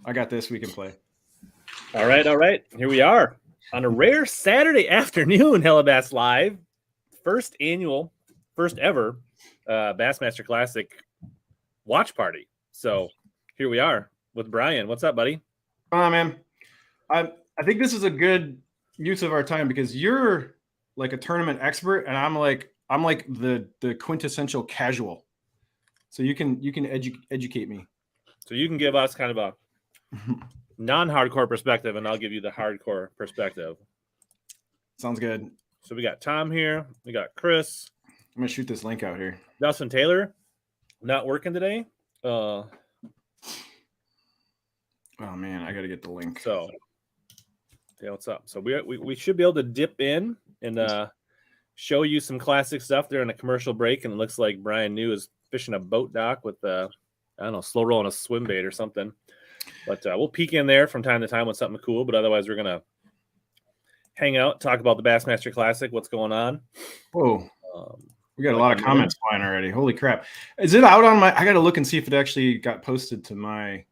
I got this. We can play. All right. Here we are on a rare Saturday afternoon, HellaBass Live. First ever Bassmaster Classic watch party. So here we are with Brian. What's up, buddy? Man. I think this is a good use of our time because you're like a tournament expert, and I'm like the quintessential casual. So you can educate me. So you can give us kind of a non-hardcore perspective, and I'll give you the hardcore perspective. Sounds good. So we got Tom here. We got Chris. I'm gonna shoot this link out here. Dustin Taylor, not working today. Oh man, I gotta get the link. So yeah, what's up? So we should be able to dip in and show you some classic stuff during a commercial break. And it looks like Brian New is fishing a boat dock with I don't know, slow rolling a swim bait or something. But we'll peek in there from time to time with something cool. But otherwise, we're gonna hang out, talk about the Bassmaster Classic, what's going on. Whoa. We got a lot of comments flying already. Holy crap. Is it out on my... I got to look and see if it actually got posted to my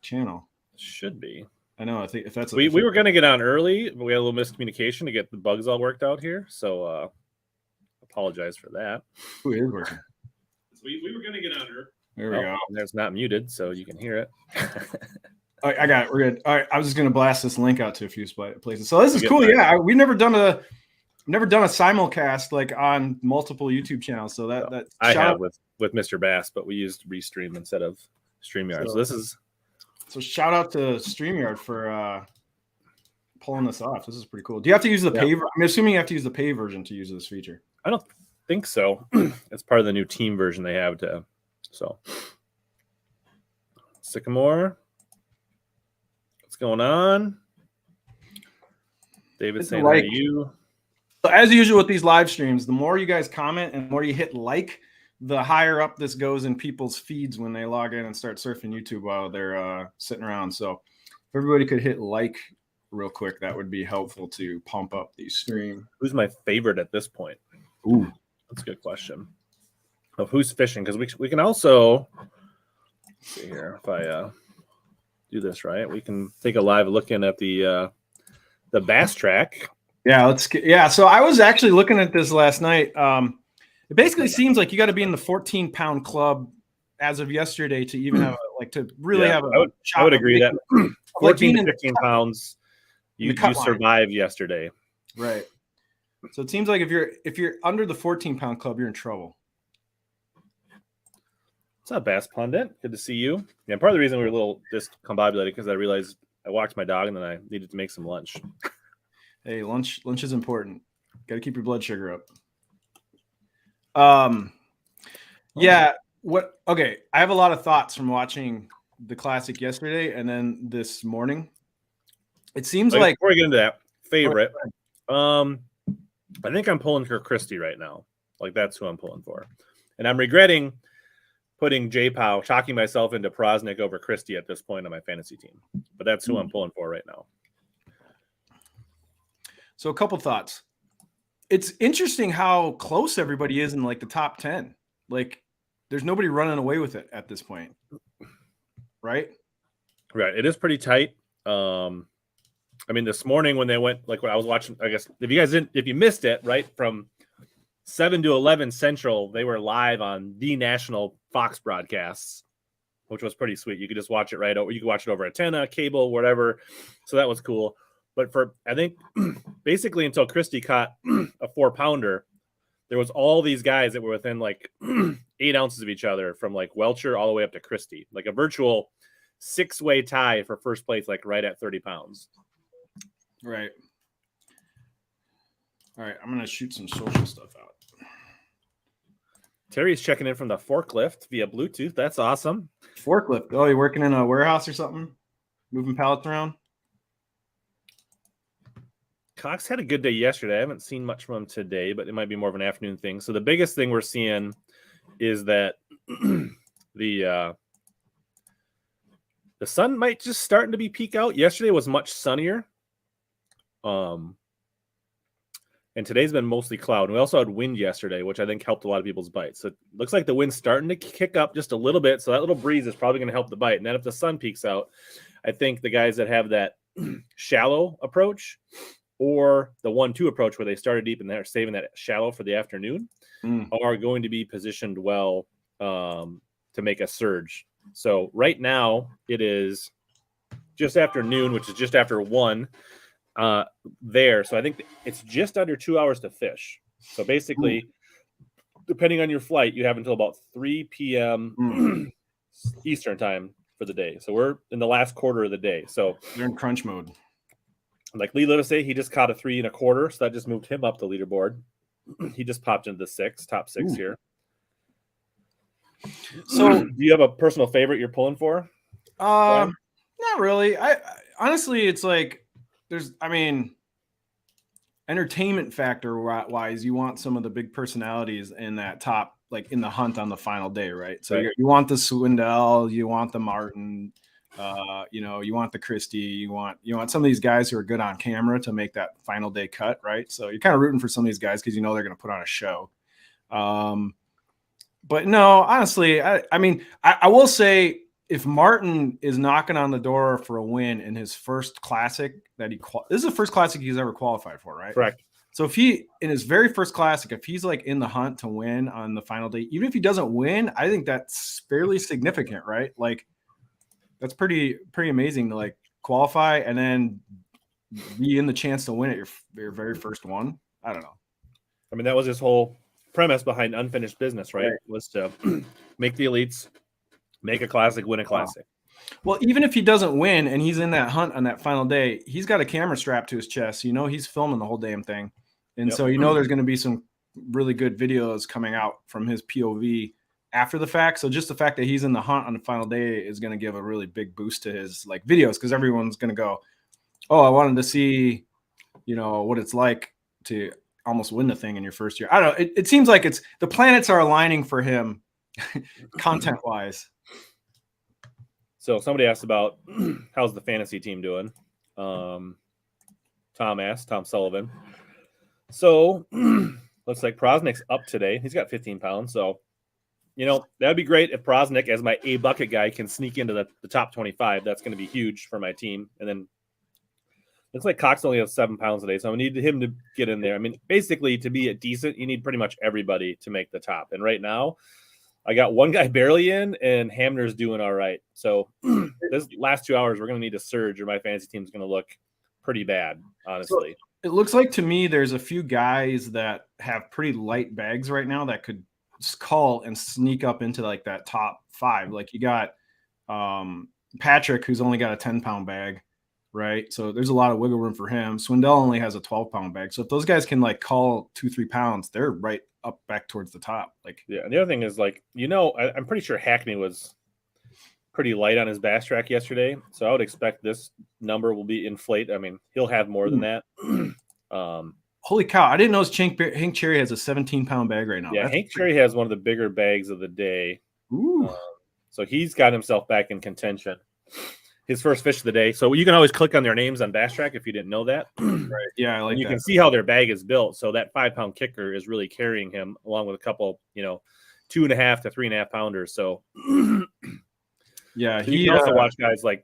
channel. Should be. I know. I think if that's... We were going to get on early, but we had a little miscommunication to get the bugs all worked out here. So apologize for that. Who is working? So we were going to get on early. There we go. There's not muted, so you can hear it. All right, I got it. We're good. All right. I was just going to blast this link out to a few places. So this is cool. Yeah. We've never done a simulcast like on multiple YouTube channels. So that I have with Mr. Bass, but we used Restream instead of StreamYard. So shout out to StreamYard for pulling this off. This is pretty cool. Do you have to use the pay? I'm assuming you have to use the pay version to use this feature. I don't think so. It's part of the new team version they have to. So Sycamore, what's going on? David saying hi to you. So as usual with these live streams, the more you guys comment and the more you hit like, the higher up this goes in people's feeds when they log in and start surfing YouTube while they're sitting around. So if everybody could hit like real quick, that would be helpful to pump up the stream. Who's my favorite at this point? Ooh, that's a good question. Of who's fishing, because we can also see here if I do this right, we can take a live look in at the bass track. Yeah, so I was actually looking at this last night. It basically seems like you got to be in the 14-pound club as of yesterday to even have to really have a I would agree that 14 to 15 pounds you survived yesterday. Right. So it seems like if you're under the 14-pound club, you're in trouble. What's up, Bass Pundit? Good to see you. Yeah, part of the reason we were a little discombobulated because I realized I walked my dog and then I needed to make some lunch. Hey, lunch is important. Got to keep your blood sugar up. Yeah. Okay. I have a lot of thoughts from watching the Classic yesterday and then this morning. It seems like before we get into that favorite, I think I'm pulling for Christie right now. Like that's who I'm pulling for, and I'm regretting putting J-Pow, talking myself into Prosnick over Christie at this point on my fantasy team. But that's who I'm pulling for right now. So a couple thoughts. It's interesting how close everybody is in like the top 10. Like there's nobody running away with it at this point. Right? Right. It is pretty tight. I mean, this morning when they went, like when I was watching, I guess if you missed it, right, from 7 to 11 Central, they were live on the national Fox broadcasts, which was pretty sweet. You could just watch it right over. You could watch it over antenna, cable, whatever. So that was cool. But I think basically until Christie caught a 4-pounder, there was all these guys that were within like 8 ounces of each other from like Welter all the way up to Christie, like a virtual 6-way tie for first place, like right at 30 pounds. Right. All right. I'm going to shoot some social stuff out. Terry's checking in from the forklift via Bluetooth. That's awesome. Forklift. Oh, you're working in a warehouse or something? Moving pallets around? Cox had a good day yesterday. I haven't seen much from him today, but it might be more of an afternoon thing. So the biggest thing we're seeing is that the sun might just starting to be peak out. Yesterday was much sunnier. And today's been mostly cloud. And we also had wind yesterday, which I think helped a lot of people's bites. So it looks like the wind's starting to kick up just a little bit. So that little breeze is probably going to help the bite. And then if the sun peaks out, I think the guys that have that shallow approach or the 1-2 approach where they started deep and they're saving that shallow for the afternoon are going to be positioned well to make a surge. So right now it is just after noon, which is just after 1 there. So I think it's just under 2 hours to fish. So basically, depending on your flight, you have until about 3 p.m. Eastern time for the day. So we're in the last quarter of the day. So they're in crunch mode. Like Lee Livesay, he just caught a 3 1/4, so that just moved him up the leaderboard. He just popped into the top six here. So, do you have a personal favorite you're pulling for? Not really. I honestly, it's like entertainment factor wise, you want some of the big personalities in that top, like in the hunt on the final day, right? So you want the Swindle, you want the Martin, you want the Christie, you want some of these guys who are good on camera to make that final day cut, right? So you're kind of rooting for some of these guys because they're going to put on a show. But no, honestly, I will say if Martin is knocking on the door for a win in his first classic this is the first classic he's ever qualified for, right? Correct. So if he, in his very first classic, if he's like in the hunt to win on the final day, even if he doesn't win, I think that's fairly significant, right? Like that's pretty amazing to like qualify and then be in the chance to win at your very first one. I don't know. I mean, that was his whole premise behind Unfinished Business, right? Was to make the elites, make a classic, win a classic. Well, even if he doesn't win and he's in that hunt on that final day, he's got a camera strapped to his chest. He's filming the whole damn thing. And so there's going to be some really good videos coming out from his POV after the fact. So just the fact that he's in the hunt on the final day is going to give a really big boost to his like videos because everyone's going to go, oh, I wanted to see, what it's like to almost win the thing in your first year. I don't know. It seems like the planets are aligning for him content wise. So somebody asked about how's the fantasy team doing? Tom Sullivan. So looks like Prosnick's up today. He's got 15 pounds. So, that'd be great if Prosnick, as my A bucket guy, can sneak into the top 25. That's going to be huge for my team. And then looks like Cox only has 7 pounds today. So I need him to get in there. I mean, basically to be a decent, you need pretty much everybody to make the top. And right now, I got one guy barely in, and Hamner's doing all right. So this last 2 hours, we're going to need a surge, or my fantasy team's going to look pretty bad, honestly. So it looks like to me there's a few guys that have pretty light bags right now that could call and sneak up into like that top 5. Like you got Patrick, who's only got a 10-pound bag, right? So there's a lot of wiggle room for him. Swindle only has a 12-pound bag. So if those guys can like call 2-3 pounds, they're right up back towards the top. Like, yeah. And the other thing is like, I'm pretty sure Hackney was pretty light on his bass track yesterday. So I would expect this number will be inflate. I mean, he'll have more than that. Holy cow. I didn't know Hank Cherry has a 17-pound bag right now. Yeah. Hank Cherry has one of the bigger bags of the day. So he's got himself back in contention. His first fish of the day. So you can always click on their names on Bass Track if you didn't know that. Right. Yeah, I like that. You can see how their bag is built. So that 5-pound kicker is really carrying him along with a couple, 2.5 to 3.5 pounders. So yeah, you can also watch guys like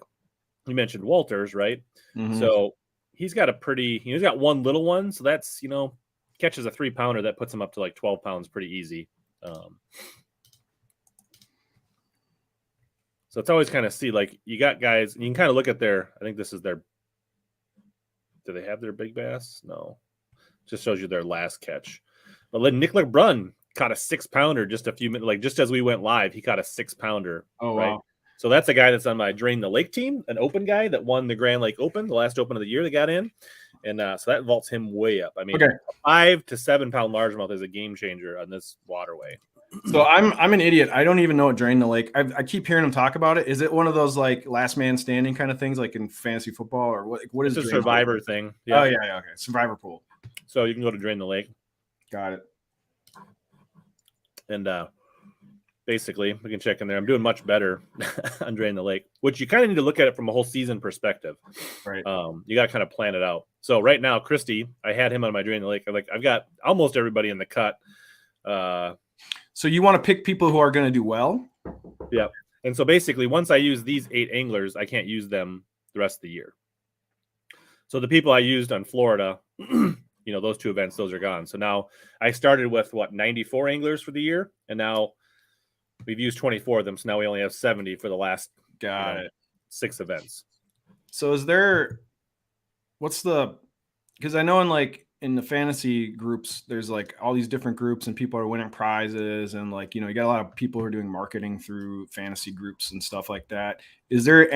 you mentioned Welter's, right? Mm-hmm. So he's got he's got one little one. So that's, catches a 3-pounder that puts him up to like 12 pounds pretty easy. So it's always kind of see, like, you got guys, and you can kind of look at I think this is do they have their big bass? No. Just shows you their last catch. But Nick LeBrun caught a 6-pounder just a few minutes, like just as we went live, he caught a 6-pounder. Oh, right? wow. So that's a guy that's on my Drain the Lake team, an open guy that won the Grand Lake Open, the last Open of the year they got in. And so that vaults him way up. I mean, a 5 to 7-pound largemouth is a game changer on this waterway. So I'm an idiot. I don't even know what Drain the Lake. I keep hearing him talk about it. Is it one of those like last man standing kind of things, like in fantasy football, or what is it? It's a Survivor thing? Yeah. Oh yeah, okay. Survivor pool. So you can go to Drain the Lake. Got it. And basically, we can check in there. I'm doing much better on Drain the Lake, which you kind of need to look at it from a whole season perspective. Right. You got to kind of plan it out. So right now, Christie, I had him on my Drain the Lake. I've got almost everybody in the cut. So you want to pick people who are going to do well? Yeah. And so basically, once I use these 8 anglers, I can't use them the rest of the year. So the people I used on Florida, those 2 events, those are gone. So now I started with 94 anglers for the year, and now we've used 24 of them. So now we only have 70 for the last 6 events. So because I know in the fantasy groups, there's all these different groups and people are winning prizes and you got a lot of people who are doing marketing through fantasy groups and stuff like that. Is there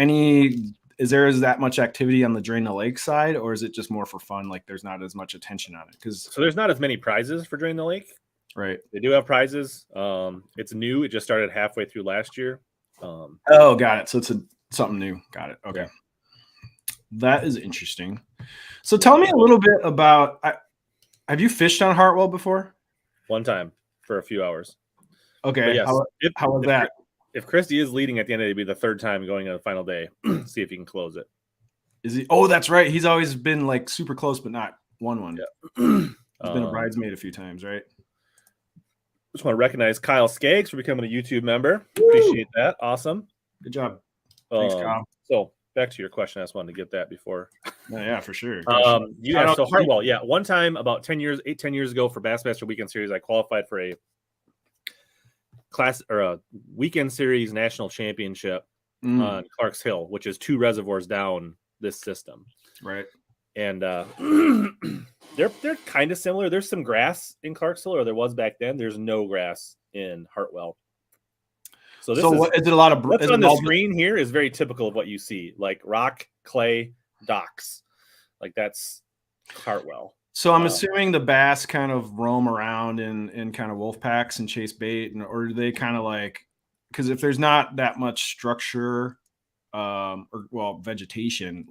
that much activity on the Drain the Lake side, or is it just more for fun? There's not as much attention on it so there's not as many prizes for Drain the Lake. Right. They do have prizes. It's new. It just started halfway through last year. Got it. So it's something new. Got it. Okay. Yeah. That is interesting. So tell me a little bit about, have you fished on Hartwell before? One time for a few hours. Okay. Yes, how was that? If Christy is leading at the end of the day, it'd be the 3rd time going on the final day. See if he can close it. Is he? Oh, that's right. He's always been super close, but not won one. Yeah. He's been a bridesmaid a few times, right? Just want to recognize Kyle Skaggs for becoming a YouTube member. Woo! Appreciate that. Awesome. Good job. Thanks, Kyle. So back to your question. I just wanted to get that before. Yeah, for sure. So Hartwell, one time about 10 years ago for Bassmaster Weekend Series, I qualified for a class or a Weekend Series National Championship on Clark's Hill, which is 2 reservoirs down this system. Right. And they're kind of similar. There's some grass in Clark's Hill, or there was back then. There's no grass in Hartwell. So is it a lot of what's on the screen here is very typical of what you see, like rock, clay, docks. That's Hartwell. So I'm assuming the bass kind of roam around in kind of wolf packs and chase bait, or do they kind of because if there's not that much structure vegetation,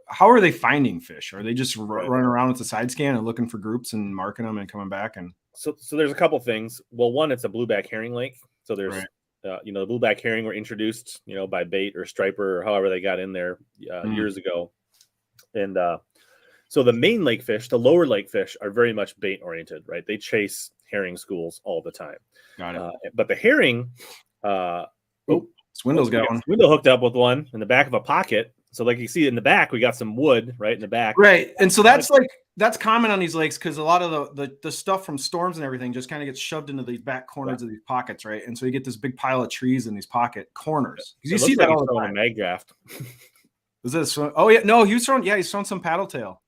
how are they finding fish? Are they just running around with the side scan and looking for groups and marking them and coming back? And so there's a couple things. Well, one, it's a blueback herring lake. So there's the blueback herring were introduced, by bait or striper or however they got in there years ago. And so the main lake fish, the lower lake fish, are very much bait oriented, right? They chase herring schools all the time. Got it. But the herring, Swindle's got one. Swindle hooked up with one in the back of a pocket. So you see in the back, we got some wood right in the back. Right. And so that's common on these lakes because a lot of the stuff from storms and everything just kind of gets shoved into these back corners of these pockets, right? And so you get this big pile of trees in these pocket corners. Because you see that all the time. A mag draft. Was this? Oh yeah, no, he's throwing some paddle tail.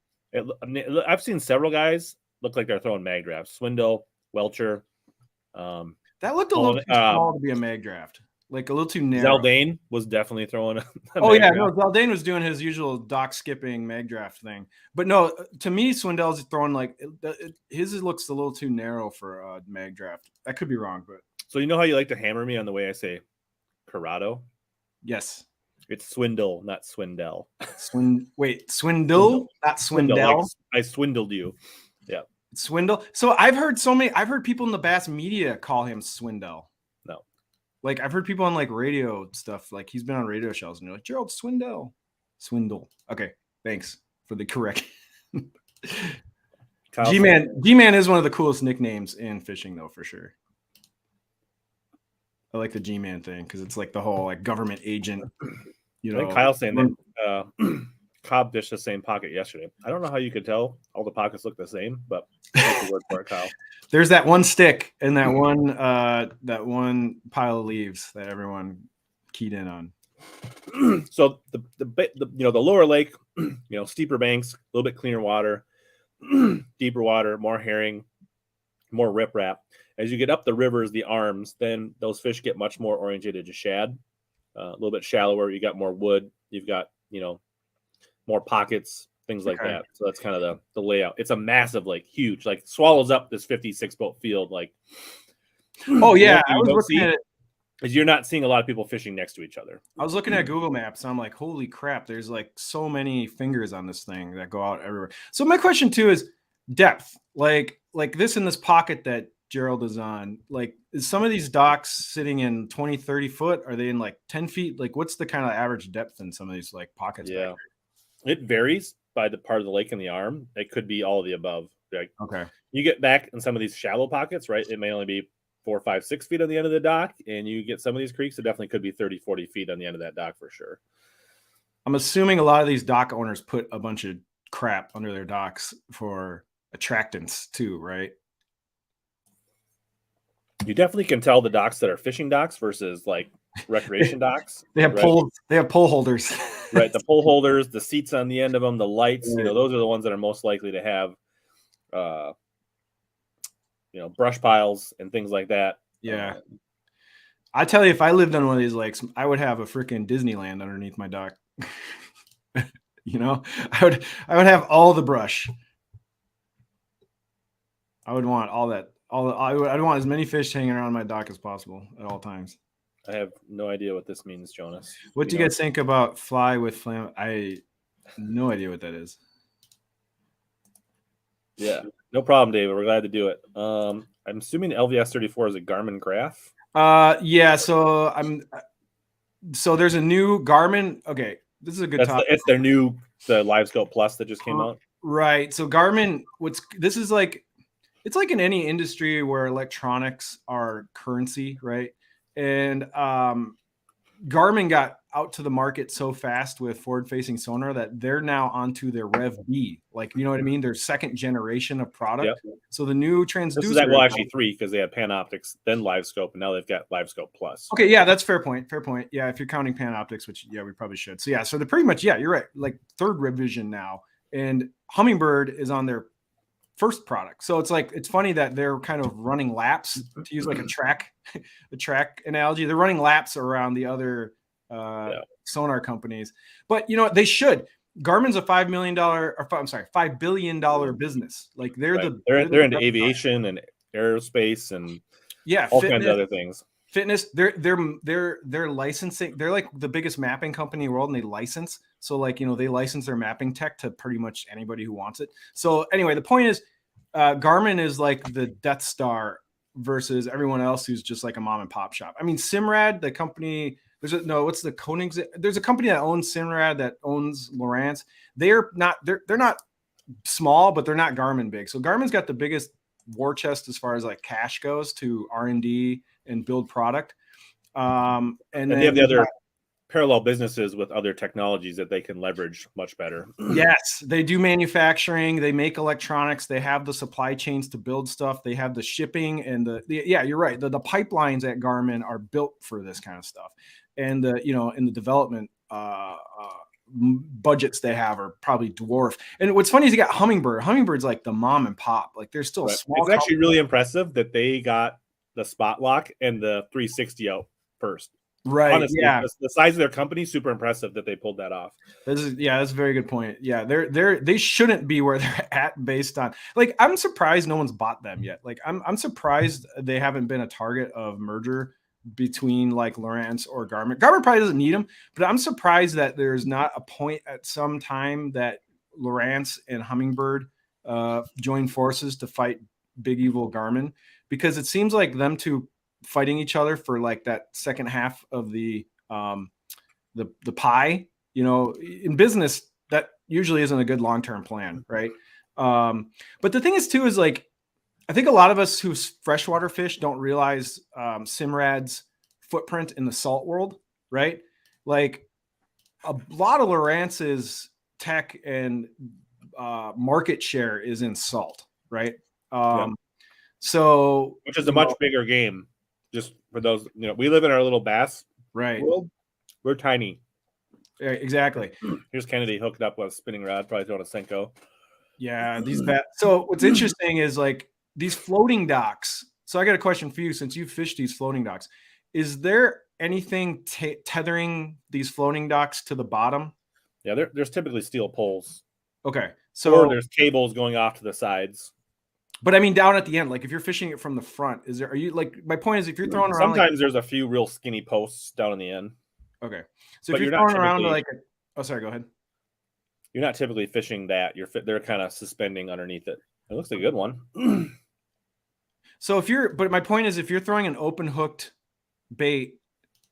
I've seen several guys look like they're throwing mag drafts. Swindle, Welter. That looked a little too small to be a mag draft. A little too narrow. Zaldane was definitely throwing Zaldane was doing his usual dock skipping mag draft thing. But no, to me, Swindle's throwing his looks a little too narrow for a mag draft. I could be wrong, but so you know how you like to hammer me on the way I say Corrado? Yes. It's Swindle, not Swindle. Swindle, not Swindle. I swindled you. Yeah. Swindle. So I've heard people in the Bass media call him Swindle. No. I've heard people on radio stuff, he's been on radio shows and they're like, Gerald Swindle. Okay. Thanks for the correction. G-Man is one of the coolest nicknames in fishing though, for sure. I like the G-Man thing because it's the whole government agent. I think Kyle's saying that Cobb fished the same pocket yesterday. I don't know how you could tell all the pockets look the same, but that's the word for it, Kyle. There's that one stick and that one pile of leaves that everyone keyed in on. So the lower lake, steeper banks, a little bit cleaner water, deeper water, more herring, more riprap. As you get up the rivers, the arms, then those fish get much more oriented to shad. A little bit shallower. You got more wood. You've got, more pockets, things like that. So that's kind of the layout. It's a massive, huge, swallows up this 56 boat field. Oh yeah, I was looking at it. Is you're not seeing a lot of people fishing next to each other. I was looking at Google Maps and I'm like, holy crap, there's so many fingers on this thing that go out everywhere. So my question too is depth, like this in this pocket that Gerald is on, is some of these docks sitting in 20, 30 foot? Are they in 10 feet? What's the kind of average depth in some of these pockets? Yeah, it varies by the part of the lake and the arm. It could be all of the above. Okay. You get back in some of these shallow pockets, right? It may only be 4, 5, 6 feet on the end of the dock, and you get some of these creeks, it definitely could be 30, 40 feet on the end of that dock for sure. I'm assuming a lot of these dock owners put a bunch of crap under their docks for attractants too, right? You definitely can tell the docks that are fishing docks versus like recreation docks. They have right? they have pole holders. Right. The pole holders, the seats on the end of them, the lights, those are the ones that are most likely to have brush piles and things like that. Yeah. I tell you, if I lived on one of these lakes, I would have a freaking Disneyland underneath my dock. I would have all the brush. I would want all that. I'd want as many fish hanging around my dock as possible at all times. I have no idea what this means, Jonas. What do you guys think about fly with flame? I no idea what that is. Yeah, no problem, David. We're glad to do it. I'm assuming the LVS 34 is a Garmin graph. Yeah. So there's a new Garmin. Okay, this is a good topic. It's their new Live Scope Plus that just came out. Right. So Garmin, it's like in any industry where electronics are currency, right? And Garmin got out to the market so fast with forward-facing sonar that they're now onto their Rev B, like, you know what I mean? Their second generation of product. Yep. So the new transducer. This is actually 3 because they had Panoptics, then Live Scope, and now they've got Live Scope Plus. Okay, yeah, that's fair point. Fair point. Yeah, if you're counting Panoptics, which we probably should. So yeah, so they're pretty much you're right, like third revision now, and Humminbird is on their first product. So it's funny that they're kind of running laps, to use like a track analogy. They're running laps around the other sonar companies, but they should. Garmin's a $5 billion business. Like they're into aviation and aerospace and all kinds of other things. Fitness, they're licensing. They're like the biggest mapping company in the world, and they license. So they license their mapping tech to pretty much anybody who wants it. So anyway, the point is, Garmin is like the Death Star versus everyone else who's just like a mom and pop shop. I mean, Simrad, the company. There's a company that owns Simrad that owns Lowrance. They're not small, but they're not Garmin big. So Garmin's got the biggest war chest as far as like cash goes to R&D and build product. And they have the other parallel businesses with other technologies that they can leverage much better. Yes, they do manufacturing. They make electronics. They have the supply chains to build stuff. They have the shipping and you're right. The pipelines at Garmin are built for this kind of stuff. And in the development budgets they have are probably dwarf. And what's funny is you got Humminbird. Hummingbird's like the mom and pop. Like they're still small. It's actually really impressive that they got the spot lock and the 360 out first. Right. Honestly, the size of their company, super impressive that they pulled that off. That's a very good point. Yeah, they shouldn't be where they're at based on, like, I'm surprised no one's bought them yet. Like I'm surprised they haven't been a target of merger between like Lowrance or Garmin. Garmin probably doesn't need them, but I'm surprised that there's not a point at some time that Lowrance and Humminbird join forces to fight big evil Garmin, because it seems like them two fighting each other for like that second half of the pie, in business, that usually isn't a good long-term plan. Right. But the thing is too, is like, I think a lot of us who freshwater fish don't realize Simrad's footprint in the salt world, right? Like a lot of Lowrance's tech and market share is in salt, right? So, which is a much bigger game. Just for those, we live in our little bass world. We're tiny. Yeah, exactly. Here's Kennedy hooked up with a spinning rod, probably throwing a Senko. Yeah, so what's interesting is like these floating docks. So I got a question for you, since you've fished these floating docks. Is there anything tethering these floating docks to the bottom? Yeah, there's typically steel poles. Okay, so there's cables going off to the sides. But I mean, down at the end, like if you're fishing it from the front, are you like, my point is, if you're throwing around, sometimes there's a few real skinny posts down in the end. Okay, so if you're throwing around like, sorry, go ahead. You're not typically fishing that. They're kind of suspending underneath it. It looks like a good one. So but my point is, if you're throwing an open hooked bait,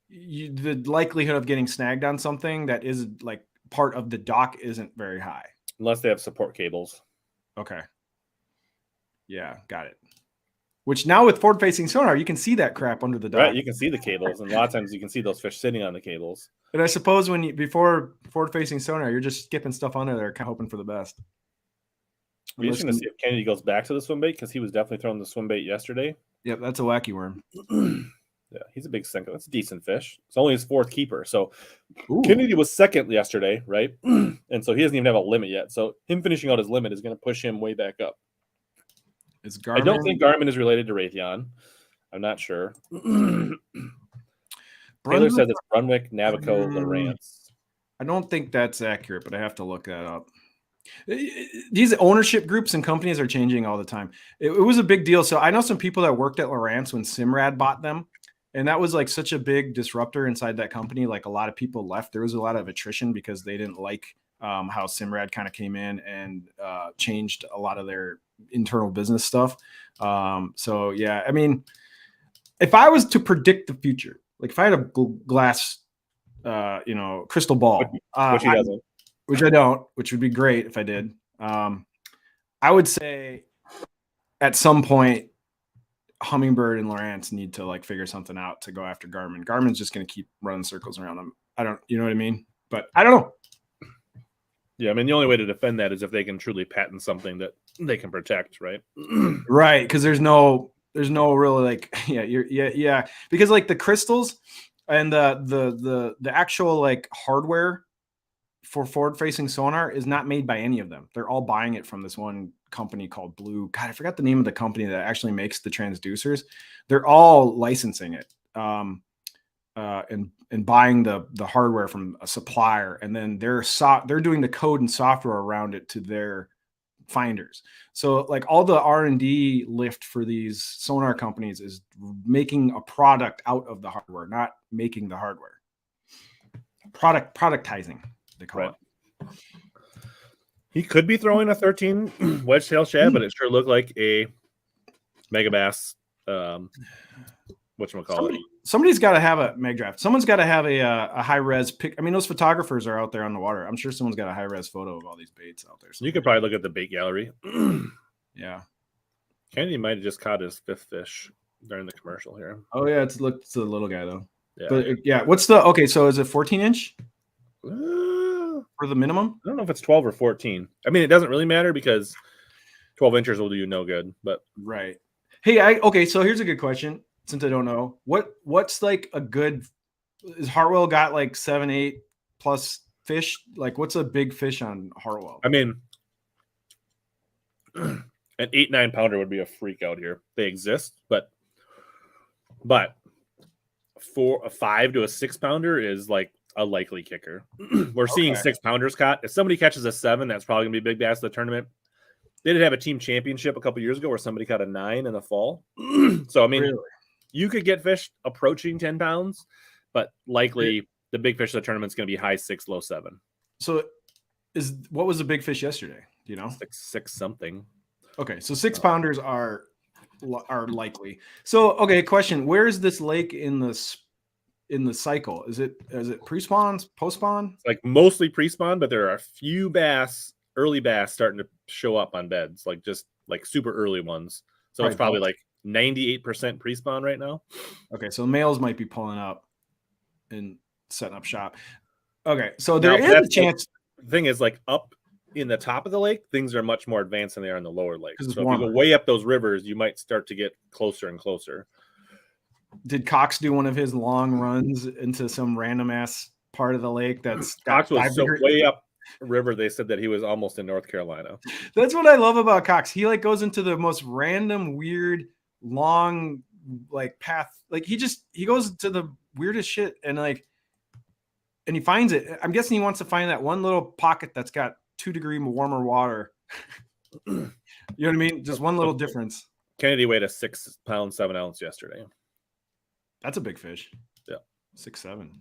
the likelihood of getting snagged on something that is like part of the dock isn't very high. Unless they have support cables. Okay. Yeah, got it. Which now with forward facing sonar, you can see that crap under the dock. Right, you can see the cables, and a lot of times you can see those fish sitting on the cables. And I suppose when you before forward facing sonar, you're just skipping stuff under there, kind of hoping for the best. We're just going to see if Kennedy goes back to the swim bait because he was definitely throwing the swim bait yesterday. Yep, that's a wacky worm. Yeah, he's a big sinker. That's a decent fish. It's only his 4th keeper. So Ooh. Kennedy was 2nd yesterday, right? And so he doesn't even have a limit yet. So him finishing out his limit is going to push him way back up. I don't think Garmin is related to Raytheon. I'm not sure. Taylor says it's Brunswick, Navico, Lawrence. I don't think that's accurate, but I have to look that up. These ownership groups and companies are changing all the time. It was a big deal. So I know some people that worked at Lawrence when Simrad bought them. And that was like such a big disruptor inside that company. Like a lot of people left. There was a lot of attrition because they didn't like how Simrad kind of came in and changed a lot of their internal business stuff. So yeah, I mean, if I was to predict the future, like if I had a glass, crystal ball, which he doesn't, which I don't, which would be great if I did. I would say at some point, Humminbird and Lawrence need to like figure something out to go after Garmin. Garmin's just going to keep running circles around them. You know what I mean? But I don't know. Yeah, I mean, the only way to defend that is if they can truly patent something that they can protect, right? Right, because there's no really like yeah, because like the crystals and the actual like hardware for forward facing sonar is not made by any of them. They're all buying it from this one company called Blue. God, I forgot the name of the company that actually makes the transducers. They're all licensing it and buying the hardware from a supplier, and then they're doing the code and software around it to their finders. So like all the R&D lift for these sonar companies is making a product out of the hardware, not making the hardware. Productizing, they call it. He could be throwing a 13 wedge tail shad, but it sure looked like a mega bass. Whatchamacallit. Somebody's got to have a meg draft. Someone's got to have a high res pic. I mean, those photographers are out there on the water. I'm sure someone's got a high res photo of all these baits out there. So you could probably look at the bait gallery. Yeah. Kennedy might have just caught his 5th fish during the commercial here. Oh yeah, it's the little guy though. Yeah. But yeah, so is it 14 inch? For the minimum? I don't know if it's 12 or 14. I mean, it doesn't really matter because 12 inches will do you no good. But right. Hey, so here's a good question. Since I don't know, what's like a good? Is Hartwell got like 7, 8 plus fish? Like, what's a big fish on Hartwell? I mean, an 8, 9 pounder would be a freak out here. They exist, but for a 5 to a 6 pounder is like a likely kicker. We're seeing 6 pounders caught. If somebody catches a 7, that's probably gonna be a big bass of the tournament. They did have a team championship a couple years ago where somebody caught a 9 in the fall. So I mean, really? You could get fish approaching 10 pounds, but likely the big fish of the tournament is going to be high 6, low 7. So what was the big fish yesterday? Do you know? 6 something. Okay, so 6 pounders are likely. So okay, question: where is this lake in the cycle? Is it pre-spawn, post-spawn? Like mostly pre-spawn, but there are a few early bass starting to show up on beds, like just like super early ones. So it's probably like 98% pre-spawn right now. Okay, so males might be pulling up and setting up shop. Okay, so there is a chance. The thing is, like up in the top of the lake, things are much more advanced than they are in the lower lake. So if you go way up those rivers, you might start to get closer and closer. Did Cox do one of his long runs into some random ass part of the lake? Cox was so way up river. They said that he was almost in North Carolina. That's what I love about Cox. He like goes into the most random, weird, long like path. Like he goes to the weirdest shit and he finds it. I'm guessing he wants to find that one little pocket that's got 2-degree warmer water. You know what I mean? Just one little difference. Kennedy weighed a 6 pound 7 ounce yesterday. That's a big fish. Yeah. 6, 7.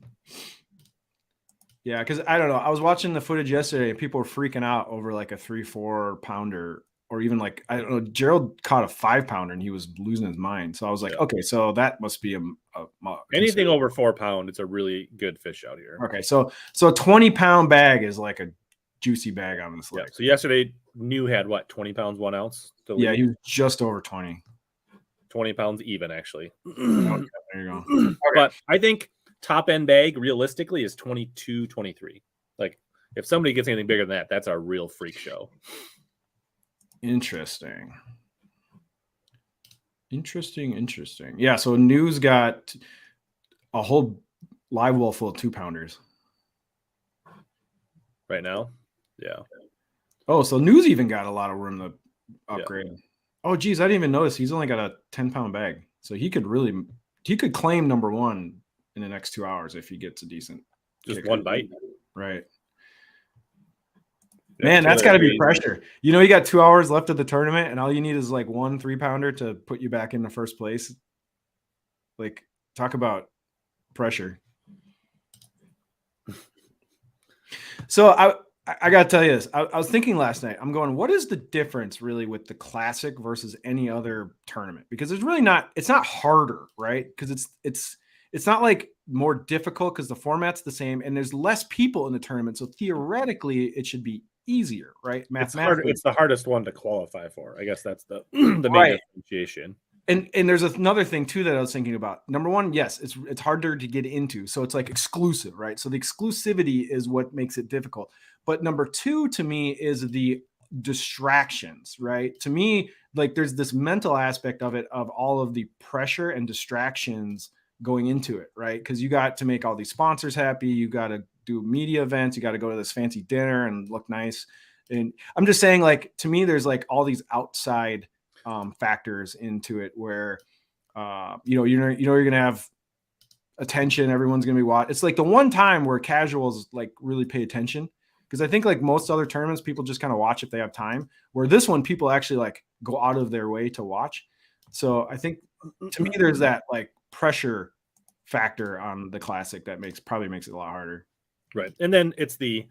Yeah, because I don't know. I was watching the footage yesterday and people were freaking out over like a 3, 4 pounder, or even like, I don't know, Gerald caught a 5 pounder and he was losing his mind. So I was like, okay, so that must be anything over 4 pound. It's a really good fish out here. Okay, so a 20-pound bag is like a juicy bag on this lake. So yesterday, New had what, 20 pounds 1 ounce? Yeah, he was just over 20. 20 pounds even, actually. Okay, there you go. Okay. But I think top end bag realistically is 22, 23. Like if somebody gets anything bigger than that, that's a real freak show. Interesting. Yeah, so News got a whole live well full of 2-pounders right now. Yeah. Oh, so News even got a lot of room to upgrade. Yeah. Oh, geez, I didn't even notice he's only got a 10-pound bag, so he could claim number one in the next 2 hours if he gets a decent just one bite. Right. Yeah, man, that's got to be pressure. You know, you got 2 hours left of the tournament, and all you need is like 1 3-pounder to put you back in the first place. Like, talk about pressure. So I got to tell you this. I was thinking last night, I'm going, what is the difference really with the Classic versus any other tournament? Because it's really not, it's not harder, right? Because it's not like more difficult because the format's the same and there's less people in the tournament. So theoretically, it should be easier, right? Mathematically. It's the hardest one to qualify for. I guess that's the main differentiation. And there's another thing too that I was thinking about. Number one, yes, it's harder to get into. So it's like exclusive, right? So the exclusivity is what makes it difficult. But number two to me is the distractions, right? To me, like there's this mental aspect of it, of all of the pressure and distractions going into it, right? Because you got to make all these sponsors happy. You got to do media events. You got to go to this fancy dinner and look nice. And I'm just saying, like, to me, there's like all these outside factors into it where, you're going to have attention. Everyone's going to be watching. It's like the one time where casuals like really pay attention. Because I think like most other tournaments, people just kind of watch if they have time, where this one, people actually like go out of their way to watch. So I think to me, there's that like pressure factor on the Classic that probably makes it a lot harder. Right. And then it's the,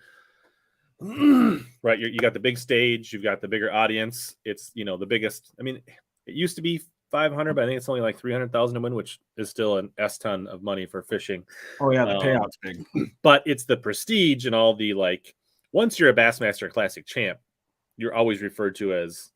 right. You got the big stage, you've got the bigger audience. It's, the biggest, I mean, it used to be 500, but I think it's only like 300,000 to win, which is still an S-ton of money for fishing. Oh yeah. The payout's big, but it's the prestige and all the, like, once you're a Bassmaster Classic champ, you're always referred to as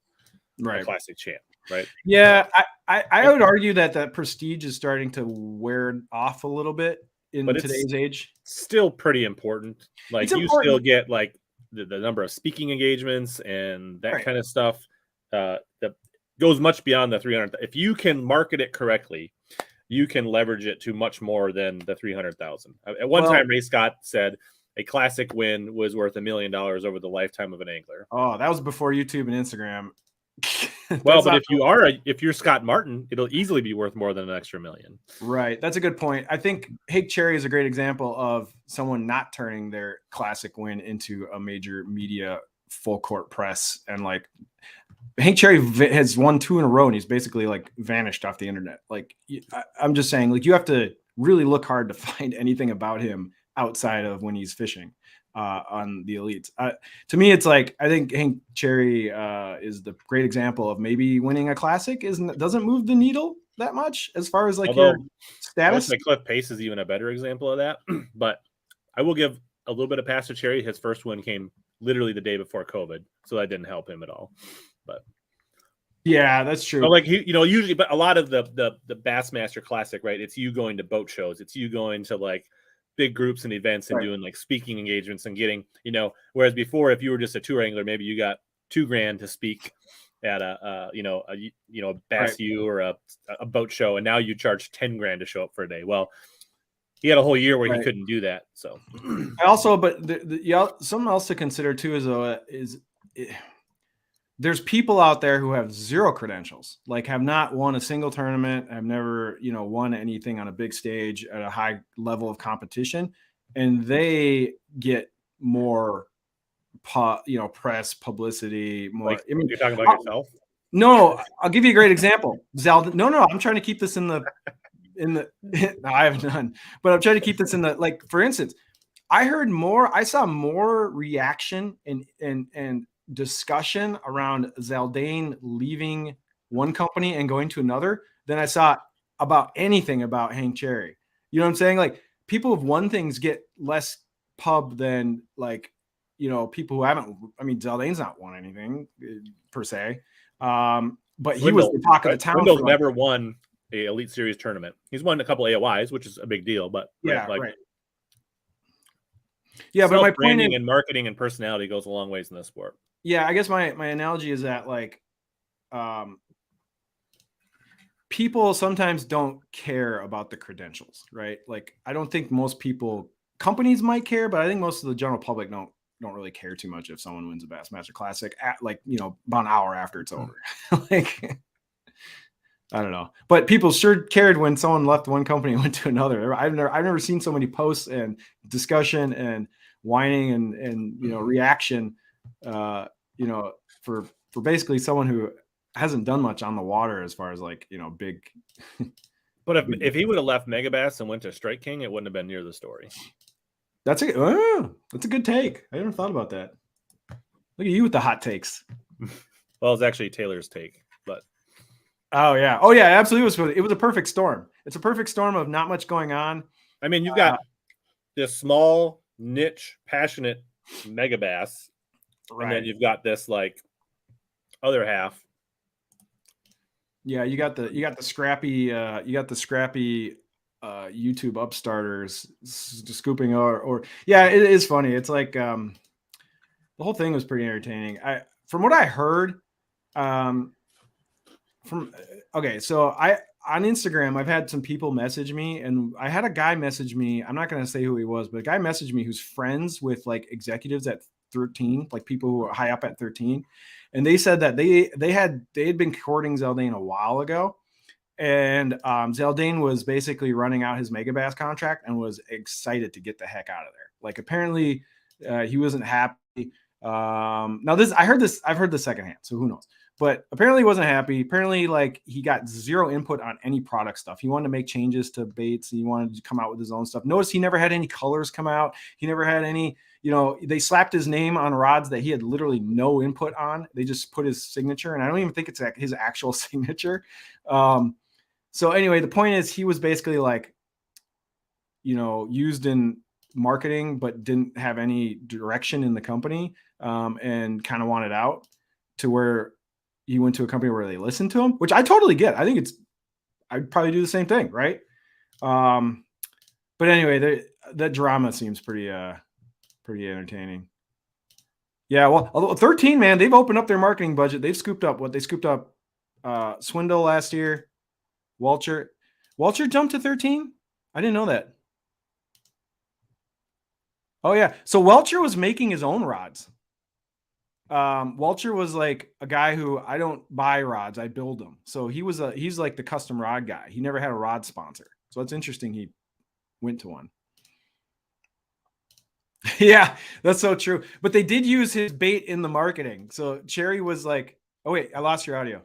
a Classic champ, right? Yeah, I would argue that prestige is starting to wear off a little bit in today's age. Still pretty important. Like you still get like the number of speaking engagements and that kind of stuff that goes much beyond the 300. If you can market it correctly, you can leverage it to much more than the 300,000. At one time, Ray Scott said a Classic win was worth $1 million over the lifetime of an angler. Oh, that was before YouTube and Instagram. Well, but if you're Scott Martin, it'll easily be worth more than an extra $1 million. Right. That's a good point. I think Hake Cherry is a great example of someone not turning their Classic win into a major media full court press. And like Hake Cherry has won 2 in a row and he's basically like vanished off the internet. Like I'm just saying, like you have to really look hard to find anything about him outside of when he's fishing on the elites. To me, it's like, I think Hake Cherry is the great example of maybe winning a Classic doesn't move the needle that much as far as like your status. Like Cliff Pace is even a better example of that. But I will give a little bit of pass to Cherry. His first win came literally the day before COVID, so that didn't help him at all. But yeah, that's true. But like usually, but a lot of the Bassmaster Classic, right? It's you going to boat shows. It's you going to like big groups and events and doing like speaking engagements and getting, whereas before, if you were just a tour angler, maybe you got $2,000 to speak at a Bass U or a boat show, and now you charge $10,000 to show up for a day. Well, he had a whole year where he couldn't do that. So something else to consider too is there's people out there who have 0 credentials, like have not won a single tournament, have never, won anything on a big stage at a high level of competition. And they get more, press, publicity, more. Like, you're talking about yourself? No, I'll give you a great example. No, I'm trying to keep this no, I have none, but I'm trying to keep this in the, like, for instance, I saw more reaction and discussion around Zaldane leaving one company and going to another than I saw about anything about Hake Cherry. You know what I'm saying? Like people who've won things get less pub than like, people who haven't. I mean, Zaldane's not won anything per se. but he was the talk of the town. Swindle never won a Elite Series tournament. He's won a couple AOYs, which is a big deal. But yeah, like, right. Yeah, but my branding and marketing and personality goes a long ways in this sport. Yeah, I guess my analogy is that like, people sometimes don't care about the credentials, right? Like, I don't think most people, companies might care, but I think most of the general public don't really care too much if someone wins a Bassmaster Classic at, like, you know, about an hour after it's over. Like, I don't know, but people sure cared when someone left one company and went to another. I've never seen so many posts and discussion and whining and you know, reaction, you know, for basically someone who hasn't done much on the water as far as, like, you know, big. But if he would have left Megabass and went to Strike King, it wouldn't have been near the story. That's a good take. I never thought about that. Look at you with the hot takes. Well, it's actually Taylor's take, but oh yeah, absolutely. It was a perfect storm. It's a perfect storm of not much going on. I mean, you've got this small niche, passionate Megabass, right, and then you've got this like other half. Yeah, you got the scrappy YouTube upstarters scooping or yeah, it is funny. It's like, the whole thing was pretty entertaining. From what I heard, so on Instagram, I've had some people message me, and I had a guy message me. I'm not going to say who he was, but a guy messaged me who's friends with like executives at 13, like people who are high up at 13. And they said that they had been courting Zaldane a while ago. And Zaldane was basically running out his Megabass contract and was excited to get the heck out of there. Like, apparently he wasn't happy. Now I've heard this secondhand, so who knows? But apparently he wasn't happy. Apparently, like, he got zero input on any product stuff. He wanted to make changes to baits. He wanted to come out with his own stuff. Notice he never had any colors come out. He never had any, you know, they slapped his name on rods that he had literally no input on. They just put his signature, and I don't even think it's his actual signature. So anyway, the point is, he was basically like, you know, used in marketing, but didn't have any direction in the company, and kind of wanted out, to where he went to a company where they listened to him, which I totally get. I think I'd probably do the same thing. Right. But anyway, that drama seems pretty entertaining. Yeah. Well, 13, man, they've opened up their marketing budget. They've scooped up Swindle last year. Welter jumped to 13. I didn't know that. Oh yeah. So Welter was making his own rods. Welter was like a guy who, I don't buy rods, I build them. So he's like the custom rod guy. He never had a rod sponsor. So it's interesting he went to one. Yeah, that's so true. But they did use his bait in the marketing. So Cherry was like, oh wait, I lost your audio.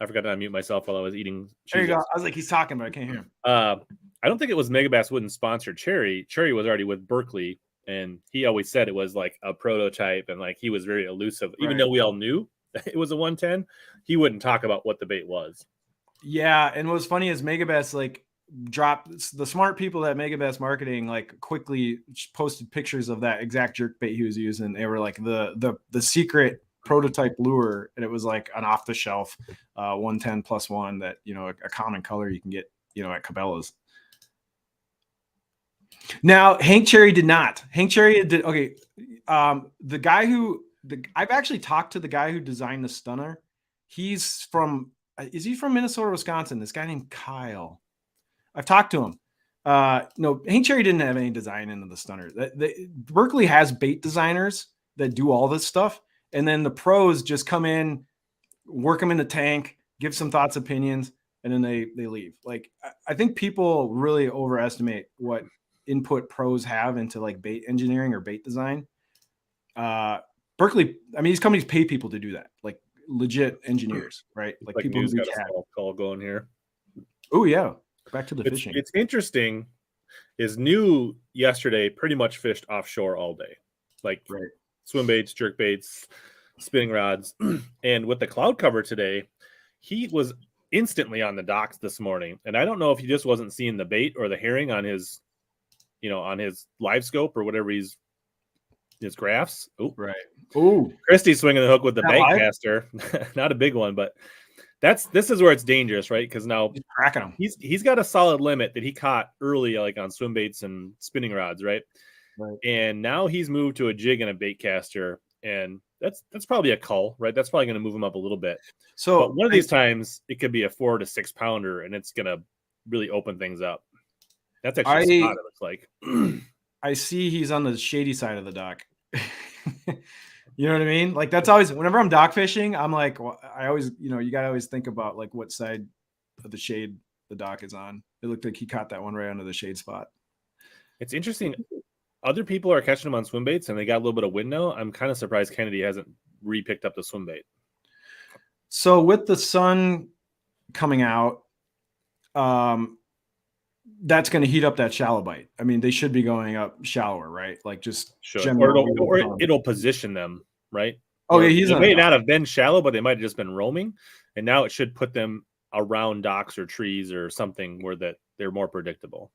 I forgot to unmute myself while I was eating. There you go. I was like, he's talking, but I can't hear him. I don't think it was Megabass wouldn't sponsor Cherry. Cherry was already with Berkeley, and he always said it was like a prototype, and like he was very elusive. Even though we all knew it was a 110, he wouldn't talk about what the bait was. Yeah, and what was funny is Megabass like dropped, the smart people at Megabass marketing like quickly posted pictures of that exact jerk bait he was using. They were like the secret prototype lure, and it was like an off the shelf 110 plus one that, you know, a common color you can get, you know, at Cabela's. Now Hank Cherry did not. Hank Cherry did okay. The guy I've actually talked to the guy who designed the stunner. Is he from Minnesota, Wisconsin? This guy named Kyle. I've talked to him. No, Hank Cherry didn't have any design into the stunner. Berkeley has bait designers that do all this stuff, and then the pros just come in, work them in the tank, give some thoughts, opinions, and then they leave. Like, I think people really overestimate what input pros have into like bait engineering or bait design. Berkeley, I mean, these companies pay people to do that, like legit engineers, right? Like people who got a call going here. Oh yeah, back to the fishing. It's interesting. Is new yesterday pretty much fished offshore all day, like swim baits, jerk baits, spinning rods, and with the cloud cover today, he was instantly on the docks this morning, and I don't know if he just wasn't seeing the bait or the herring on his, you know, on his live scope or whatever he's his graphs. Oh, Right. Ooh. Christie's swinging the hook with the That live? Bassmaster. Not a big one, but this is where it's dangerous, right? Because now He's cracking them. he's got a solid limit that he caught early, like on swim baits and spinning rods, right? Right. And now he's moved to a jig and a bait caster, and that's probably a cull, right? That's probably going to move him up a little bit. So but one of these times it could be a 4 to 6 pounder, and it's going to really open things up. That's actually a spot, it looks like. I see he's on the shady side of the dock. You know what I mean? Like that's always whenever I'm dock fishing, I'm like, well, I always, you gotta always think about like what side of the shade the dock is on. It looked like he caught that one right under the shade spot. It's interesting. Other people are catching them on swim baits, and they got a little bit of wind now. I'm kind of surprised Kennedy hasn't re-picked up the swim bait. So with the sun coming out, that's going to heat up that shallow bite. I mean, they should be going up shallower, right? Like just or it'll position them, right? Okay, they may not have been shallow, but they might have just been roaming, and now it should put them around docks or trees or something where that they're more predictable,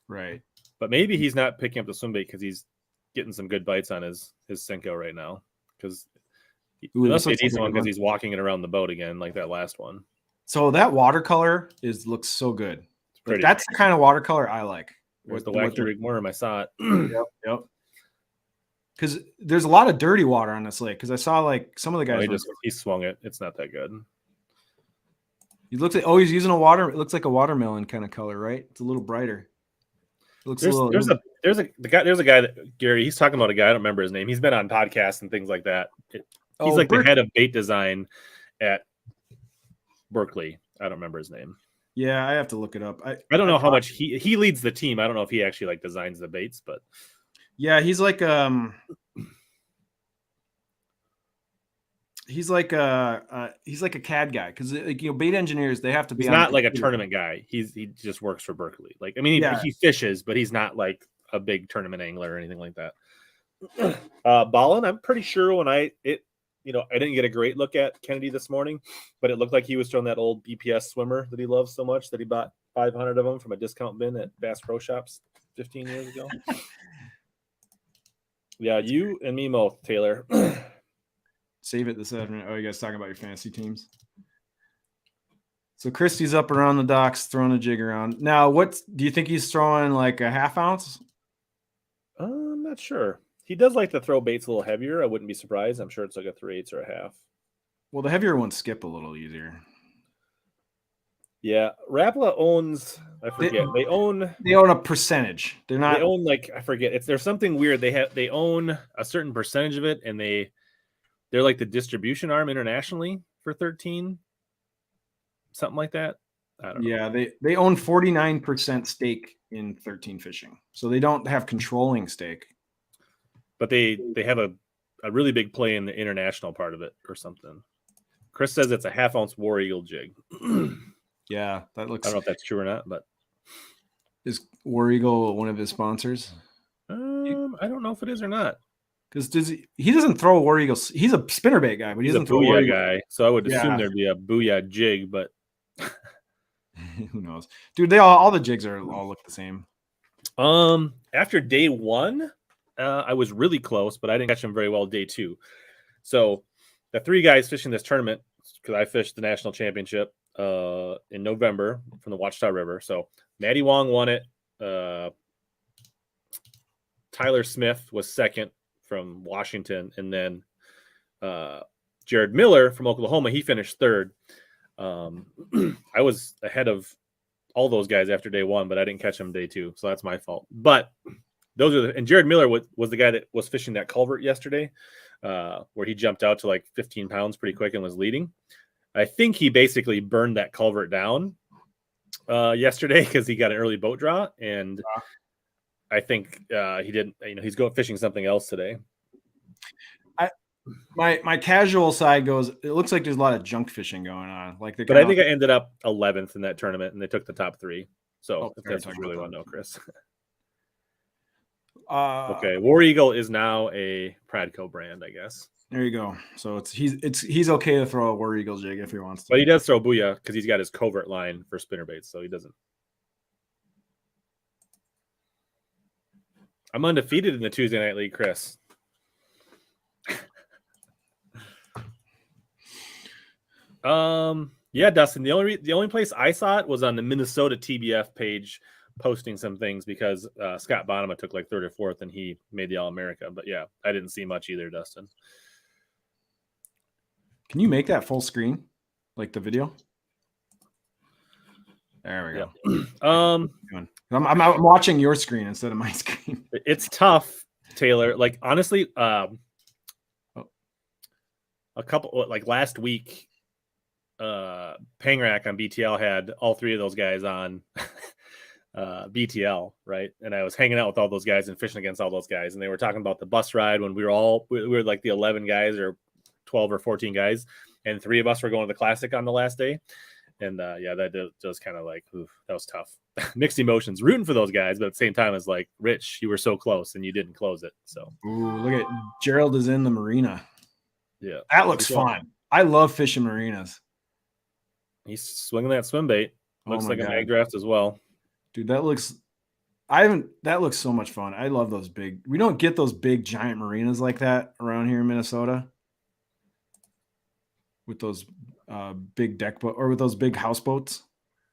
right? But maybe he's not picking up the swim bait because he's getting some good bites on his Senko right now. Because unless a decent one, because he's walking it around the boat again, like that last one. So that watercolor looks so good. That's the kind of watercolor I like. There's the wacky rig worm. I saw it. Yep. Because there's a lot of dirty water on this lake. Because I saw like some of the guys. He swung it. It's not that good. He looks like he's using a water. It looks like a watermelon kind of color, right? It's a little brighter. It looks there's a guy that Gary. He's talking about a guy. I don't remember his name. He's been on podcasts and things like that. He's like the head of bait design at Berkeley. I don't remember his name. Yeah, I have to look it up. I don't know how much he leads the team. I don't know if he actually like designs the baits, but yeah, he's like he's like a CAD guy because bait engineers they have to be. He's not like a tournament guy. He just works for Berkeley. Like I mean, he fishes, but he's not like a big tournament angler or anything like that. Ballin, I'm pretty sure when I didn't get a great look at Kennedy this morning, but it looked like he was throwing that old BPS swimmer that he loves so much that he bought 500 of them from a discount bin at Bass Pro Shops 15 years ago. Yeah, you and me both, Taylor. Save it this afternoon. Oh, you guys talking about your fantasy teams? So Christie's up around the docks throwing a jig around. Now, do you think he's throwing like a half ounce? I'm not sure. He does like to throw baits a little heavier. I wouldn't be surprised. I'm sure it's like a 3/8 or a half. Well, the heavier ones skip a little easier. Yeah, Rapala owns. I forget. They own a percentage. They're not. They own like I forget. There's something weird. They own a certain percentage of it, and they're like the distribution arm internationally for 13, something like that. I don't know. Yeah, they own 49% stake in 13 Fishing, so they don't have controlling stake. But they have a really big play in the international part of it or something. Chris says it's a half-ounce War Eagle jig. Yeah, that looks. I don't know if that's true or not, but is War Eagle one of his sponsors? I don't know if it is or not. Because he doesn't throw a War Eagle. He's a spinnerbait guy, but he doesn't throw a War Eagle guy. So I would assume there'd be a Booyah jig, but who knows, dude? All the jigs all look the same. After day one. I was really close, but I didn't catch them very well day 2. So the 3 guys fishing this tournament, because I fished the national championship in November from the Watchtower River. So Matty Wong won it. Tyler Smith was second from Washington. And then Jared Miller from Oklahoma, he finished third. I was ahead of all those guys after day 1, but I didn't catch them day 2. So that's my fault. But those are and Jared Miller was the guy that was fishing that culvert yesterday, where he jumped out to like 15 pounds pretty quick and was leading. I think he basically burned that culvert down yesterday because he got an early boat draw, and I think he didn't. He's going fishing something else today. My casual side goes. It looks like there's a lot of junk fishing going on. But I think I ended up 11th in that tournament, and they took the top 3. So if that's what you really want to know, Chris. Okay, War Eagle is now a Pradco brand, I guess. There you go. So he's okay to throw a War Eagle jig if he wants to. But he does throw Booyah because he's got his covert line for spinnerbaits, so he doesn't. I'm undefeated in the Tuesday Night League, Chris. Yeah, Dustin. The only place I saw it was on the Minnesota TBF page, posting some things because Scott Bonema took like 3rd or 4th, and he made the All-America. But yeah, I didn't see much either, Dustin. Can you make that full screen, like the video? There we go. Yeah. I'm watching your screen instead of my screen. It's tough, Taylor. Like honestly, a couple like last week, Pangrack on BTL had all 3 of those guys on BTL, right? And I was hanging out with all those guys and fishing against all those guys, and they were talking about the bus ride when we were like the 11 guys or 12 or 14 guys, and 3 of us were going to the Classic on the last day. And yeah, that does kind of like, oof, that was tough. Mixed emotions, rooting for those guys, but at the same time, it's like, Rich, you were so close and you didn't close it. So, ooh, look at Gerald is in the marina. Yeah, that looks fun. I love fishing marinas. He's swinging that swim bait. Looks like a mag draft as well, dude. That looks so much fun. I love those big. We don't get those big giant marinas like that around here in Minnesota. With those big deck boat or with those big houseboats.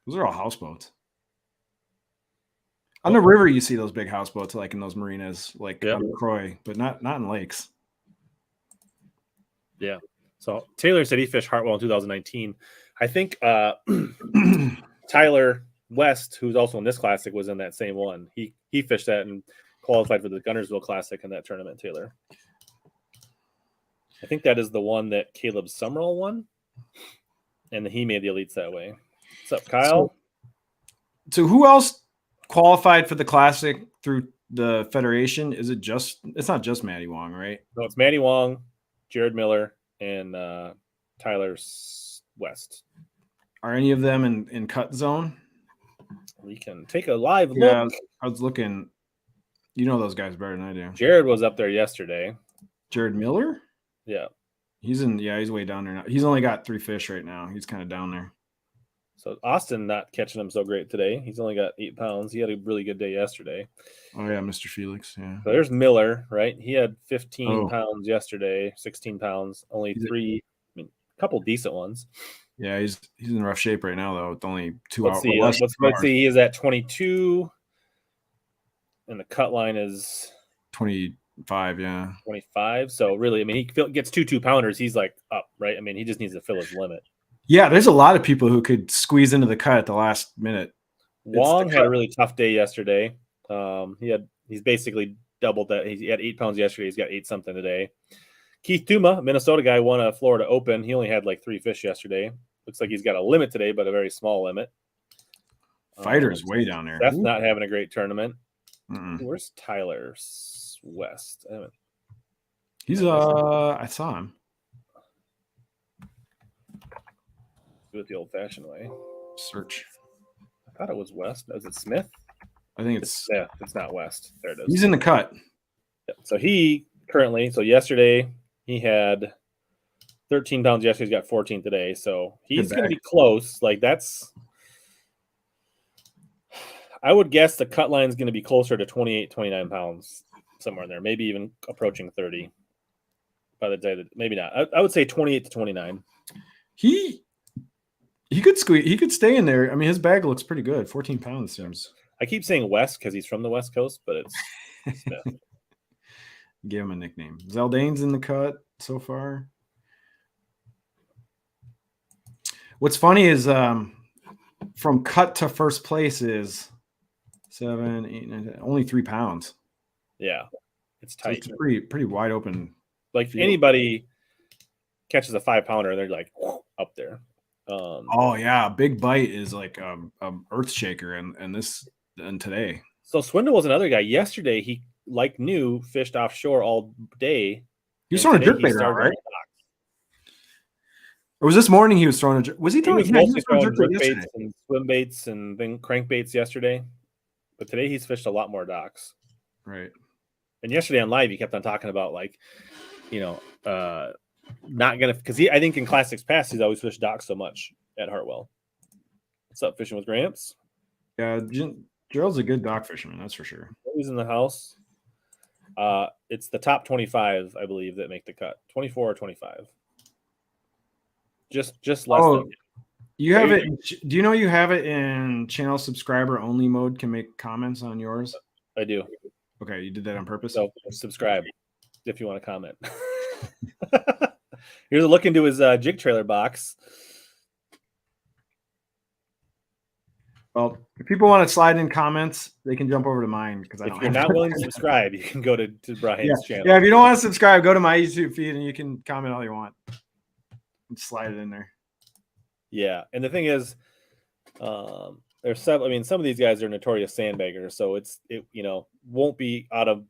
Those are all houseboats. On the river, you see those big houseboats like in those marinas, like on Croy, but not in lakes. Yeah. So Taylor said he fished Hartwell in 2019. I think Tyler West, who's also in this Classic, was in that same one. He fished that and qualified for the Gunnersville Classic in that tournament, Taylor. I think that is the one that Caleb Summerall won, and he made the elites that way. What's up, Kyle? So who else qualified for the Classic through the Federation? Is it just? It's not just Matty Wong, right? No, it's Matty Wong, Jared Miller, and Tyler West. Are any of them in cut zone? We can take a live look. I was looking. You know those guys better than I do. Jared was up there yesterday. Jared Miller? Yeah. He's way down there now. He's only got 3 fish right now. He's kind of down there. So Austin not catching him so great today. He's only got 8 pounds. He had a really good day yesterday. Oh yeah, Mr. Felix. Yeah. So there's Miller, right? He had 15 pounds yesterday, 16 pounds, only 3, a couple decent ones. Yeah, he's in rough shape right now though. With only 2 hours. Let's see. He is at 22, and the cut line is 25. Yeah, 25. So really, I mean, he gets 2 2-pounders. He's like up, right? I mean, he just needs to fill his limit. Yeah, there's a lot of people who could squeeze into the cut at the last minute. Wong had a really tough day yesterday. He's basically doubled that. He had 8 pounds yesterday. He's got 8 something today. Keith Tuma, Minnesota guy, won a Florida Open. He only had like 3 fish yesterday. Looks like he's got a limit today, but a very small limit. Fighter's way down there. That's not having a great tournament. Mm-mm. Where's Tyler West? He's I saw him. Do it the old-fashioned way. Search. I thought it was West. Is it Smith? I think it's not West. There it is. He's in the cut. Yeah. So yesterday he had 13 pounds yesterday. He's got 14 today. So he's going to be close. Like I would guess the cut line is going to be closer to 28, 29 pounds, somewhere in there. Maybe even approaching 30 by the day that, maybe not. I would say 28 to 29. He could squeeze. He could stay in there. I mean, his bag looks pretty good. 14 pounds seems. I keep saying West because he's from the West Coast, but it's Smith. Give him a nickname. Zaldane's in the cut so far. What's funny is from cut to first place is 7, 8, 9, 10, only 3 pounds. Yeah, it's tight. So it's pretty wide open. Like if anybody catches a 5-pounder, they're like up there. Oh yeah, big bite is like earth shaker and today. So Swindle was another guy. Yesterday he fished offshore all day. He was throwing a jerk bait, right? Or was this morning he was throwing a? Was he throwing? He was throwing jerk baits and swim baits and then crankbaits yesterday. But today he's fished a lot more docks. Right. And yesterday on live he kept on talking about not gonna because I think in Classics past he's always fished docks so much at Hartwell. What's up, fishing with Gramps? Yeah, Gerald's a good dock fisherman, that's for sure. He's in the house. It's the top 25, I believe, that make the cut. 24 or 25. Just less than. You have it. Do you know you have it in channel subscriber only mode? Can make comments on yours. I do. Okay, you did that on purpose. So subscribe if you want to comment. Here's a look into his jig trailer box. Well, if people want to slide in comments, they can jump over to mine because if you're not willing to subscribe, you can go to Brian's channel. Yeah, if you don't want to subscribe, go to my YouTube feed and you can comment all you want. And slide it in there. Yeah, and the thing is, there's some. I mean, some of these guys are notorious sandbaggers, so it won't be out of,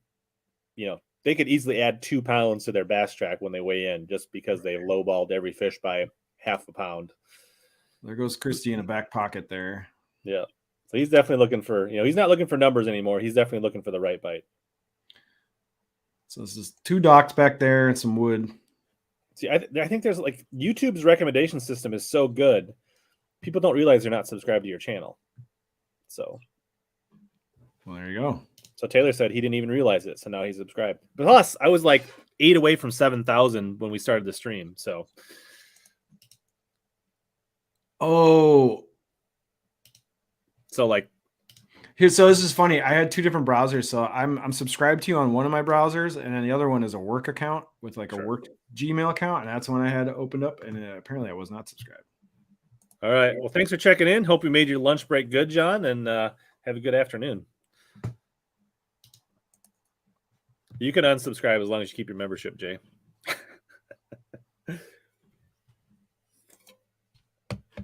they could easily add 2 pounds to their bass track when they weigh in just because they lowballed every fish by half a pound. There goes Christy in a back pocket there. Yeah. So he's definitely looking for, he's not looking for numbers anymore. He's definitely looking for the right bite. So this is 2 docks back there and some wood. See, I think there's like YouTube's recommendation system is so good. People don't realize they're not subscribed to your channel. So. Well, there you go. So Taylor said he didn't even realize it. So now he's subscribed. But plus, I was like 8 away from 7,000 when we started the stream. So. Oh. So like. Here, so this is funny. I had 2 different browsers. So I'm subscribed to you on one of my browsers, and then the other one is a work account with like a work Gmail account, and that's when I had opened up, and apparently I was not subscribed. All right. Well, thanks for checking in. Hope you made your lunch break good, John, and have a good afternoon. You can unsubscribe as long as you keep your membership, Jay.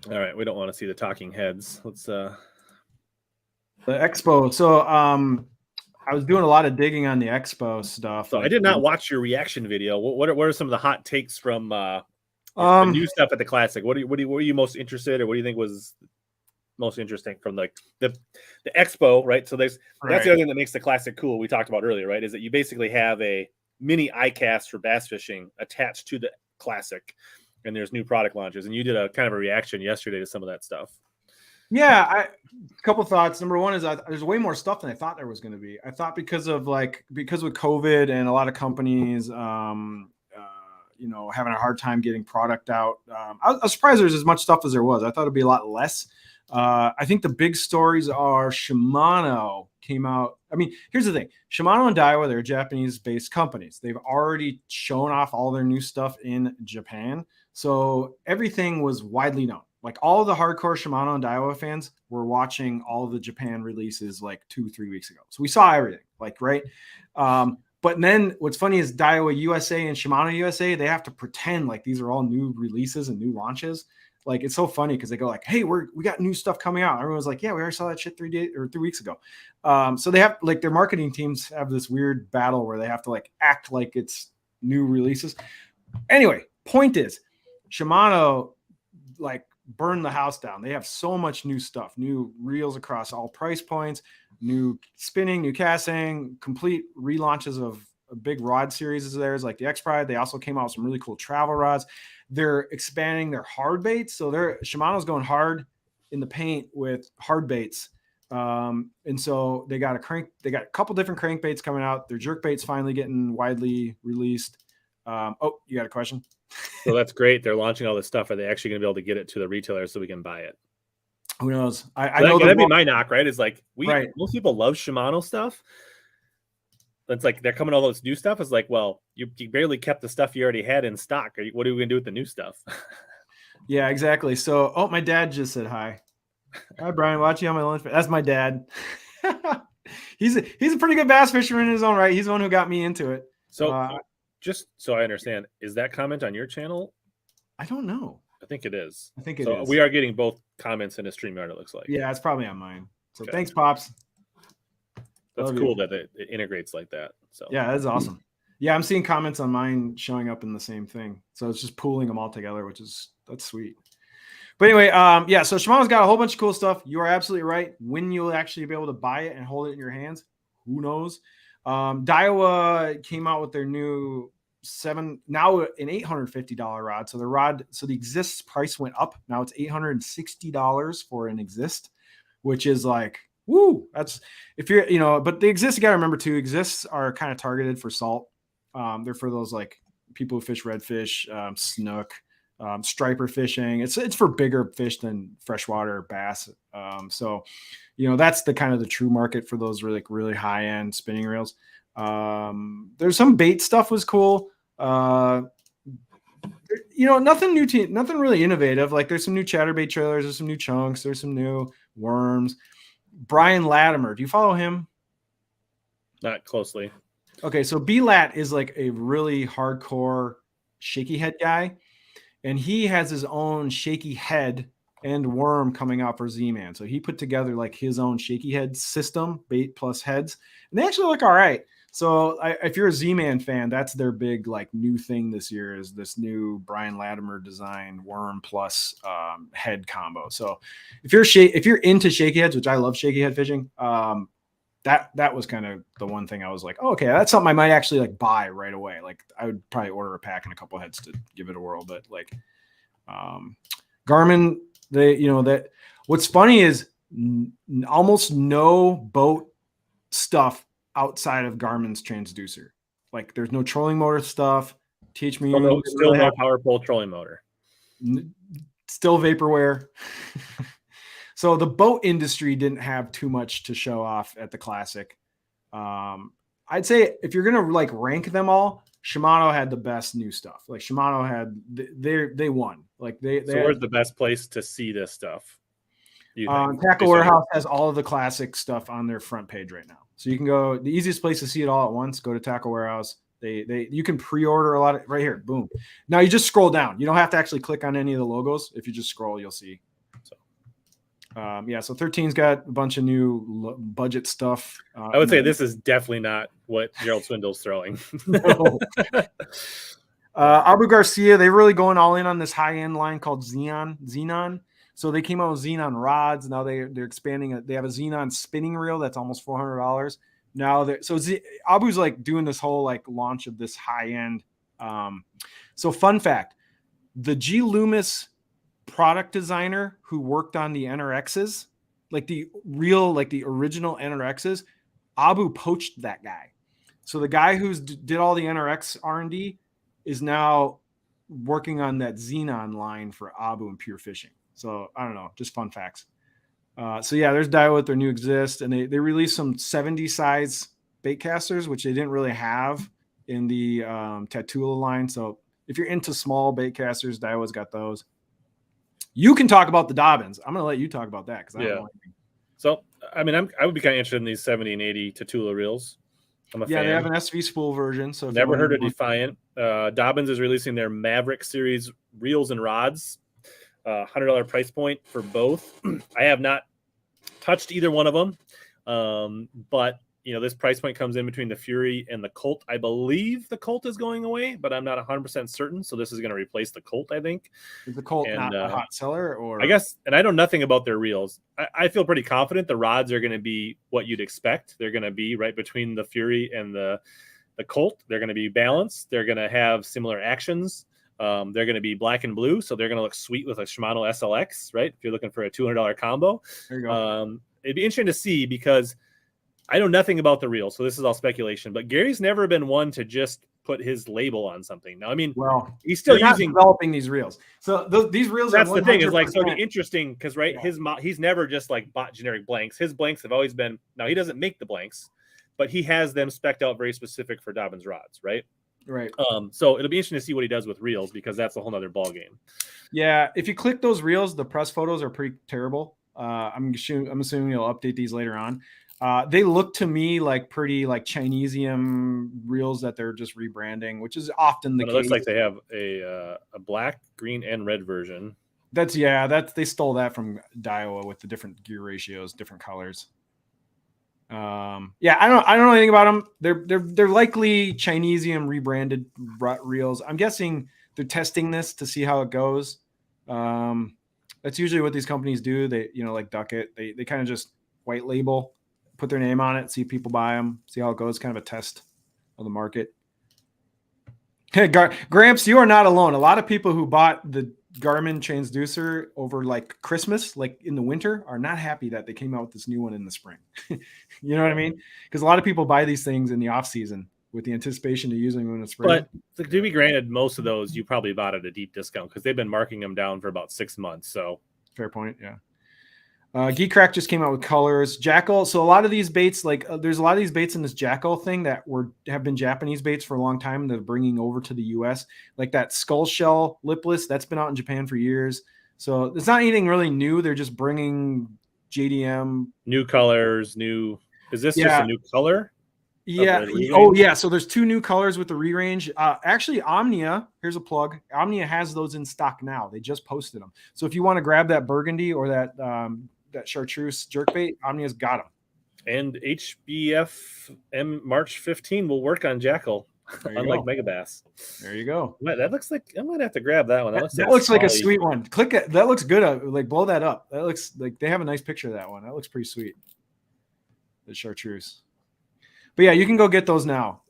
All right. We don't want to see the talking heads. Let's The Expo. So I was doing a lot of digging on the Expo stuff. So I did not watch your reaction video. What are some of the hot takes from the new stuff at the Classic? What were you most interested, or what do you think was most interesting from like the Expo, right? So that's the other thing that makes the Classic cool. We talked about earlier, right? Is that you basically have a mini iCast for bass fishing attached to the Classic, and there's new product launches. And you did a kind of a reaction yesterday to some of that stuff. Yeah, a couple thoughts. Number one is there's way more stuff than I thought there was going to be. I thought because with COVID and a lot of companies, having a hard time getting product out. I was surprised there's as much stuff as there was. I thought it'd be a lot less. I think the big stories are Shimano came out. I mean, here's the thing: Shimano and Daiwa, they're Japanese-based companies. They've already shown off all their new stuff in Japan, so everything was widely known. Like all of the hardcore Shimano and Daiwa fans were watching all of the Japan releases like 2-3 weeks ago. So we saw everything, like, right? But then what's funny is Daiwa USA and Shimano USA, they have to pretend like these are all new releases and new launches. Like, it's so funny because they go like, hey, we got new stuff coming out. Everyone's like, yeah, we already saw that shit 3 weeks ago. So they have like their marketing teams have this weird battle where they have to like act like it's new releases. Anyway, point is Shimano like burn the house down. They have so much new stuff, new reels across all price points, new spinning, new casting, complete relaunches of a big rod series of theirs, like the X Pride. They also came out with some really cool travel rods. They're expanding their hard baits. So Shimano's going hard in the paint with hard baits. And so they got a couple different crankbaits coming out. Their jerk baits finally getting widely released. Oh, you got a question? So that's great. They're launching all this stuff. Are they actually going to be able to get it to the retailer so we can buy it? Who knows? I know that'd be my knock, right? It's like most people love Shimano stuff. It's like they're coming all this new stuff. It's like, well, you barely kept the stuff you already had in stock. What are we going to do with the new stuff? Yeah, exactly. So, my dad just said hi. Hi, Brian. Watching on my lunch. That's my dad. He's a pretty good bass fisherman in his own right. He's the one who got me into it. So, just so I understand, is that comment on your channel? I don't know. I think it is. I think it is. We are getting both comments in a StreamYard, it looks like. Yeah, it's probably on mine. So okay. Thanks, Pops. That's cool that it integrates like that. So yeah, that's awesome. Yeah, I'm seeing comments on mine showing up in the same thing. So it's just pooling them all together, that's sweet. But anyway, so Shimano's got a whole bunch of cool stuff. You are absolutely right. When you'll actually be able to buy it and hold it in your hands, who knows? Daiwa came out with their new now an $850 rod. So the Exist price went up. Now it's $860 for an Exist, which is like, woo. That's if you're, but the Exist, you got to remember too, Exists are kind of targeted for salt. They're for those like people who fish redfish, snook, striper fishing. It's for bigger fish than freshwater bass. So, that's the kind of the true market for those really high end spinning reels. There's some bait stuff was cool. Nothing new, nothing really innovative. Like there's some new chatterbait trailers, there's some new chunks, there's some new worms. Brian Latimer, do you follow him? Not closely. Okay, so B-Lat is like a really hardcore shaky head guy, and he has his own shaky head and worm coming out for Z-Man. So he put together like his own shaky head system, bait plus heads, and they actually look all right. So if you're a Z-Man fan, that's their big like new thing this year is this new Brian Latimer design worm plus head combo. So if you're into shaky heads, which I love shaky head fishing, that was kind of the one thing I was like, oh, okay, that's something I might actually like buy right away. Like I would probably order a pack and a couple heads to give it a whirl. But like Garmin, that what's funny is almost no boat stuff outside of Garmin's transducer. Like there's no trolling motor stuff. Teach me. Still no power pole trolling motor. Still vaporware. So the boat industry didn't have too much to show off at the Classic. I'd say if you're gonna like rank them all, Shimano had the best new stuff. Like Shimano had they won. Like where's the best place to see this stuff? Tackle Warehouse has all of the Classic stuff on their front page right now. So you can go. The easiest place to see it all at once. Go to Tackle Warehouse. You can pre-order a lot of right here. Boom. Now you just scroll down. You don't have to actually click on any of the logos. If you just scroll, you'll see. So. So 13's got a bunch of new budget stuff. I would say this is definitely not what Gerald Swindle's throwing. No. Abu Garcia, they're really going all in on this high-end line called Xenon. So they came out with Xenon rods. Now they're expanding. They have a Xenon spinning reel that's almost $400. Now Abu's like doing this whole like launch of this high-end. So fun fact, the G Loomis product designer who worked on the NRXs, like the original NRXs, Abu poached that guy. So the guy who did all the NRX R&D is now working on that Xenon line for Abu and Pure Fishing. So I don't know, just fun facts. There's Daiwa with their new Exist, and they released some 70 size bait casters, which they didn't really have in the Tatula line. So if you're into small bait casters, Daiwa's got those. You can talk about the Dobbins. I'm going to let you talk about that because I don't know anything. So, I mean, I would be kind of interested in these 70 and 80 Tatula reels. I'm a fan. They have an SV spool version. So never heard of Defiant. Dobbins is releasing their Maverick series reels and rods. $100 price point for both. I have not touched either one of them, but this price point comes in between the Fury and the Colt. I believe the Colt is going away, but I'm not 100% certain. So this is going to replace the Colt, I think. Is the Colt not a hot seller? Or I guess, and I know nothing about their reels. I feel pretty confident the rods are going to be what you'd expect. They're going to be right between the Fury and the Colt. They're going to be balanced. They're going to have similar actions. They're going to be black and blue, so they're going to look sweet with a Shimano SLX, right? If you're looking for a $200 combo. There you go. It'd be interesting to see because I know nothing about the reel, so this is all speculation. But Gary's never been one to just put his label on something. Now, I mean, he's still developing these reels. So these reels. That's the thing is like so interesting because he's never just like bought generic blanks. His blanks have always been. Now he doesn't make the blanks, but he has them spec'd out very specific for Dobbins rods, right? Right. So it'll be interesting to see what he does with reels because that's a whole nother ball game. Yeah, if you click those reels, the press photos are pretty terrible. I'm assuming you'll update these later on. They look to me like pretty like Chinesium reels that they're just rebranding, which is often the case. It looks like they have a black, green, and red version. They stole that from Daiwa with the different gear ratios, different colors. I don't know anything about them. They're likely Chinesium rebranded reels. I'm guessing they're testing this to see how it goes. That's usually what these companies do. They like Ducket. They kind of just white label, put their name on it, see if people buy them, see how it goes. Kind of a test of the market. Hey, Gramps, you are not alone. A lot of people who bought the Garmin transducer over like Christmas, like in the winter, are not happy that they came out with this new one in the spring. You know what I mean? Because a lot of people buy these things in the off season with the anticipation of using them in the spring. But to be granted, most of those you probably bought at a deep discount because they've been marking them down for about 6 months. So fair point. Yeah. Geek Crack just came out with colors. Jackal. So a lot of these baits, like there's a lot of these baits in this Jackal thing that have been Japanese baits for a long time. They're bringing over to the U.S. Like that skull shell lipless that's been out in Japan for years. So it's not anything really new. They're just bringing JDM new colors. Is this just a new color? Yeah. Oh, yeah. So there's 2 new colors with the re-range. Actually, Omnia, here's a plug. Omnia has those in stock now. They just posted them. So if you want to grab that burgundy or that chartreuse jerkbait, Omnia's got them. And HBF March 15 will work on Jackal, unlike Megabass. There you go. That looks like I might have to grab that one. That looks like a sweet one. Click it. That looks good. Like blow that up. That looks like they have a nice picture of that one. That looks pretty sweet. The chartreuse. But yeah, you can go get those now.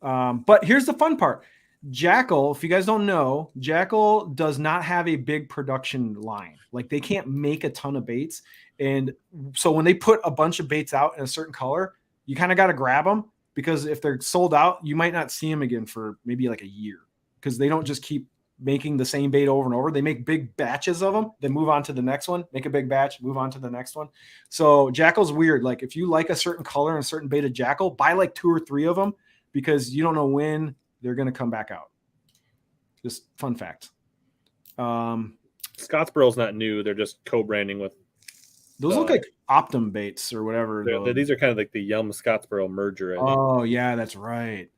But here's the fun part. Jackal, if you guys don't know, Jackal does not have a big production line. Like they can't make a ton of baits. And so when they put a bunch of baits out in a certain color, you kind of got to grab them because if they're sold out, you might not see them again for maybe like a year because they don't just keep making the same bait over and over. They make big batches of them, then move on to the next one, make a big batch, move on to the next one. So Jackal's weird. Like if you like a certain color and a certain bait of Jackal, buy like 2 or 3 of them because you don't know when they're going to come back out. Just fun fact. Scottsboro's not new. They're just co-branding with. Those look like Optum baits or whatever. These are kind of like the Yum Scottsboro merger. Oh yeah, that's right.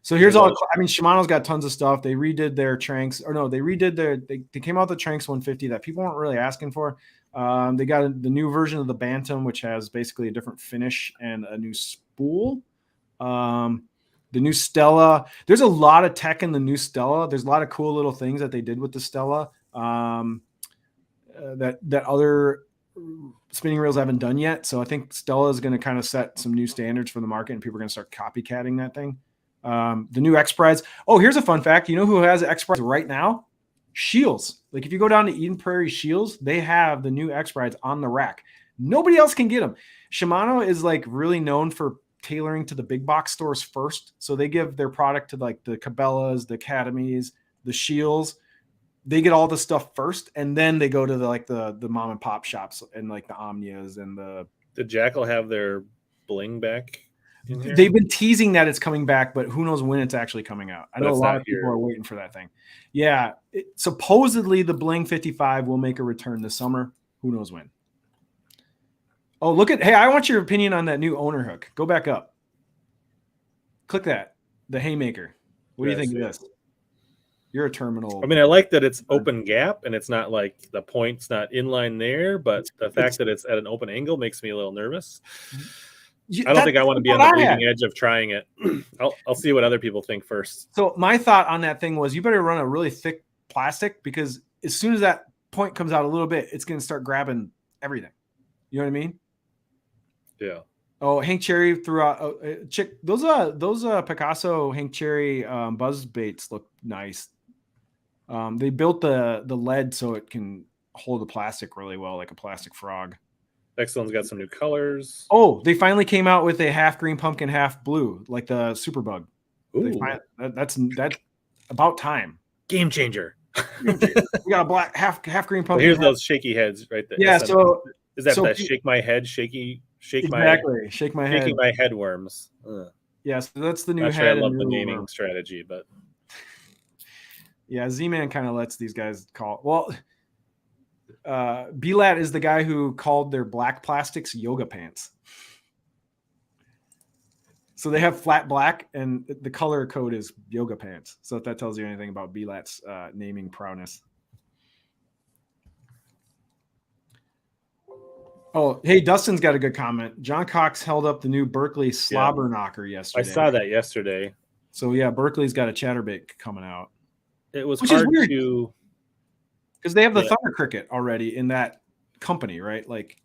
So here's all. I mean, Shimano's got tons of stuff. They redid their Tranks, or no, they redid they came out with the Tranks 150 that people weren't really asking for. They got the new version of the Bantam, which has basically a different finish and a new spool. The new Stella. There's a lot of tech in the new Stella. There's a lot of cool little things that they did with the Stella that other spinning reels haven't done yet. So I think Stella is going to kind of set some new standards for the market, and people are going to start copycatting that thing. The new X Prize. Oh, here's a fun fact. You know who has X Prize right now? Shields. Like if you go down to Eden Prairie Shields, they have the new X Prize on the rack. Nobody else can get them. Shimano is like really known for tailoring to the big box stores first. So they give their product to like the Cabela's, the Academies, the Shields. They get all the stuff first, and then they go to the mom and pop shops and like the Omnias and the. Did Jackal have their bling back? They've been teasing that it's coming back, but who knows when it's actually coming out. I know a lot of people are waiting for that thing. Yeah. Supposedly the Bling 55 will make a return this summer. Who knows when? Oh, hey, I want your opinion on that new owner hook. Go back up. Click that. The Haymaker. What do you think of this? You're a terminal. I mean, I like that it's open gap and it's not like the point's not inline there, but the fact that it's at an open angle makes me a little nervous. I don't think I want to be on the bleeding edge of trying it. I'll see what other people think first. So my thought on that thing was you better run a really thick plastic because as soon as that point comes out a little bit, it's going to start grabbing everything. You know what I mean? Yeah. Oh, Hank Cherry threw out those Picasso Hank Cherry buzz baits look nice. They built the lead so it can hold the plastic really well, like a plastic frog. Next one's got some new colors. Oh, they finally came out with a half green pumpkin, half blue, like the Superbug. That's about time. Game changer. We got a black half green pumpkin. Here's those shaky heads right there. Yeah. So is that the shake my head, shake my head, shaking my head worms? Yes, that's the new head. Sure I love the naming strategy, but yeah, Z-Man kind of lets these guys call. Well, B-Lat is the guy who called their black plastics yoga pants. So they have flat black, and the color code is yoga pants. So if that tells you anything about B-Lat's naming prowess. Oh, hey, Dustin's got a good comment. John Cox held up the new Berkeley slobber knocker yesterday. I saw that yesterday. So yeah, Berkeley's got a chatterbait coming out. It was hard to because they have the Thunder Cricket already in that company, right? Like,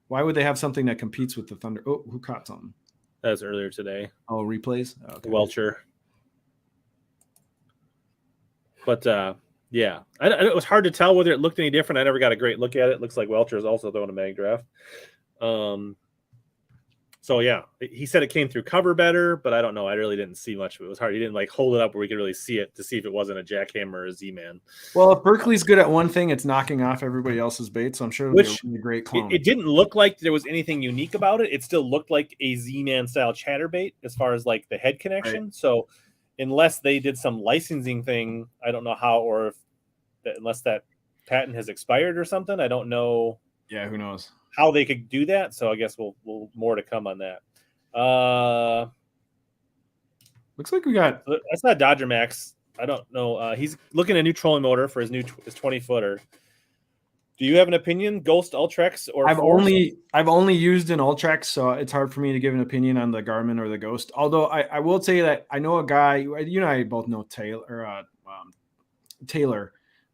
why would they have something that competes with the Thunder? Oh, who caught something? That was earlier today. Oh, replays? Okay. Welter. But yeah, it was hard to tell whether it looked any different. I never got a great look at it. Looks like Welter is also throwing a mag draft. So yeah, he said it came through cover better, but I don't know. I really didn't see much of it. It was hard. He didn't like hold it up where we could really see it to see if it wasn't a jackhammer or a Z-Man. Well, if Berkeley's good at one thing, it's knocking off everybody else's bait. So I'm sure it'll be a really great clone. It didn't look like there was anything unique about it. It still looked like a Z-Man style chatterbait as far as like the head connection. Right. So unless they did some licensing thing, I don't know how, or if unless that patent has expired or something, I don't know. Yeah, who knows how they could do that. So I guess we'll more to come on that. Looks like we got. That's not Dodger Max. I don't know. He's looking at a new trolling motor for his 20-footer. Do you have an opinion, Ghost, Ultrex, or I've only used an Ultrex, so it's hard for me to give an opinion on the Garmin or the Ghost. Although I will say that I know a guy. You and I both know Taylor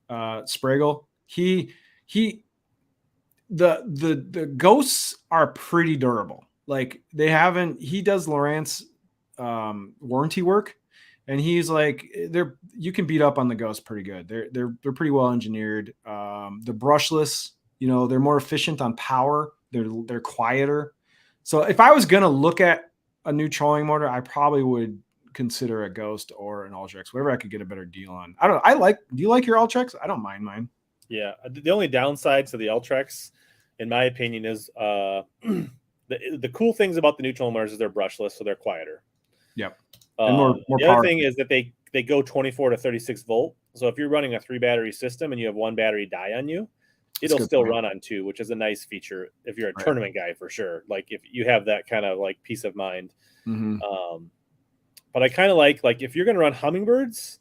Spragle. The Ghosts are pretty durable. Like he does Lowrance warranty work, and he's like, you can beat up on the Ghosts pretty good. They're pretty well engineered. They're brushless, they're more efficient on power. They're quieter. So if I was gonna look at a new trolling motor, I probably would consider a Ghost or an Ultrex, whatever I could get a better deal on. I don't know. Do you like your Ultrex? I don't mind mine. Yeah. The only downside to the Ultrex, in my opinion, is the cool things about the new trolling motors is they're brushless, so they're quieter. Yep. And more the other thing is that they go 24 to 36 volt. So if you're running a 3-battery system and you have one battery die on you, it'll still run on 2, which is a nice feature if you're a tournament guy for sure. Like if you have that kind of like peace of mind. Mm-hmm. But I kind of like if you're going to run hummingbirds,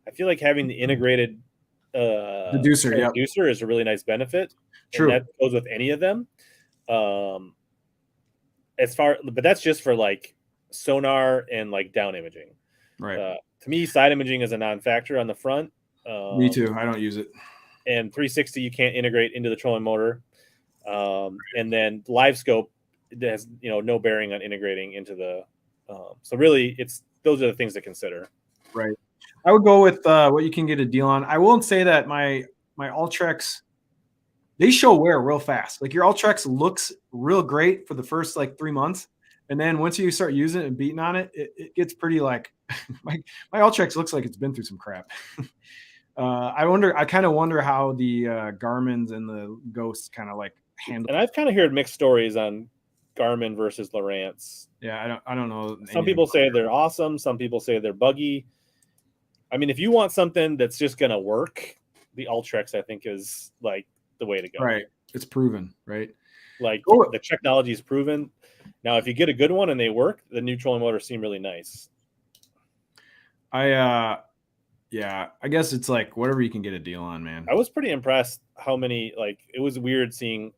I feel like having the integrated deducer is a really nice benefit. True. And that goes with any of them. But that's just for like sonar and like down imaging. Right. To me, side imaging is a non-factor on the front. Me too. I don't use it. And 360 you can't integrate into the trolling motor. And then live scope has no bearing on integrating into the. So really, those are the things to consider. Right. I would go with what you can get a deal on. I won't say that my Ultrex, they show wear real fast. Like your Ultrex looks real great for the first like 3 months. And then once you start using it and beating on it, it gets pretty like my Ultrex looks like it's been through some crap. I kind of wonder how the Garmin's and the Ghosts kind of like handle. And I've kind of heard mixed stories on Garmin versus Lowrance. Yeah, I don't know. Some people say they're awesome. Some people say they're buggy. I mean, if you want something that's just gonna work, the Ultrex I think is like the way to go. Right, it's proven. Right, like the technology is proven. Now, if you get a good one and they work, the new trolling motors seem really nice. I guess it's like whatever you can get a deal on, man. I was pretty impressed how many, it was weird seeing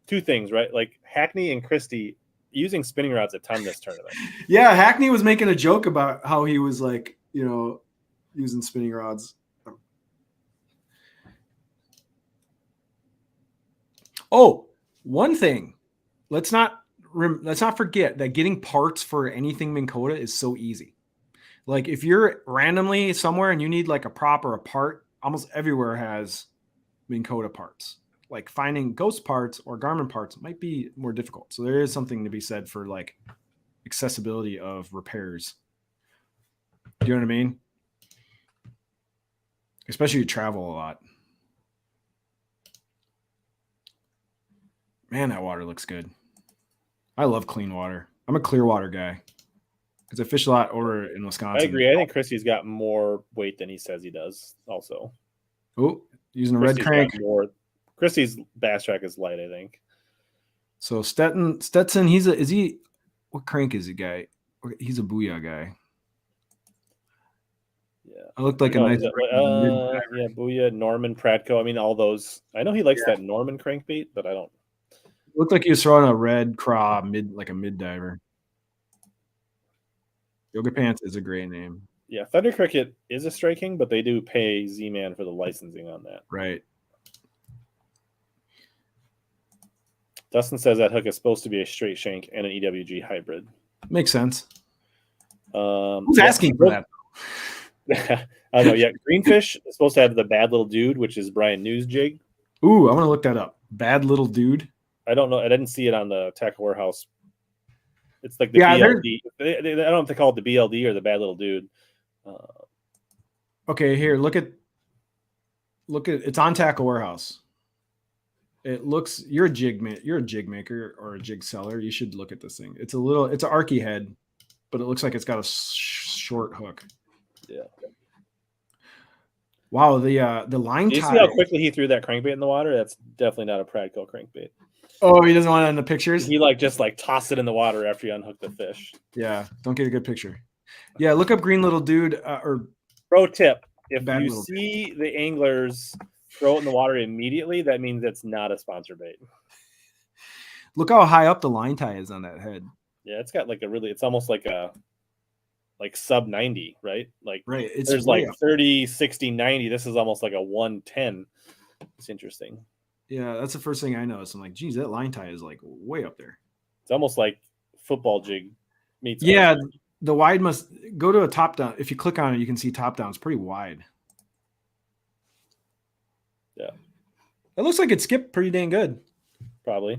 two things, right? Like Hackney and Christie using spinning rods a ton this tournament. Yeah, Hackney was making a joke about how he was like, using spinning rods. Oh, one thing. Let's not forget that getting parts for anything Minn Kota is so easy. Like if you're randomly somewhere and you need like a prop or a part, almost everywhere has Minn Kota parts. Like finding Ghost parts or Garmin parts might be more difficult. So there is something to be said for like accessibility of repairs. Do you know what I mean? Especially if you travel a lot. Man, that water looks good. I love clean water. I'm a clear water guy because I fish a lot over in Wisconsin. I agree. I think Christie's got more weight than he says he does also. Oh, using a red crank. Christie's bass track is light, I think. So Stetson, what crank is he guy? He's a Booyah guy. Yeah. I looked like a nice. Booyah, Norman, Pratco. I mean, all those. I know he likes that Norman crankbait, but I don't. Looked like he was throwing a red craw like a mid diver. Yoga Pants is a great name. Yeah, Thunder Cricket is a striking, but they do pay Z-Man for the licensing on that. Right. Dustin says that hook is supposed to be a straight shank and an EWG hybrid. Makes sense. Who's asking for that? I don't know. Yeah, Greenfish is supposed to have the Bad Little Dude, which is Brian News jig. Ooh, I want to look that up. Bad Little Dude. I don't know. I didn't see it on the Tackle Warehouse It's like the Yeah, BLD. I don't know if they call it the BLD or the bad little dude. Okay, here, look at it's on Tackle Warehouse. It looks you're a jig maker or a jig seller. You should look at this thing. It's an archy head, but it looks like it's got a short hook. Yeah. Wow, the line tie. You see how quickly he threw that crankbait in the water? That's definitely not a Pradco crankbait. Oh, he doesn't want it in the pictures? He just tossed it in the water after you unhook the fish. Yeah, don't get a good picture. Yeah, look up green little dude or pro tip. If you see the anglers throw it in the water immediately, that means it's not a sponsor bait. Look how high up the line tie is on that head. Yeah, it's got it's almost like a sub 90, right? Right. There's 30, 60, 90. This is almost like a 110. It's interesting. Yeah, that's the first thing I noticed. I'm like, geez, that line tie is like way up there. It's almost like football jig meets. Yeah, the wide must go to a top down. If you click on it, you can see top down. It's pretty wide. Yeah. It looks like it skipped pretty dang good. Probably.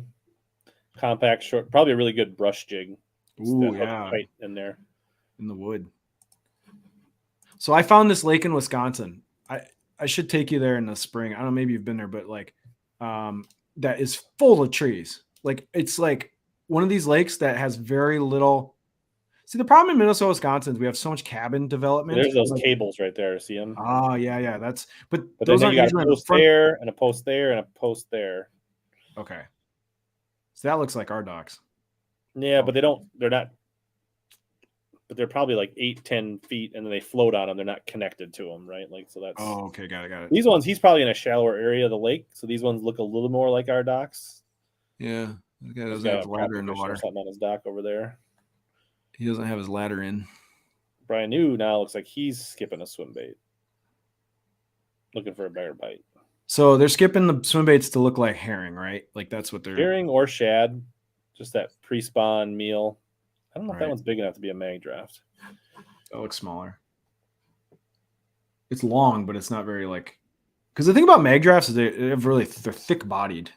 Compact, short, probably a really good brush jig. Ooh, yeah. Right in there. In the wood. So I found this lake in Wisconsin. I should take you there in the spring. I don't know, maybe you've been there, but that is full of trees. Like it's like one of these lakes that has very little. See, the problem in Minnesota, Wisconsin is we have so much cabin development. There's those cables right there. See them? Oh, yeah. But those are usually a post there and a post there and a post there. Okay. So that looks like our docks. Yeah, but they're not. But they're probably like 8-10 feet, and then they float on them. They're not connected to them, right? So that's. Oh, okay, got it. These ones, he's probably in a shallower area of the lake, so these ones look a little more like our docks. Yeah, this guy doesn't have ladder in the water. Something on his dock over there. He doesn't have his ladder in. Brian New now looks like he's skipping a swim bait, looking for a better bite. So they're skipping the swim baits to look like herring, right? Like that's what they're herring or shad, just that pre-spawn meal. I don't know if that one's big enough to be a mag draft. That looks smaller. It's long, but it's not very because the thing about mag drafts is they're thick bodied.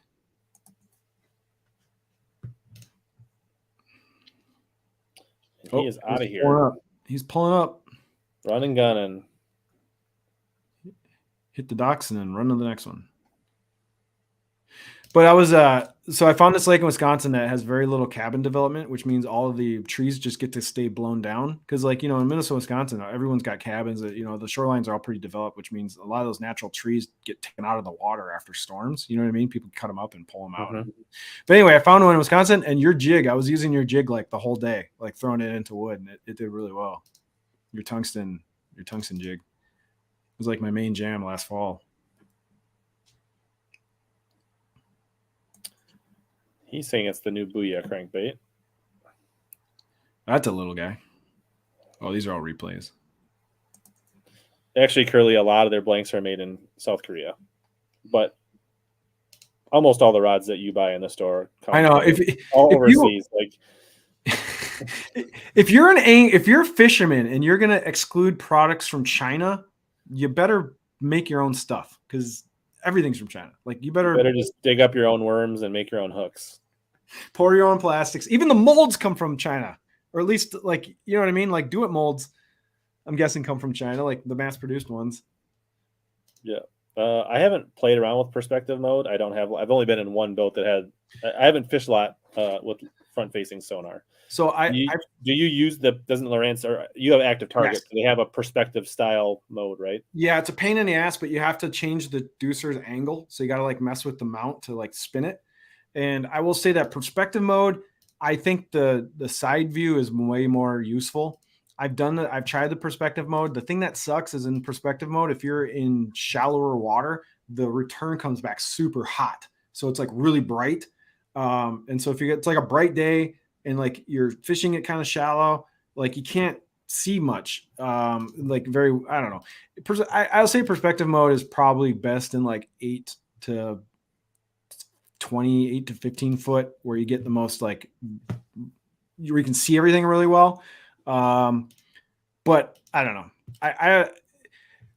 He is out of here. He's pulling up. Running, gunning. Hit the docks and then run to the next one. But I was so I found this lake in Wisconsin that has very little cabin development, which means all of the trees just get to stay blown down. Because in Minnesota, Wisconsin, everyone's got cabins that, the shorelines are all pretty developed, which means a lot of those natural trees get taken out of the water after storms. You know what I mean? People cut them up and pull them out. Mm-hmm. But anyway, I found one in Wisconsin, and your jig, I was using your jig the whole day, throwing it into wood, and it did really well. Your tungsten jig. It was like my main jam last fall. He's saying it's the new Booyah crankbait. That's a little guy. Oh, these are all replays. Actually, Curly, a lot of their blanks are made in South Korea, but almost all the rods that you buy in the store come overseas. If you're a fisherman and you're gonna exclude products from China, you better make your own stuff because everything's from China. You better just dig up your own worms and make your own hooks. Pour your own plastics. Even the molds come from China, or at least you know what I mean. Do it molds, I'm guessing come from China, the mass produced ones. Yeah, I haven't played around with perspective mode. I've only been in one boat that I haven't fished a lot with front facing sonar. So do you use doesn't Lowrance or you have active target? Yes. So they have a perspective style mode, right? Yeah, it's a pain in the ass, but you have to change the deucer's angle. So you got to mess with the mount to spin it. And I will say that perspective mode, I think the side view is way more useful. I've tried the perspective mode. The thing that sucks is in perspective mode, if you're in shallower water, the return comes back super hot. So it's really bright. And so if it's a bright day and you're fishing it kind of shallow, you can't see much. I don't know. I'll say perspective mode is probably best in 8 to 8 to 15 foot, where you get the most where you can see everything really well. But I don't know. I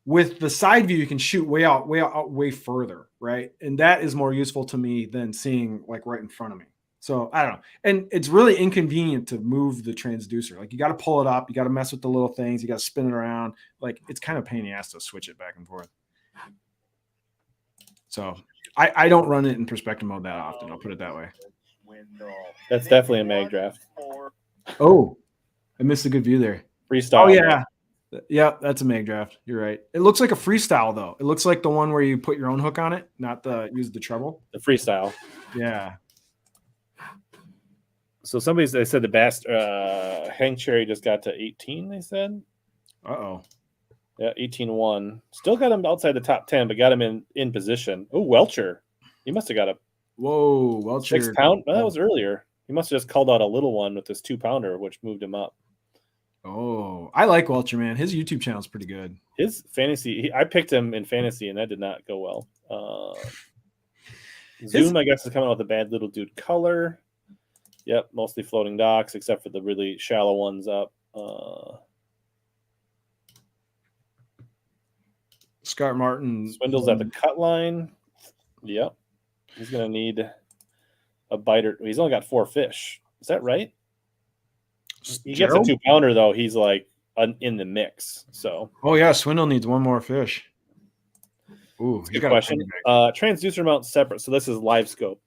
with the side view, you can shoot way further, right? And that is more useful to me than seeing right in front of me. So I don't know. And it's really inconvenient to move the transducer. Like you got to pull it up. You got to mess with the little things. You got to spin it around. Like it's kind of a pain in the ass to switch it back and forth. So I don't run it in perspective mode that often. I'll put it that way. That's definitely a mag draft. Oh, I missed a good view there. Freestyle. Oh, yeah. Yeah, that's a mag draft. You're right. It looks like a freestyle, though. It looks like the one where you put your own hook on it, not use the treble. The freestyle. Yeah. So they said the Bass Hank Cherry just got to 18, they said. Uh-oh. Yeah, 18-1. Still got him outside the top 10, but got him in position. Oh, Welcher. He must have got a Welcher. 6 pound. Well, that was earlier. He must have just called out a little one with this 2-pounder, which moved him up. Oh, I like Welcher, man. His YouTube channel is pretty good. His fantasy, I picked him in fantasy, and that did not go well. Zoom, I guess, is coming out with a bad little dude color. Yep, mostly floating docks, except for the really shallow ones up. Scott Martin. Swindle's at the cut line. Yep. He's going to need a biter. He's only got 4 fish. Is that right? He gets a 2-pounder, though. He's like in the mix. So. Oh, yeah. Swindle needs 1 more fish. Ooh, good question. Transducer mount separate. So this is live scope.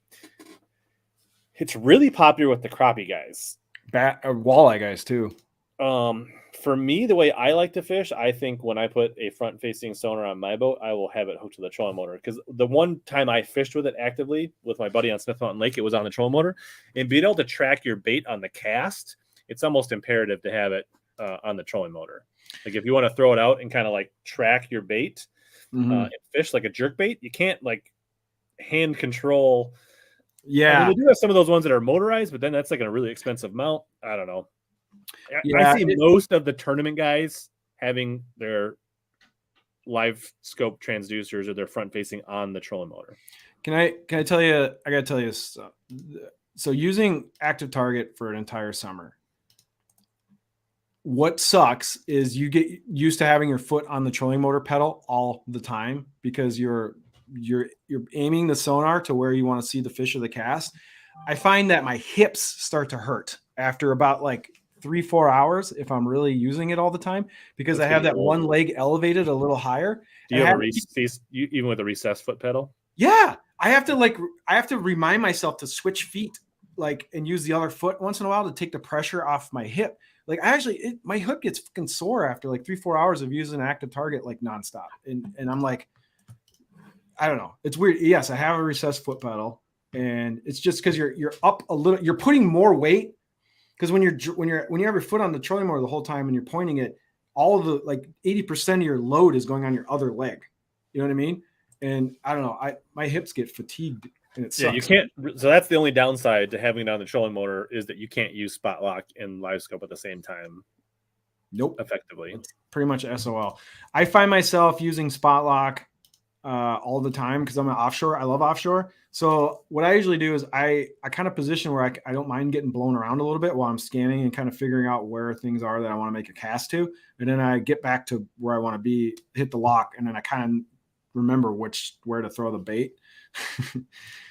It's really popular with the crappie guys. Walleye guys, too. For me, the way I like to fish, I think when I put a front-facing sonar on my boat, I will have it hooked to the trolling motor. Because the one time I fished with it actively with my buddy on Smith Mountain Lake, it was on the trolling motor. And being able to track your bait on the cast, it's almost imperative to have it on the trolling motor. Like if you want to throw it out and kind of like track your bait and fish like a jerk bait, you can't like hand control. Yeah. I mean, they do have some of those ones that are motorized, but then that's like a really expensive mount. I don't know. Yeah, I see most of the tournament guys having their live scope transducers or their front facing on the trolling motor. Can I tell you? I gotta tell you. So using active target for an entire summer, what sucks is you get used to having your foot on the trolling motor pedal all the time because you're aiming the sonar to where you want to see the fish or the cast. I find that my hips start to hurt after about like 3-4 hours if I'm really using it all the time because I have that one leg elevated a little higher. Do you have even with a recessed foot pedal? Yeah, I have to remind myself to switch feet and use the other foot once in a while to take the pressure off my hip. Like my hip gets fucking sore after like 3-4 hours of using an active target like nonstop, and I'm like, I don't know, it's weird. Yes, I have a recessed foot pedal, and it's just because you're up a little, you're putting more weight. Because when you have your foot on the trolling motor the whole time and you're pointing it, all of the like 80% of your load is going on your other leg. You know what I mean? And I don't know, my hips get fatigued and it sucks. Yeah, you can't. So that's the only downside to having it on the trolling motor is that you can't use spot lock and live scope at the same time. Nope. Effectively. It's pretty much SOL. I find myself using spot lock all the time because I'm an offshore. I love offshore. So what I usually do is I kind of position where I don't mind getting blown around a little bit while I'm scanning and kind of figuring out where things are that I want to make a cast to. And then I get back to where I want to be, hit the lock, and then I kind of remember where to throw the bait.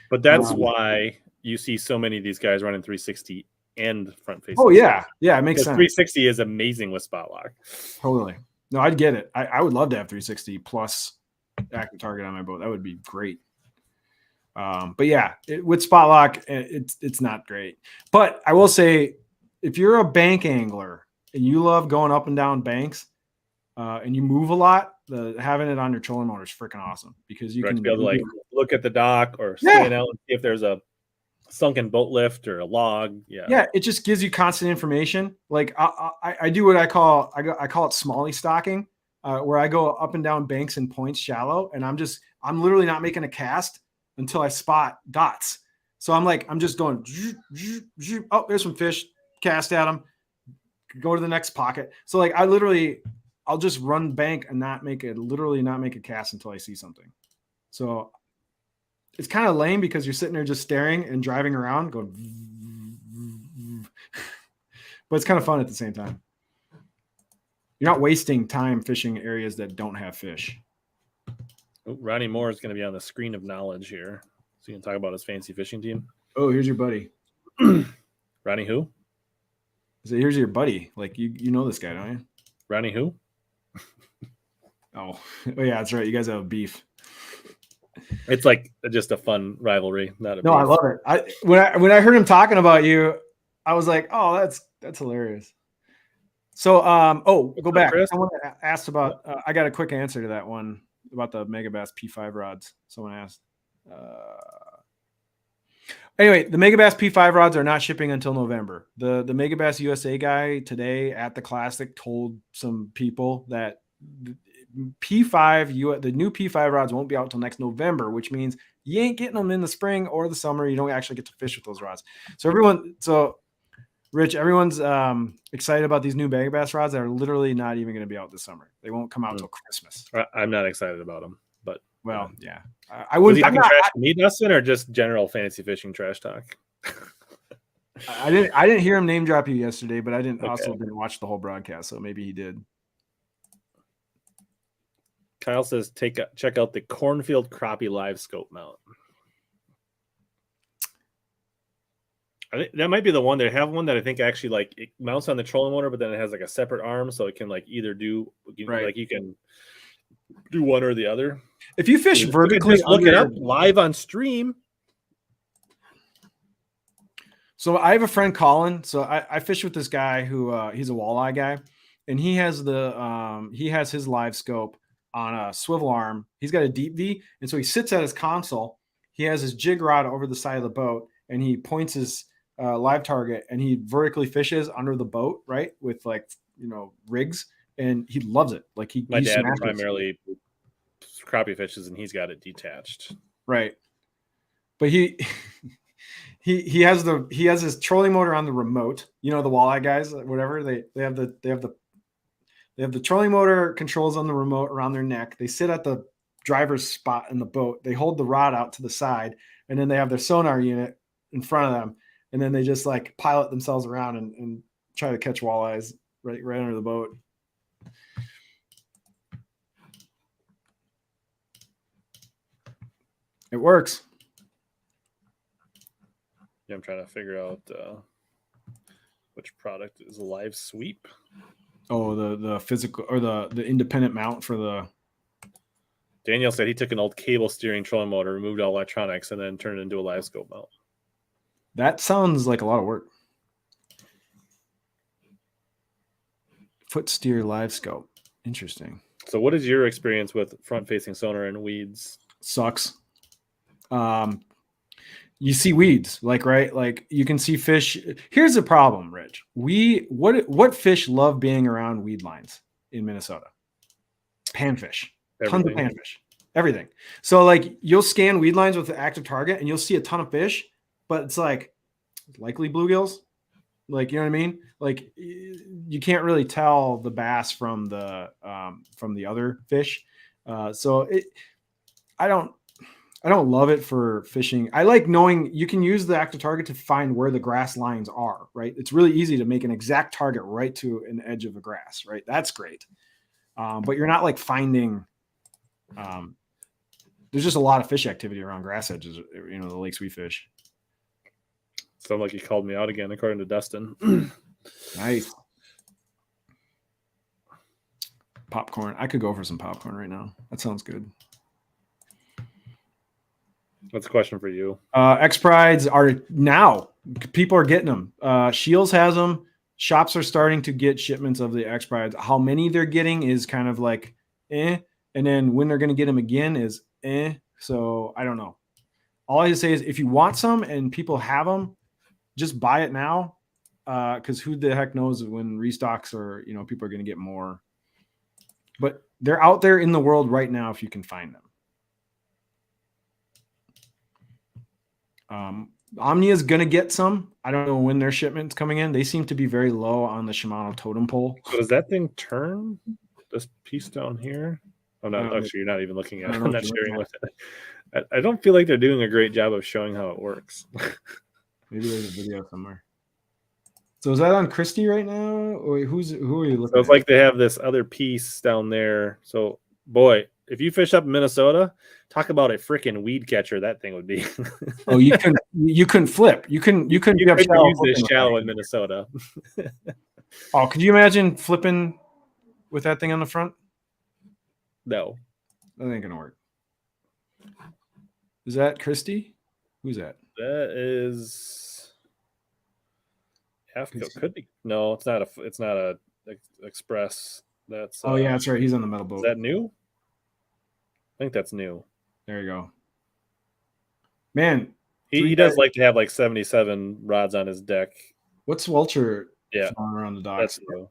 But that's why you see so many of these guys running 360 and front facing. Oh yeah. Yeah, it makes sense. 360 is amazing with spot lock. Totally. No, I'd get it. I would love to have 360 plus active target on my boat. That would be great. But yeah, with spot lock, it's not great. But I will say, if you're a bank angler and you love going up and down banks and you move a lot, having it on your trolling motor is freaking awesome because you can be able to like look at the dock or stand out and see if there's a sunken boat lift or a log. Yeah, it just gives you constant information. Like I do what I call it smalley stocking, where I go up and down banks and points shallow, and I'm literally not making a cast until I spot dots. So I'm just going, oh, there's some fish, cast at them, go to the next pocket. So like I'll just run bank and not make a cast until I see something. So it's kind of lame because you're sitting there just staring and driving around going, but it's kind of fun at the same time. You're not wasting time fishing areas that don't have fish. Oh, Ronnie Moore is going to be on the screen of knowledge here. So you can talk about his fancy fishing team. Oh, here's your buddy. Ronnie who? So here's your buddy. Like you know this guy, don't you? Ronnie who? Oh yeah, that's right. You guys have a beef. It's like just a fun rivalry, not a No, beef. I love it. When I heard him talking about you, I was like, oh, that's hilarious. So go back. Chris? Someone asked about. I got a quick answer to that one about the Megabass P5 rods. Someone asked. Anyway, the Megabass P5 rods are not shipping until November. The Megabass USA guy today at the Classic told some people that the new P5 rods won't be out until next November, which means you ain't getting them in the spring or the summer. You don't actually get to fish with those rods. So Rich, everyone's excited about these new Megabass rods that are literally not even going to be out this summer. They won't come out till Christmas. I'm not excited about them, but well, yeah, I wouldn't. Was he talking trash to me, Dustin, or just general fantasy fishing trash talk? I didn't hear him name drop you yesterday, but I didn't watch the whole broadcast, so maybe he did. Kyle says, check out the Cornfield Crappie Live Scope mount. I think that might be the one. They have one that I think actually like it mounts on the trolling motor, but then it has like a separate arm, so it can like either do like you can do one or the other. If you fish vertically, just look it up live on stream. So I have a friend, Colin. So I fish with this guy who he's a walleye guy, and he has his live scope on a swivel arm. He's got a deep V, and so he sits at his console. He has his jig rod over the side of the boat, and he points his live target, and he vertically fishes under the boat, right, with like rigs, and he loves it. Like my dad primarily crappie fishes, and he's got it detached, right? But he has his trolling motor on the remote. The walleye guys, whatever they have the trolling motor controls on the remote around their neck. They sit at the driver's spot in the boat. They hold the rod out to the side, and then they have their sonar unit in front of them, and then they just like pilot themselves around and try to catch walleyes right under the boat. It works. Yeah, I'm trying to figure out which product is a live sweep. Oh, the physical or the independent mount for the. Daniel said he took an old cable steering trolling motor, removed all electronics, and then turned it into a live scope mount. That sounds like a lot of work. Foot steer live scope. Interesting. So what is your experience with front-facing sonar and weeds? Sucks. You see weeds, right? Like you can see fish. Here's the problem, Rich. What fish love being around weed lines in Minnesota? Panfish. Tons of panfish. Everything. So like you'll scan weed lines with the active target and you'll see a ton of fish, but it's like likely bluegills. Like, you know what I mean? Like you can't really tell the bass from the other fish. I don't love it for fishing. I like knowing you can use the active target to find where the grass lines are, right? It's really easy to make an exact target right to an edge of a grass, right? That's great. But you're not like finding, there's just a lot of fish activity around grass edges, the lakes we fish. Sound like he called me out again, according to Dustin. Nice. Popcorn. I could go for some popcorn right now. That sounds good. That's a question for you. X Prides are now. People are getting them. Shields has them. Shops are starting to get shipments of the X Prides. How many they're getting is kind of like, and then when they're going to get them again is, So I don't know. All I can say is if you want some and people have them, just buy it now. Because who the heck knows when restocks or people are going to get more. But they're out there in the world right now if you can find them. Omnia is going to get some. I don't know when their shipment's coming in. They seem to be very low on the Shimano totem pole. So does that thing turn? This piece down here? I'm not actually. You're not even looking at it. I'm not sharing with it. I don't feel like they're doing a great job of showing how it works. Maybe there's a video somewhere. So is that on Christie right now, or who are you looking? So it's at? like they have this other piece down there. So boy, if you fish up in Minnesota, talk about a freaking weed catcher. That thing would be. Oh, you couldn't flip. You couldn't be up shallow use this shallow in Minnesota. Oh, could you imagine flipping with that thing on the front? No, that ain't gonna work. Is that Christy? Who's that? That is AFCO. Could be. No, it's not a Express. That's oh yeah, that's right. He's on the metal boat. Is that new? I think that's new. There you go. Man, he does like to have like 77 rods on his deck. What's Welter throwing around the docks? That's new.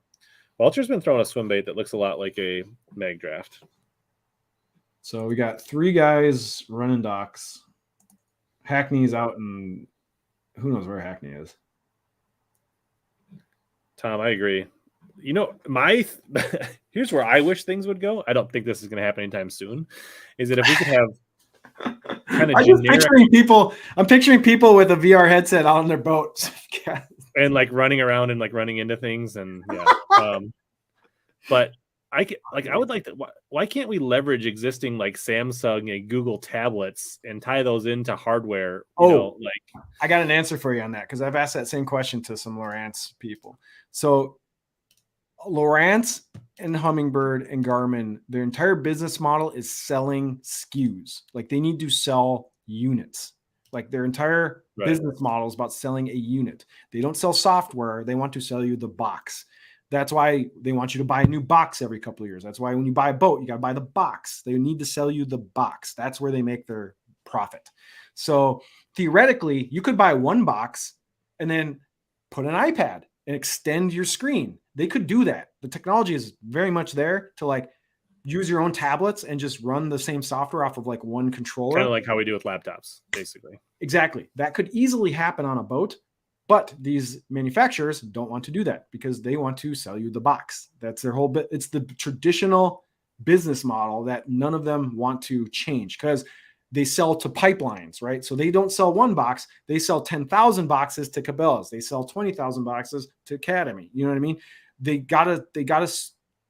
Welter's been throwing a swim bait that looks a lot like a mag draft. So we got 3 guys running docks. Hackney's out, and who knows where Hackney is. Tom, I agree. You know, here's where I wish things would go. I don't think this is going to happen anytime soon. Is that if we could have kind of I'm picturing people with a VR headset out on their boat and like running around and like running into things, and but I would like to. Why can't we leverage existing like Samsung and Google tablets and tie those into hardware? I got an answer for you on that, because I've asked that same question to some Lowrance people. So Lowrance and Humminbird and Garmin, their entire business model is selling SKUs. Like they need to sell units. Like their entire business model is about selling a unit. They don't sell software. They want to sell you the box. That's why they want you to buy a new box every couple of years. That's why when you buy a boat, you got to buy the box. They need to sell you the box. That's where they make their profit. So theoretically, you could buy one box and then put an iPad and extend your screen. They could do that. The technology is very much there to like use your own tablets and just run the same software off of like one controller. Kind of like how we do with laptops, basically. Exactly. That could easily happen on a boat. But these manufacturers don't want to do that because they want to sell you the box. That's their whole bit. It's the traditional business model that none of them want to change, because they sell to pipelines, right? So they don't sell one box. They sell 10,000 boxes to Cabela's. They sell 20,000 boxes to Academy. You know what I mean? They gotta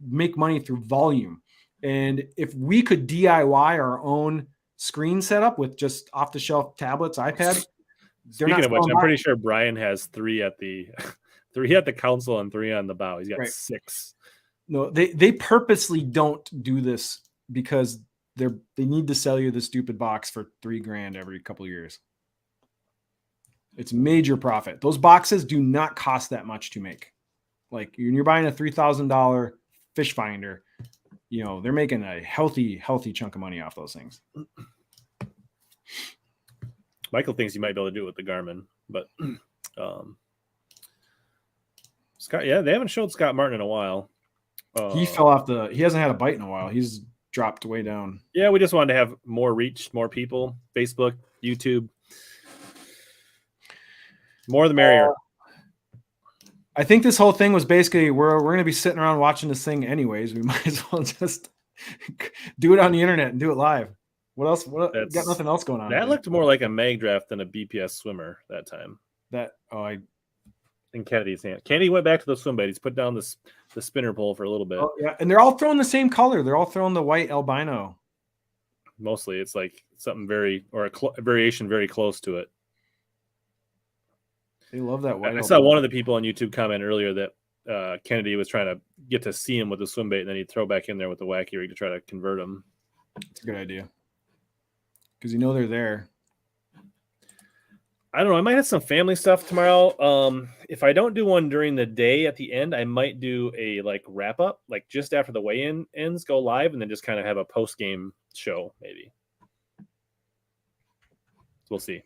make money through volume. And if we could DIY our own screen setup with just off the shelf tablets, iPads. Speaking of which, I'm pretty sure Brian has 3 at the 3 at the console and 3 on the bow. He's got 6. No, they purposely don't do this because they need to sell you the stupid box for $3,000 every couple of years. It's major profit. Those boxes do not cost that much to make. Like when you're buying a $3,000 fish finder, you know, they're making a healthy chunk of money off those things. Michael thinks he might be able to do it with the Garmin, but Scott, they haven't showed Scott Martin in a while. He fell off he hasn't had a bite in a while. He's dropped way down. Yeah, we just wanted to have more reach, more people. Facebook, YouTube. More the merrier. I think this whole thing was basically we're going to be sitting around watching this thing anyways. We might as well just do it on the internet and do it live. What else? Got nothing else going on. That looked more like a mag draft than a BPS swimmer that time. In Kennedy's hand. Kennedy went back to the swim bait. He's put down the spinner pole for a little bit. Oh, yeah, and they're all throwing the same color. They're all throwing the white albino. Mostly, it's like something a variation very close to it. They love that white. I saw one of the people on YouTube comment earlier that Kennedy was trying to get to see him with the swim bait, and then he'd throw back in there with the wacky rig to try to convert him. It's a good idea. Because you know they're there. I don't know. I might have some family stuff tomorrow. If I don't do one during the day at the end, I might do a like wrap up, like just after the weigh-in ends, go live, and then just kind of have a post-game show, maybe. We'll see.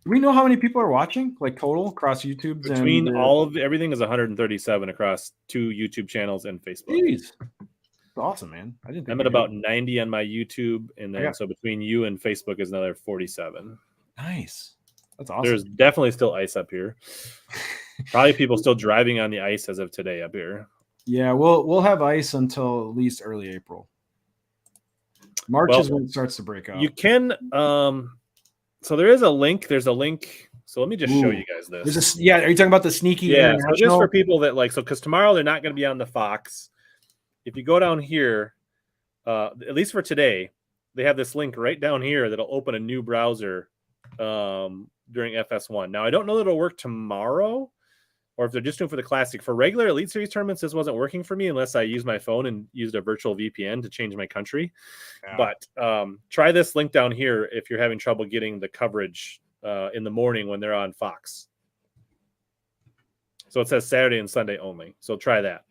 Do we know how many people are watching, like total across YouTube? Between everything is 137 across 2 YouTube channels and Facebook. Jeez. That's awesome, man. I'm at about 90 on my YouTube, and then so between you and Facebook is another 47. Nice. That's awesome. There's definitely still ice up here. Probably people still driving on the ice as of today up here. Yeah, we'll have ice until at least early April. March is when it starts to break out. You can so there is a link. There's a link. So let me just show you guys this. Are you talking about the sneaky? Yeah, so just for people that because tomorrow they're not going to be on the Fox. If you go down here, at least for today, they have this link right down here that'll open a new browser during FS1. Now, I don't know that it'll work tomorrow, or if they're just doing for the Classic. For regular Elite Series tournaments, this wasn't working for me unless I used my phone and used a virtual VPN to change my country. Yeah. But try this link down here if you're having trouble getting the coverage in the morning when they're on Fox. So it says Saturday and Sunday only. So try that.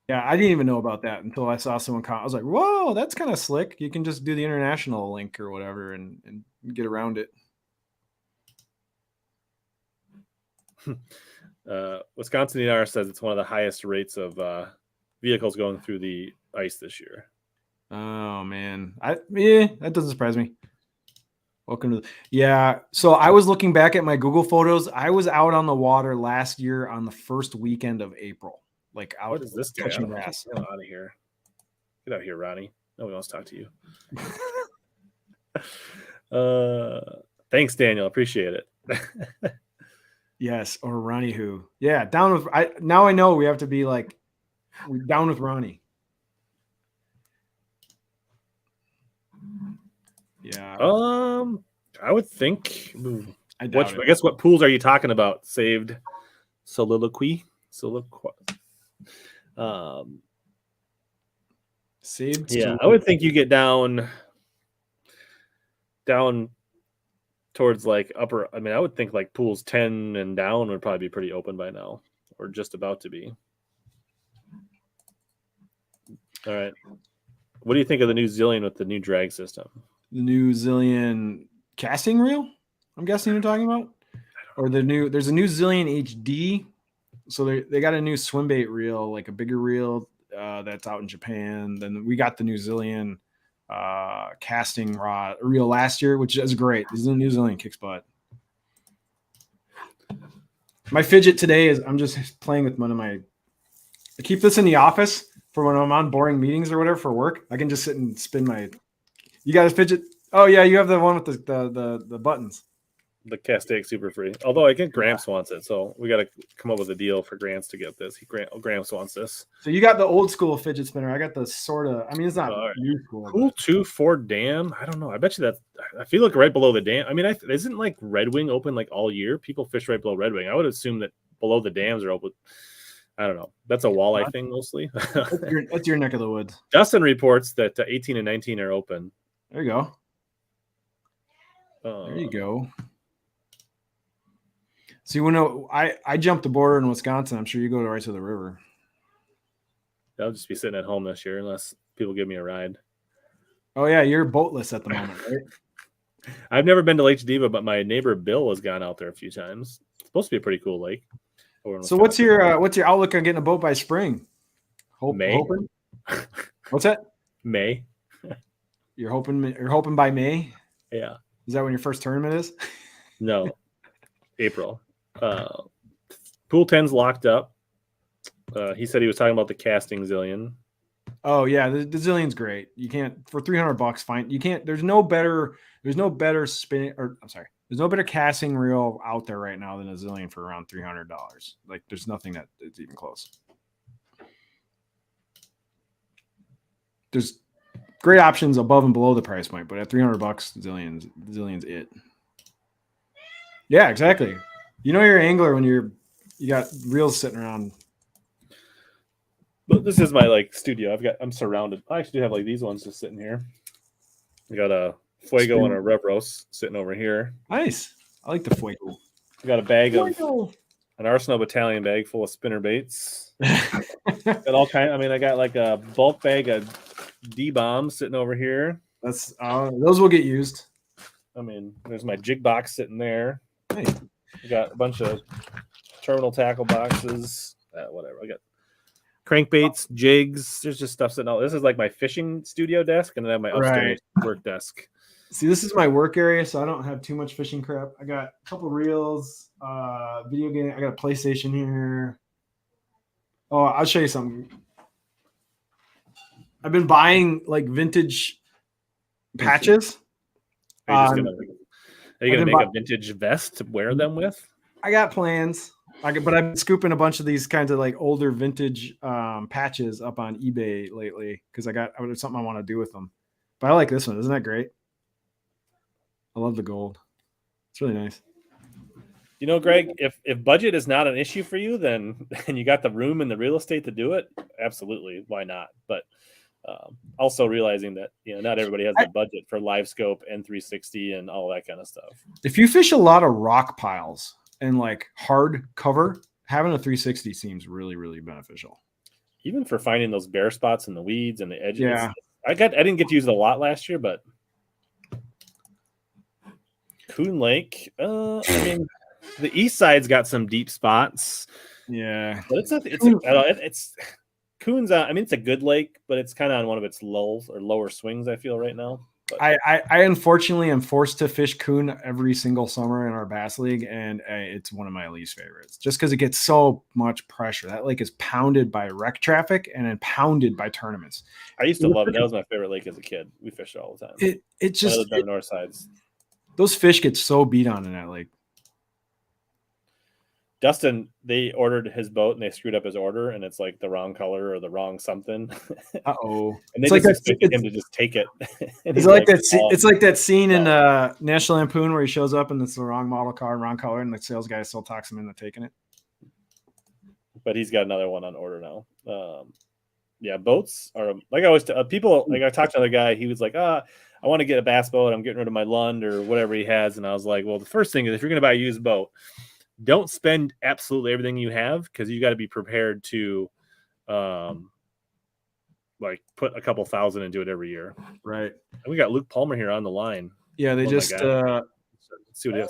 Yeah, I didn't even know about that until I saw someone comment. I was like, whoa, that's kind of slick. You can just do the international link or whatever and get around it. Wisconsin ER says it's one of the highest rates of vehicles going through the ice this year. Oh man, that doesn't surprise me. Welcome to yeah. So I was looking back at my Google photos. I was out on the water last year on the first weekend of April. Like out. What is this guy? Catching grass. Get out of here! Get out here, Ronnie. Nobody wants to talk to you. Thanks, Daniel. Appreciate it. Yes, or Ronnie who. Yeah, down with now I know we have to be like down with Ronnie. Yeah. I would think I guess what pools are you talking about? Saved soliloquy. Saved. Yeah, I would think you get down towards like upper. I mean, I would think like pools 10 and down would probably be pretty open by now, or just about to be. All right. What do you think of the New Zillion with the new drag system? The New Zillion casting reel, I'm guessing you're talking about? Or there's a New Zillion HD. So they got a new swim bait reel, like a bigger reel that's out in Japan. Then we got the New Zillion casting rod reel last year, which is great. This is a New Zillion kicks butt. My fidget today is I'm just playing with one of my. I keep this in the office for when I'm on boring meetings or whatever for work. I can just sit and spin my. You got a fidget? Oh yeah, you have the one with the buttons. The Castaic Super Free. Although I think Gramps wants it, so we got to come up with a deal for Gramps to get this. Gramps wants this. So you got the old school fidget spinner. I got the sort of. I mean, it's not new school. Cool 2-4 dam. I don't know. I bet you that. I feel like right below the dam. I mean, isn't like Red Wing open like all year? People fish right below Red Wing. I would assume that below the dams are open. I don't know. That's a walleye thing mostly. That's your neck of the woods. Dustin reports that 18 and 19 are open. There you go. There you go. See, when I jumped the border in Wisconsin, I'm sure you go right to the river. I'll just be sitting at home this year unless people give me a ride. Oh yeah, you're boatless at the moment, right? I've never been to Lake Geneva, but my neighbor Bill has gone out there a few times. It's supposed to be a pretty cool lake. So what's your outlook on getting a boat by spring? May. Hoping? What's that? May. You're hoping by May? Yeah. Is that when your first tournament is? No. April. Pool 10's locked up. He said he was talking about the casting Zillion. Oh yeah, the Zillion's great. You can't for $300 find. You can't. There's no better spinning. Or I'm sorry. There's no better casting reel out there right now than a Zillion for around $300. Like there's nothing that is even close. There's great options above and below the price point, but at $300, Zillion's it. Yeah, exactly. You know you're an angler when you got reels sitting around. But this is my studio. I'm surrounded. I actually have these ones just sitting here. I got a Fuego and a Revros sitting over here. Nice. I like the Fuego. I got a bag of an Arsenal Battalion bag full of spinner baits. Got all kind. I mean, I got like a bulk bag of D-bombs sitting over here. That's those will get used. I mean, there's my jig box sitting there. Hey. I got a bunch of terminal tackle boxes. Whatever. I got crankbaits, jigs. There's just stuff sitting out. This is like my fishing studio desk, and then I have my upstairs work desk. See, this is my work area, so I don't have too much fishing crap. I got a couple reels, video game. I got a PlayStation here. Oh, I'll show you something. I've been buying vintage patches. Are you going to make a vintage vest to wear them with? I got plans. But I've been scooping a bunch of these kinds of like older vintage patches up on eBay lately because there's something I want to do with them. But I like this one. Isn't that great? I love the gold. It's really nice. You know, Greg, if budget is not an issue for you, then and you got the room and the real estate to do it, absolutely, why not? But also realizing that not everybody has the budget for live scope and 360 and all that kind of stuff. If you fish a lot of rock piles and like hard cover, having a 360 seems really, really beneficial. Even for finding those bare spots in the weeds and the edges. Yeah. I didn't get to use it a lot last year, but Coon Lake, I mean, the east side's got some deep spots. Yeah, but it's Coon's. I mean, it's a good lake, but it's kind of on one of its lulls or lower swings. I feel right now. But I unfortunately am forced to fish Coon every single summer in our bass league, and it's one of my least favorites just because it gets so much pressure. That lake is pounded by wreck traffic and then pounded by tournaments. I used to love it. That was my favorite lake as a kid. We fished it all the time. It just on the north sides. Those fish get so beat on in that lake. Dustin, they ordered his boat and they screwed up his order, and it's like the wrong color or the wrong something. Uh-oh. And they just expected him to just take it. It's like that. It's like that scene in National Lampoon where he shows up and it's the wrong model car, wrong color, and the sales guy still talks him into taking it. But he's got another one on order now. Yeah, boats are like I always people like I talked to another guy. He was like, I want to get a bass boat. I'm getting rid of my Lund or whatever he has, and I was like, well, the first thing is if you're going to buy a used boat, don't spend absolutely everything you have because you got to be prepared to like put a couple thousand into it every year. Right. And we got Luke Palmer here on the line. Yeah, they just let's see what it is.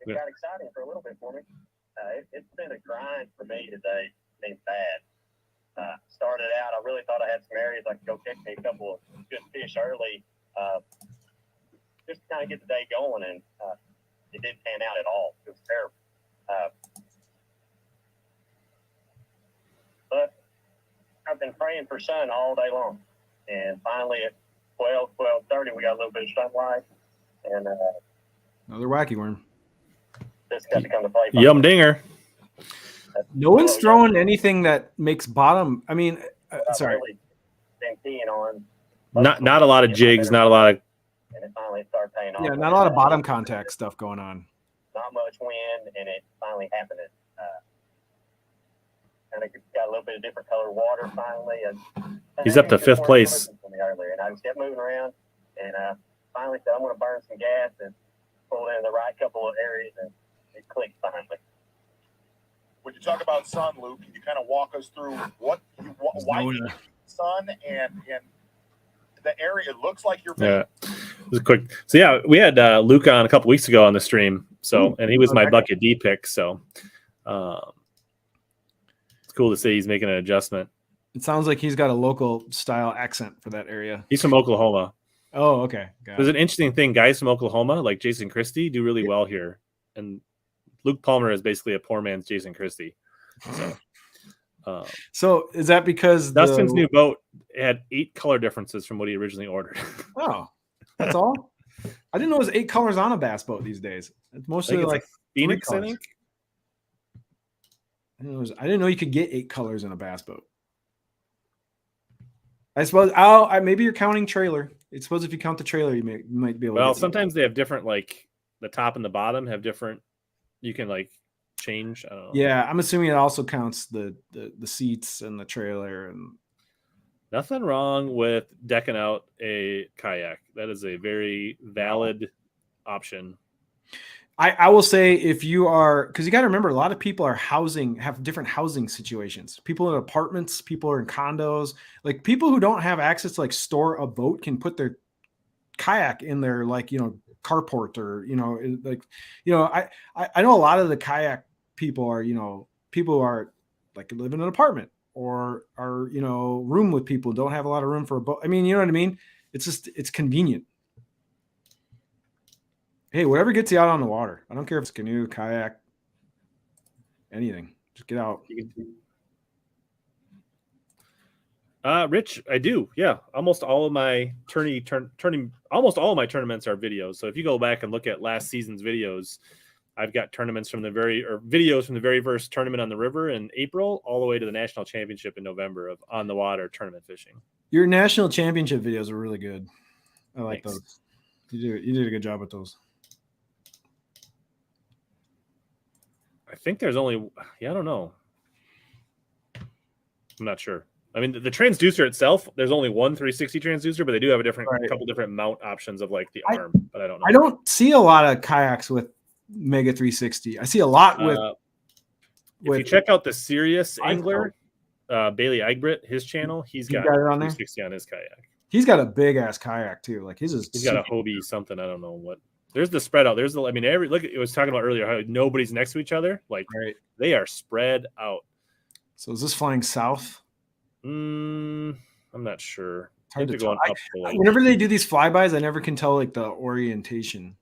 It got exciting for a little bit for me. It's been a grind for me today. Been bad. Started out, I really thought I had some areas I could go catch me a couple of good fish early, just to kind of get the day going, and it didn't pan out at all. It was terrible. But I've been praying for sun all day long, and finally at 12:30, we got a little bit of sunlight, and another wacky worm. This got to come to play. Yum dinger. No one's throwing anything that makes bottom. I mean, sorry. Really been keying on. Not a lot of jigs, not a lot of. And it finally started paying off. Yeah, not a lot of bottom contact stuff going on. Not much wind, and it finally happened. And it got a little bit of different color water finally. And he's up to fifth place. Earlier, and I just kept moving around, and finally said, I'm going to burn some gas and pull in the right couple of areas, and it clicked finally. When you talk about sun, Luke, can you kind of walk us through why you need sun and the area? It looks like you're it was quick. So yeah, we had Luke on a couple weeks ago on the stream. So and he was my bucket D pick. So it's cool to see he's making an adjustment. It sounds like he's got a local style accent for that area. He's from Oklahoma. Oh, okay. There's an interesting thing. Guys from Oklahoma, like Jason Christie, do really well here, and Luke Palmer is basically a poor man's Jason Christie. So is that because Dustin's new boat had 8 color differences from what he originally ordered? Oh, that's all? I didn't know it was 8 colors on a bass boat these days. It's mostly like Phoenix, I think. I didn't know you could get 8 colors in a bass boat. I suppose maybe you're counting trailer. I suppose if you count the trailer, you might be able to. Well, sometimes they have different, like the top and the bottom have different. You can like change. I don't know. Yeah, I'm assuming it also counts the seats and the trailer and. Nothing wrong with decking out a kayak. That is a very valid option. I will say if you are, because you got to remember, a lot of people have different housing situations. People in apartments, people are in condos. Like people who don't have access to like store a boat can put their kayak in their carport or I know a lot of the kayak people are people who are like live in an apartment or are room with people, don't have a lot of room for a boat. I mean, you know what I mean? It's convenient. Hey, whatever gets you out on the water. I don't care if it's canoe, kayak, anything. Just get out. Rich, I do. Yeah, almost all of my almost all of my tournaments are videos. So if you go back and look at last season's videos, I've got tournaments from videos from the very first tournament on the river in April all the way to the national championship in November of on the water tournament fishing. Your national championship videos are really good. I like Thanks. those. You did a good job with those. I think there's only, I don't know. I'm not sure. I mean, the transducer itself, there's only one 360 transducer, but they do have a couple different mount options of like the arm, but I don't know. I don't see a lot of kayaks with Mega 360. I see a lot with. If you check out the Serious Angler, Bailey Eigbrit, his channel, he's got it on 360 on his kayak. He's got a big ass kayak too. Like he's got a Hobie something. I don't know what. There's the spread out. There's the. I mean, look. It was talking about earlier how nobody's next to each other. Like they are spread out. So is this flying south? I'm not sure. Hard to tell. Whenever they do these flybys, I never can tell like the orientation.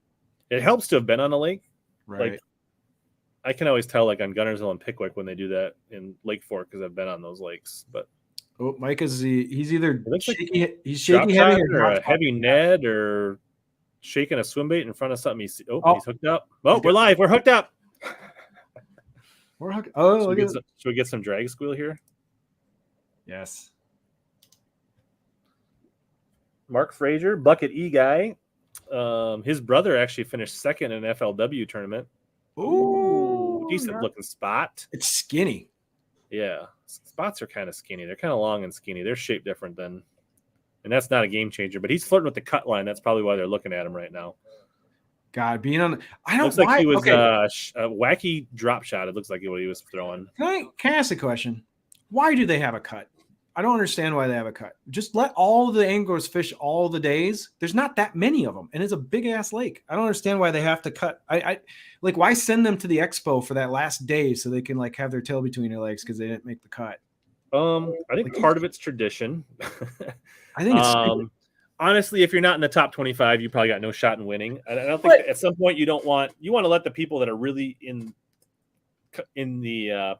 It helps to have been on a lake. Right. Like, I can always tell like on Gunnersville and Pickwick when they do that in Lake Fork because I've been on those lakes. But Mike he's either shaky, like he's shaky heavy or a heavy Ned or shaking a swim bait in front of something. He's hooked up. Oh, we're live. We're hooked up. We're hooked. Oh, should we get some drag squeal here? Yes. Mark Frazier, Bucket E guy. His brother actually finished second in an FLW tournament. Ooh, decent looking spot. It's skinny. Yeah, spots are kind of skinny. They're kind of long and skinny. They're shaped different than, and that's not a game changer. But he's flirting with the cut line. That's probably why they're looking at him right now. God, being on, I don't. Looks like he was a wacky drop shot. It looks like what he was throwing. Can I ask a question? Why do they have a cut? I don't understand why they have a cut. Just let all the anglers fish all the days. There's not that many of them, and it's a big ass lake. I don't understand why they have to cut. I like, why send them to the expo for that last day so they can like have their tail between their legs because they didn't make the cut? I think part of it's tradition. I think it's honestly, if you're not in the top 25, you probably got no shot in winning. I don't think at some point you want to let the people that are really in the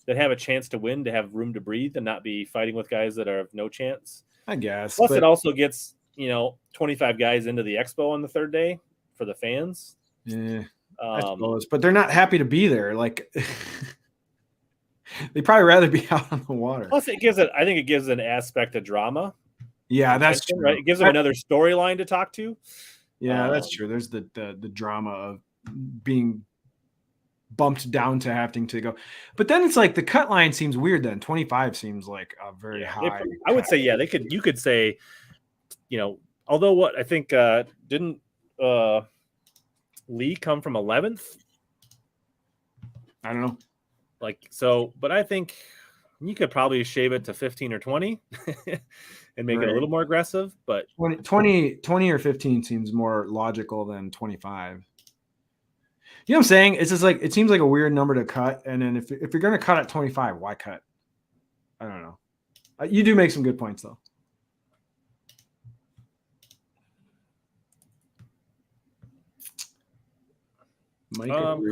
that have a chance to win to have room to breathe and not be fighting with guys that are of no chance. I guess. Plus, it also gets 25 guys into the expo on the third day for the fans. Yeah, I suppose, but they're not happy to be there. Like they probably rather be out on the water. Plus, I think it gives an aspect of drama. Yeah, that's true. Right? It gives them another storyline to talk to. Yeah, that's true. There's the drama of being bumped down to having to go, but then it's like the cut line seems weird. Then 25 seems like a very high. I would say, you could say, although what I think didn't Lee come from 11th? I don't know. But I think you could probably shave it to 15 or 20 and make it a little more aggressive. But 20 or 15 seems more logical than 25. You know what I'm saying? It's just like, it seems like a weird number to cut. And then if you're going to cut at 25, why cut? I don't know. You do make some good points though.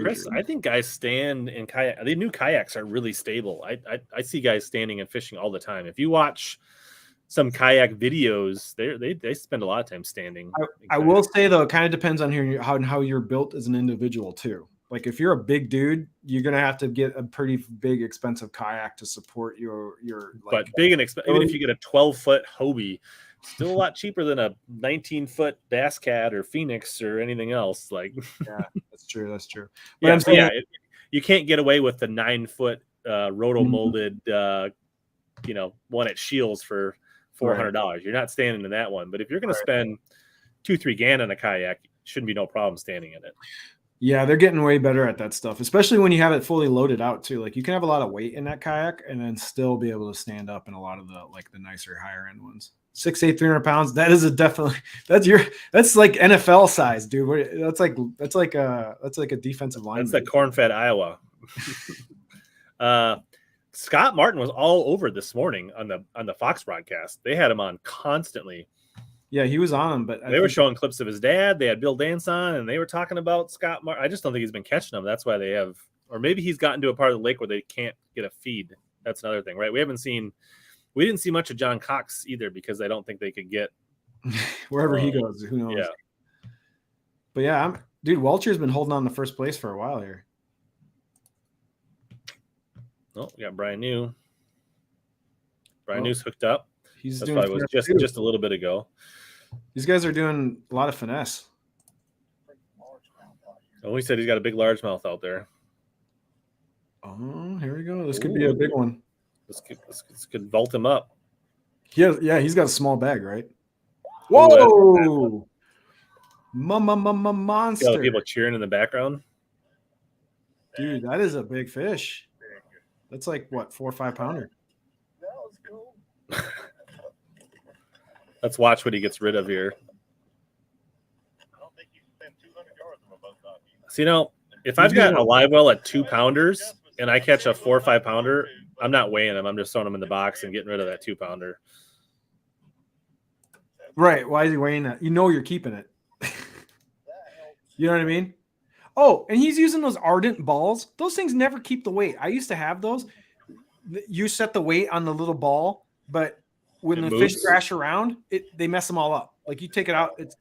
Chris, I think guys stand in kayak. The new kayaks are really stable. I see guys standing and fishing all the time. If you watch some kayak videos, they spend a lot of time standing. I will say though, it kind of depends on how you're built as an individual too. Like if you're a big dude, you're gonna have to get a pretty big, expensive kayak to support your. But big and expensive. Even if you get a 12-foot Hobie, still a lot cheaper than a 19-foot Bass Cat or Phoenix or anything else. Like, yeah, that's true. That's true. But you can't get away with the 9-foot roto molded, one at Shields for $400. You're not standing in that one. But if you're going to spend 2-3 grand on a kayak, shouldn't be no problem standing in it. Yeah, they're getting way better at that stuff, especially when you have it fully loaded out too. Like you can have a lot of weight in that kayak and then still be able to stand up in a lot of the nicer higher end ones. 6'8", 300 pounds. That is that's like NFL size, dude. That's like a defensive line. That's the corn-fed Iowa. Scott Martin was all over this morning on the Fox broadcast. They had him on constantly. Yeah, he was on him, but they were showing clips of his dad. They had Bill Dance on, and they were talking about Scott Martin. I just don't think he's been catching them. That's why they have, or maybe he's gotten to a part of the lake where they can't get a feed. That's another thing, right? We didn't see much of John Cox either because I don't think they could get wherever he goes. Who knows? Yeah. But yeah, Dude, Welter's been holding on to first place for a while here. Oh, we got Brian New. Brian New's hooked up. He's That's doing probably was just a little bit ago. These guys are doing a lot of finesse. Oh, he said he's got a big largemouth out there. Oh, here we go. This could be a big one. This could vault him up. Yeah, he's got a small bag, right? Whoa! Monster. Got people cheering in the background. Dude, that is a big fish. That's like what, 4 or 5 pounder. That was cool. Let's watch what he gets rid of here. I don't think you spent 200 yards of a boat dog. So, you know, if I've got a live well at 2 pounders and I catch a 4 or 5 pounder, I'm not weighing them. I'm just throwing them in the box and getting rid of that 2 pounder. Right. Why is he weighing that? You know you're keeping it. You know what I mean? Oh, and he's using those ardent balls. Those things never keep the weight. I used to have those. You set the weight on the little ball, but when the fish crash around, they mess them all up. Like you take it out, it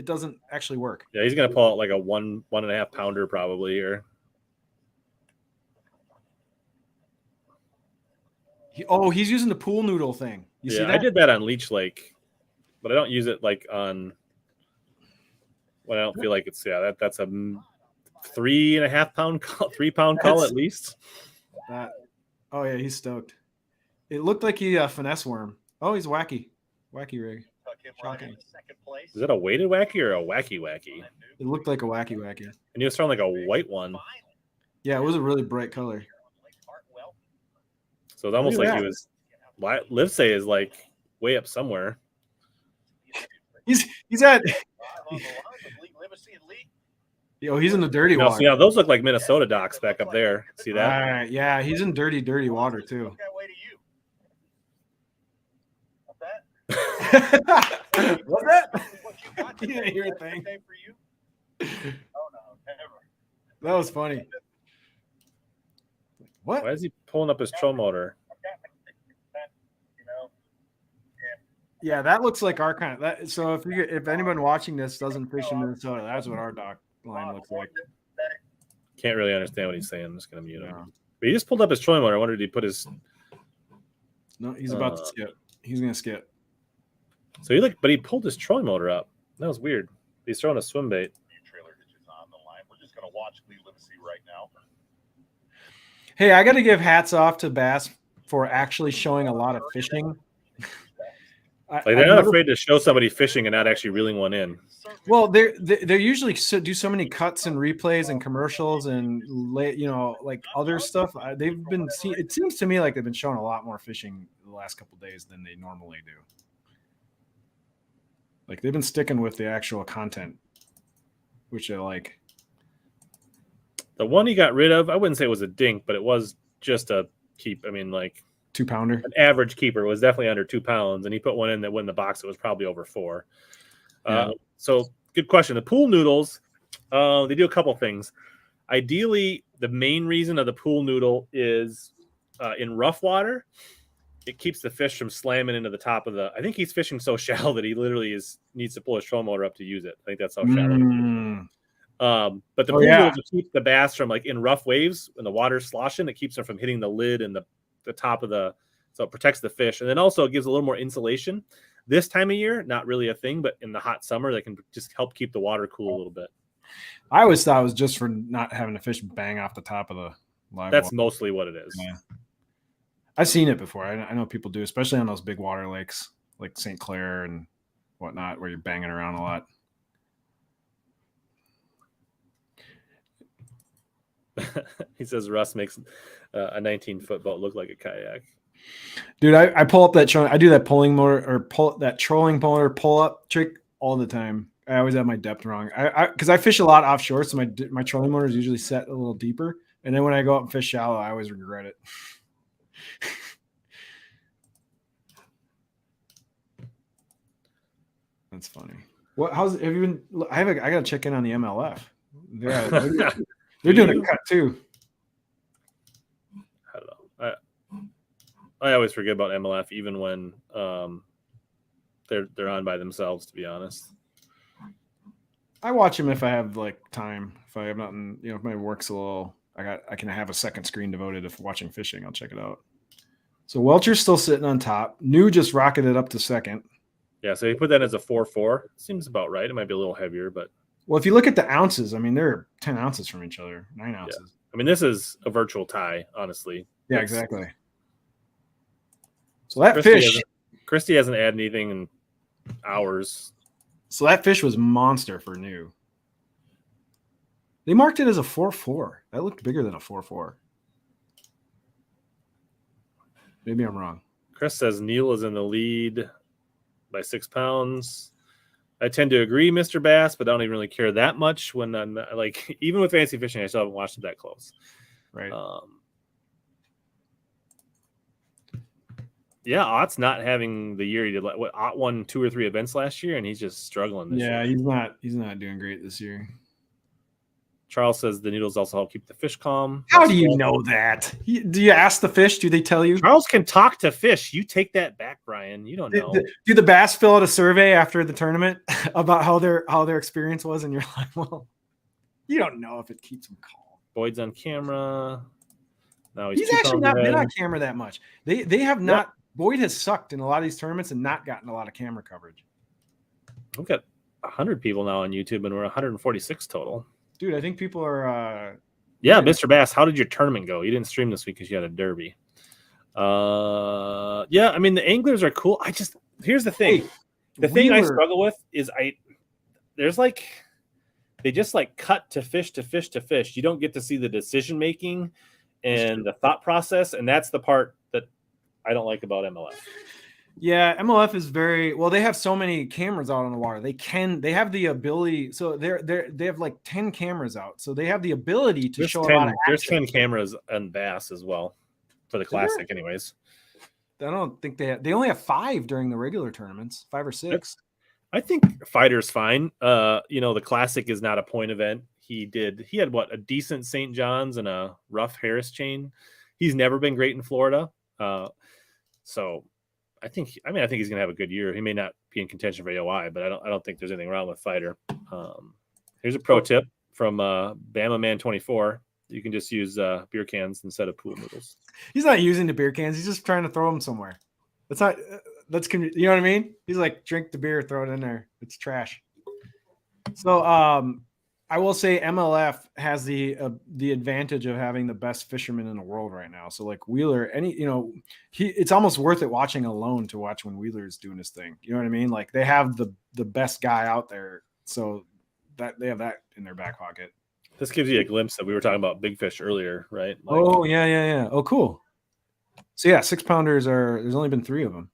doesn't actually work. Yeah, he's gonna pull out like a 1.5 pounder probably here. He's using the pool noodle thing. You see that? I did that on Leech Lake, but I don't use it like on when I don't feel like it's that's a 3.5 pound 3 pound call at least. Oh yeah, he's stoked. It looked like he finesse worm. Oh, he's wacky rig. Shocking. Is that a weighted wacky or a wacky? It looked like a wacky. And he was throwing like a white one. Yeah, it was a really bright color. So it's almost like he was. Livesay is like way up somewhere. He's at. He's in the dirty water. So yeah, those look like Minnesota docks back up there. See that? Yeah, he's in dirty water too. What's that? You didn't hear a thing. That was funny. What? Why is he pulling up his troll motor? Yeah, that looks like our kind of that. So if anyone watching this doesn't fish in Minnesota, that's what our dock line looks like. Can't really understand what he's saying. I'm just gonna mute him. But he just pulled up his trolling motor. I wondered if he put his. No, he's about to skip. He's gonna skip. So but he pulled his trolling motor up. That was weird. He's throwing a swim bait. Trailer hitches on the line. We're just gonna watch Lee Livesey right now. Hey, I got to give hats off to Bass for actually showing a lot of fishing. They're not afraid to show somebody fishing and not actually reeling one in. Well, they usually do so many cuts and replays and commercials and like other stuff. They've been it seems to me like they've been showing a lot more fishing the last couple of days than they normally do. Like they've been sticking with the actual content, which I like. The one he got rid of, I wouldn't say it was a dink, but it was just a keep. I mean, like 2 pounder. An average keeper was definitely under 2 pounds, and he put one in that when the box it was probably over 4. So good question. The pool noodles, they do a couple things. Ideally, the main reason of the pool noodle is in rough water. It keeps the fish from slamming into the top of the. I think he's fishing so shallow that he literally needs to pull his trolling motor up to use it. I think that's how shallow. But the pool noodles will keep the bass from like in rough waves when the water's sloshing. It keeps them from hitting the lid and the top of so it protects the fish, and then also it gives a little more insulation. This time of year, not really a thing, but in the hot summer, they can just help keep the water cool a little bit. I always thought it was just for not having the fish bang off the top of the live. That's water. Mostly what it is. Yeah. I've seen it before. I know people do, especially on those big water lakes like St. Clair and whatnot, where you're banging around a lot. He says Russ makes a 19-foot boat look like a kayak. Dude, I pull up that I do that pulling motor or pull that trolling motor pull up trick all the time. I always have my depth wrong. Because I fish a lot offshore, so my trolling motor is usually set a little deeper. And then when I go up and fish shallow, I always regret it. That's funny. What? Have you been? I got to check in on the MLF. Yeah, they're doing a cut too. I don't know. I always forget about MLF, even when they're on by themselves. To be honest, I watch them if I have like time. If I have nothing, if my work's a little, I can have a second screen devoted to watching fishing. I'll check it out. So Welter's still sitting on top. New just rocketed up to second. Yeah, so you put that as a 4-4. Seems about right. It might be a little heavier, but well, if you look at the ounces, I mean, they're 10 ounces from each other, 9 ounces. Yeah. I mean, this is a virtual tie, honestly. Yeah, exactly. So that Christy hasn't added anything in hours. So that fish was monster for new. They marked it as a 4-4. That looked bigger than a 4-4. Maybe I'm wrong. Chris says Neil is in the lead by 6 pounds. I tend to agree, Mr. Bass, but I don't even really care that much when I'm like, even with fancy fishing, I still haven't watched it that close. Right. Yeah, Ott's not having the year he did. Ott won 2 or 3 events last year, and he's just struggling this year. Yeah, he's not doing great this year. Charles says the needles also help keep the fish calm. How do you know that? Do you ask the fish? Do they tell you? Charles can talk to fish. You take that back, Brian. You don't know. Do the bass fill out a survey after the tournament about how their experience was? And you're like, well, you don't know if it keeps them calm. Boyd's on camera. No, he's actually not been on camera that much. They have not. Yep. Boyd has sucked in a lot of these tournaments and not gotten a lot of camera coverage. We've got 100 people now on YouTube, and we're 146 total. Dude, I think people are. Yeah, Mr. Bass, how did your tournament go? You didn't stream this week because you had a derby. Yeah, I mean the anglers are cool. Here's the thing. The thing I struggle with is there's like they just like cut to fish to fish to fish. You don't get to see the decision making and the thought process, and that's the part that I don't like about MLF. Yeah, MLF is very well. They have so many cameras out on the water. They have the ability. So they have like 10 cameras out. So they have the ability to show a lot of action. There's 10 cameras on Bass as well for the Classic, anyways. I don't think they only have 5 during the regular tournaments, 5 or 6. I think Fighter's fine. The Classic is not a point event. He had a decent St. John's and a rough Harris chain. He's never been great in Florida. So I think he's going to have a good year. He may not be in contention for AOI, but I don't think there's anything wrong with Fighter. Here's a pro tip from Bama Man 24. You can just use beer cans instead of pool noodles. He's not using the beer cans. He's just trying to throw them somewhere. You know what I mean? He's like, drink the beer, throw it in there. It's trash. So I will say MLF has the advantage of having the best fishermen in the world right now. So like Wheeler, it's almost worth it watching alone to watch when Wheeler's doing his thing. You know what I mean? Like they have the best guy out there, so that they have that in their back pocket. This gives you a glimpse that we were talking about big fish earlier, right? Yeah. Oh, cool. So yeah, 6-pounders there's only been 3 of them.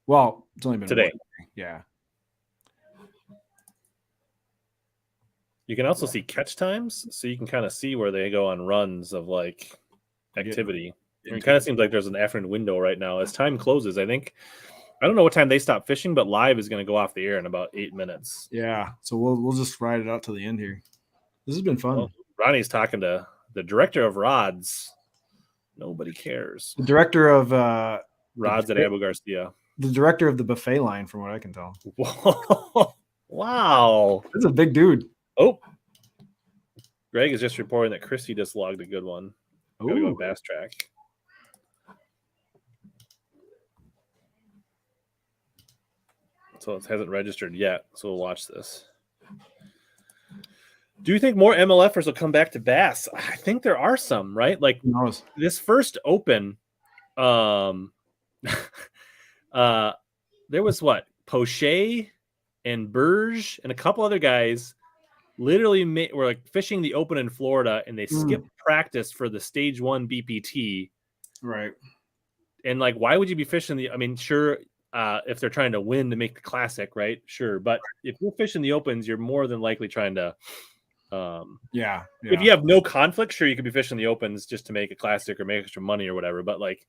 Well, it's only been today. 1. Yeah. You can also see catch times, so you can kind of see where they go on runs of like activity. It kind of seems like there's an afternoon window right now. As time closes, I don't know what time they stop fishing, but live is going to go off the air in about 8 minutes. Yeah, so we'll just ride it out to the end here. This has been fun. Well, Ronnie's talking to the director of rods. Nobody cares. The director of rods at Abu Garcia. The director of the buffet line, from what I can tell. Wow, that's a big dude. Oh, Greg is just reporting that Christy just logged a good one. Gotta go Bass Track. So it hasn't registered yet, so we'll watch this. Do you think more MLFers will come back to Bass? I think there are some, right? Like this first Open, there was Poche and Burge and a couple other guys literally were like fishing the Open in Florida, and they skipped practice for the stage 1 BPT. Right. And like, why would you be fishing sure, if they're trying to win to make the Classic, right? Sure. But if you're fishing the Opens, you're more than likely trying to, if you have no conflict, sure, you could be fishing the Opens just to make a Classic or make extra money or whatever. But like,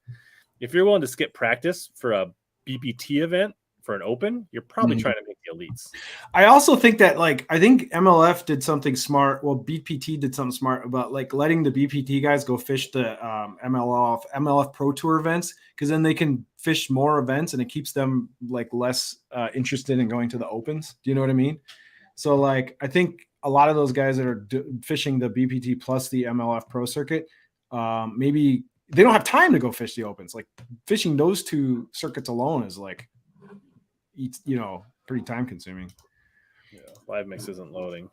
if you're willing to skip practice for a BPT event, for an Open, you're probably trying to make the elites. I also think that I think MLF did something smart. Well, BPT did something smart about like letting the BPT guys go fish the MLF Pro Tour events, because then they can fish more events and it keeps them like less interested in going to the Opens. Do you know what I mean? So like I think a lot of those guys that are fishing the BPT plus the MLF Pro circuit, maybe they don't have time to go fish the opens. Like fishing those two circuits alone is like, pretty time consuming. Yeah, Live Mix isn't loading.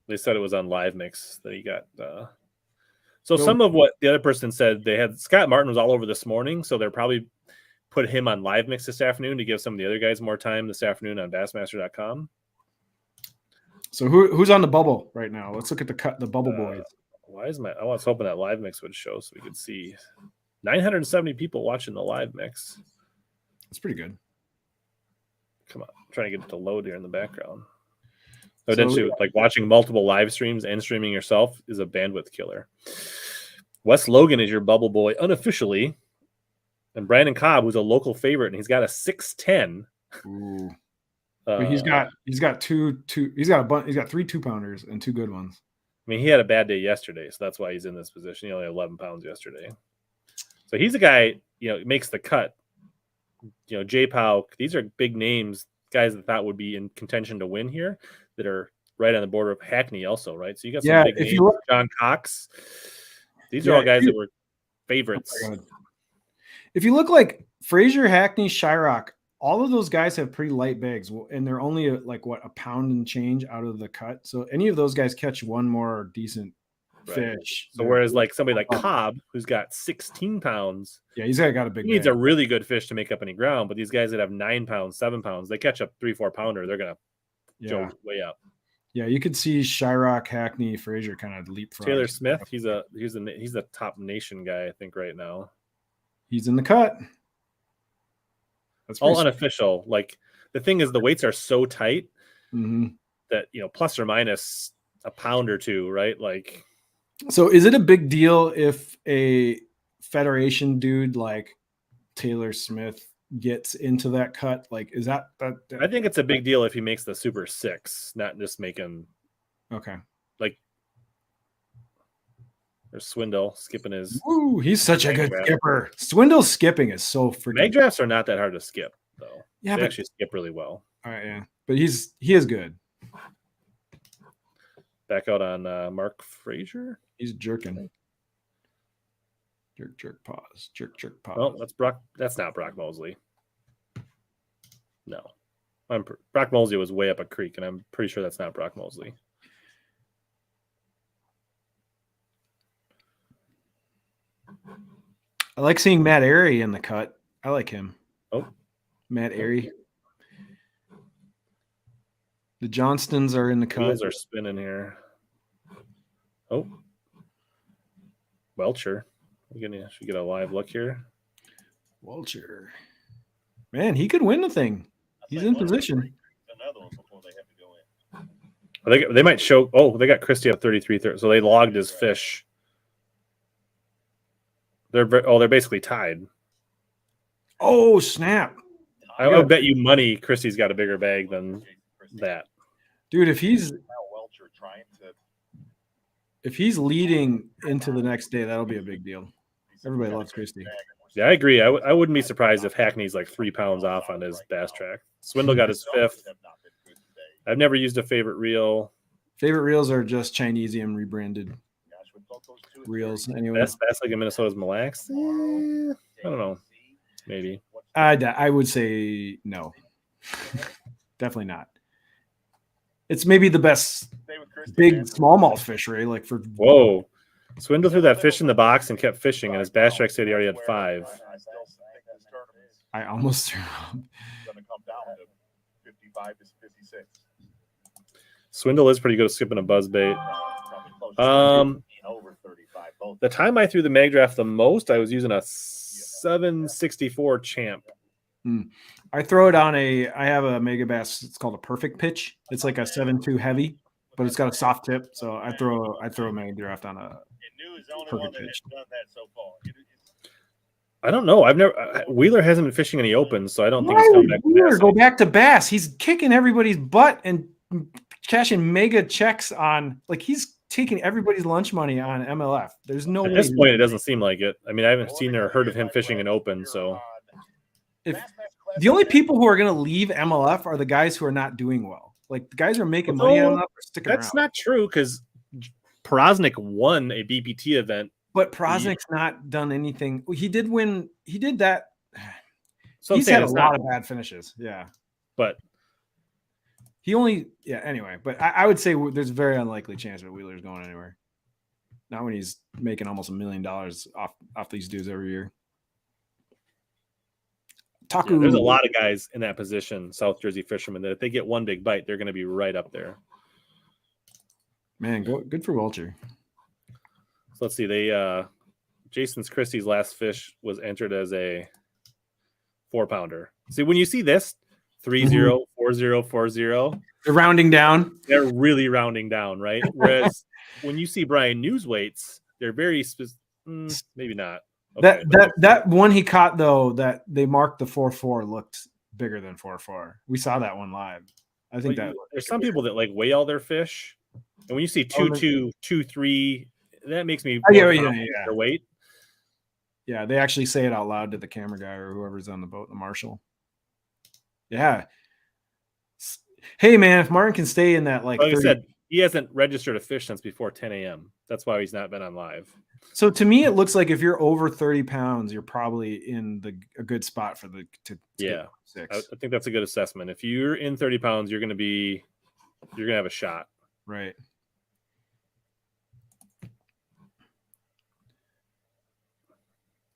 They said it was on Live Mix that he got. So some of what the other person said, they had Scott Martin was all over this morning, so they're probably put him on Live Mix this afternoon to give some of the other guys more time this afternoon on Bassmaster.com. So who's on the bubble right now? Let's look at the bubble boys. Why is I was hoping that Live Mix would show so we could see 970 people watching the Live Mix. That's pretty good. Come on, I'm trying to get it to load here in the background. So like watching multiple live streams and streaming yourself is a bandwidth killer. Wes Logan is your bubble boy unofficially, and Brandon Cobb, who's a local favorite, and he's got a 6'10". Ooh. But he's got 3 2-pounders and 2 good ones. I mean, he had a bad day yesterday, so that's why he's in this position. He only had 11 pounds yesterday. So he's a guy, makes the cut. Jay Powell, these are big names, guys that thought would be in contention to win here that are right on the border of Hackney also, right? So you got some big names, John Cox. These are all guys that were favorites. Oh, if you look like Frazier, Hackney, Shyrock, all of those guys have pretty light bags, and they're only a pound and change out of the cut. So any of those guys catch one more decent fish. So whereas like somebody like Cobb, who's got 16 pounds, he's got a big. He needs a really good fish to make up any ground. But these guys that have 9 pounds, 7 pounds, they catch a 3-4 pounder, they're gonna go way up. Yeah, you could see Shyrock, Hackney, Frazier kind of leapfrog. Taylor Smith, he's the top nation guy, I think, right now. He's in the cut. That's all unofficial. Like the thing is, the weights are so tight that plus or minus a pound or two, right? Like, so is it a big deal if a federation dude like Taylor Smith gets into that cut? Like, is that I think it's a big deal if he makes the Super 6, not just making like. There's Swindle skipping his. Ooh, he's such a good skipper. Swindle's skipping is so freaking. Mag drafts are not that hard to skip, though. Yeah, they actually skip really well. All right, yeah, but he is good. Back out on Mark Frazier. He's jerking. Jerk, pause. Jerk, pause. Oh, that's Brock. That's not Brock Mosley. No, Brock Mosley was way up a creek, and I'm pretty sure that's not Brock Mosley. I like seeing Matt Airy in the cut. I like him. Oh, Matt Airy. The Johnstons are in the cut. Wheels are spinning here. Oh, Welcher. Should get a live look here. Welcher. Man, he could win the thing. He's in position. Another one before they have to go in. They might show. Oh, they got Christie at 33. So they logged his fish. They're basically tied. Oh, snap. I would bet you money Christie's got a bigger bag than that. Dude, if he's leading into the next day, that'll be a big deal. Everybody loves Christie. Yeah, I agree. I wouldn't be surprised if Hackney's like 3 pounds off on his bass track. Swindle got his 5th. I've never used a favorite reel. Favorite reels are just Chinesium rebranded reels. Anyway, Bass like in Minnesota's Mille Lacs. I don't know. Maybe. I would say no. Definitely not. It's maybe the best big smallmouth fishery. Like for whoa, Swindle threw that fish in the box and kept fishing, and his bass track said he already had 5. I almost threw up. Swindle is pretty good at skipping a buzz bait. The time I threw the mag draft the most, I was using a 764 Champ. I throw it on I have a Mega Bass. It's called a perfect pitch. It's like a 7.2 heavy, but it's got a soft tip. So I throw a Mega Draft on a perfect pitch. I don't know. Wheeler hasn't been fishing any opens, so I don't think Why he's coming would back. Wheeler go back to Bass? He's kicking everybody's butt and cashing mega checks on, like, he's taking everybody's lunch money on MLF. There's no way. At this point, it doesn't seem like it. I mean, I haven't seen or heard of him fishing an open, so. If the only people who are going to leave MLF are the guys who are not doing well. Like the guys are making money on that for sticking That's around. not true because Poroznik won a BPT event. But Poroznik's not done anything. He did win. He did that. So He's had a lot of bad finishes. Yeah. But he only, anyway. But I would say there's a very unlikely chance that Wheeler's going anywhere. Not when he's making almost $1 million off these dudes every year. Taku. Yeah, there's a lot of guys in that position, South Jersey fishermen, that if they get one big bite, they're going to be right up there. Man, good for Welter. So let's see. Jason Christie's last fish was entered as a 4-pounder. See, when you see this 30, 40, 40, they're rounding down. They're really rounding down, right? Whereas when you see Brian Newsweight's, they're very maybe not. Okay, that one he caught though, that they marked the 4.4 looked bigger than 4.4. We saw that one live. I think there's some people that like weigh all their fish, and when you see 2.2, 2.3, that makes me their weight. Yeah, they actually say it out loud to the camera guy or whoever's on the boat, the marshal. Yeah. Hey man, if Martin can stay in that like 30... I said, he hasn't registered a fish since before 10 a.m. That's why he's not been on live. So to me, it looks like if you're over 30 pounds, you're probably in a good spot for to I think that's a good assessment. If you're in 30 pounds, you're going to have a shot. Right.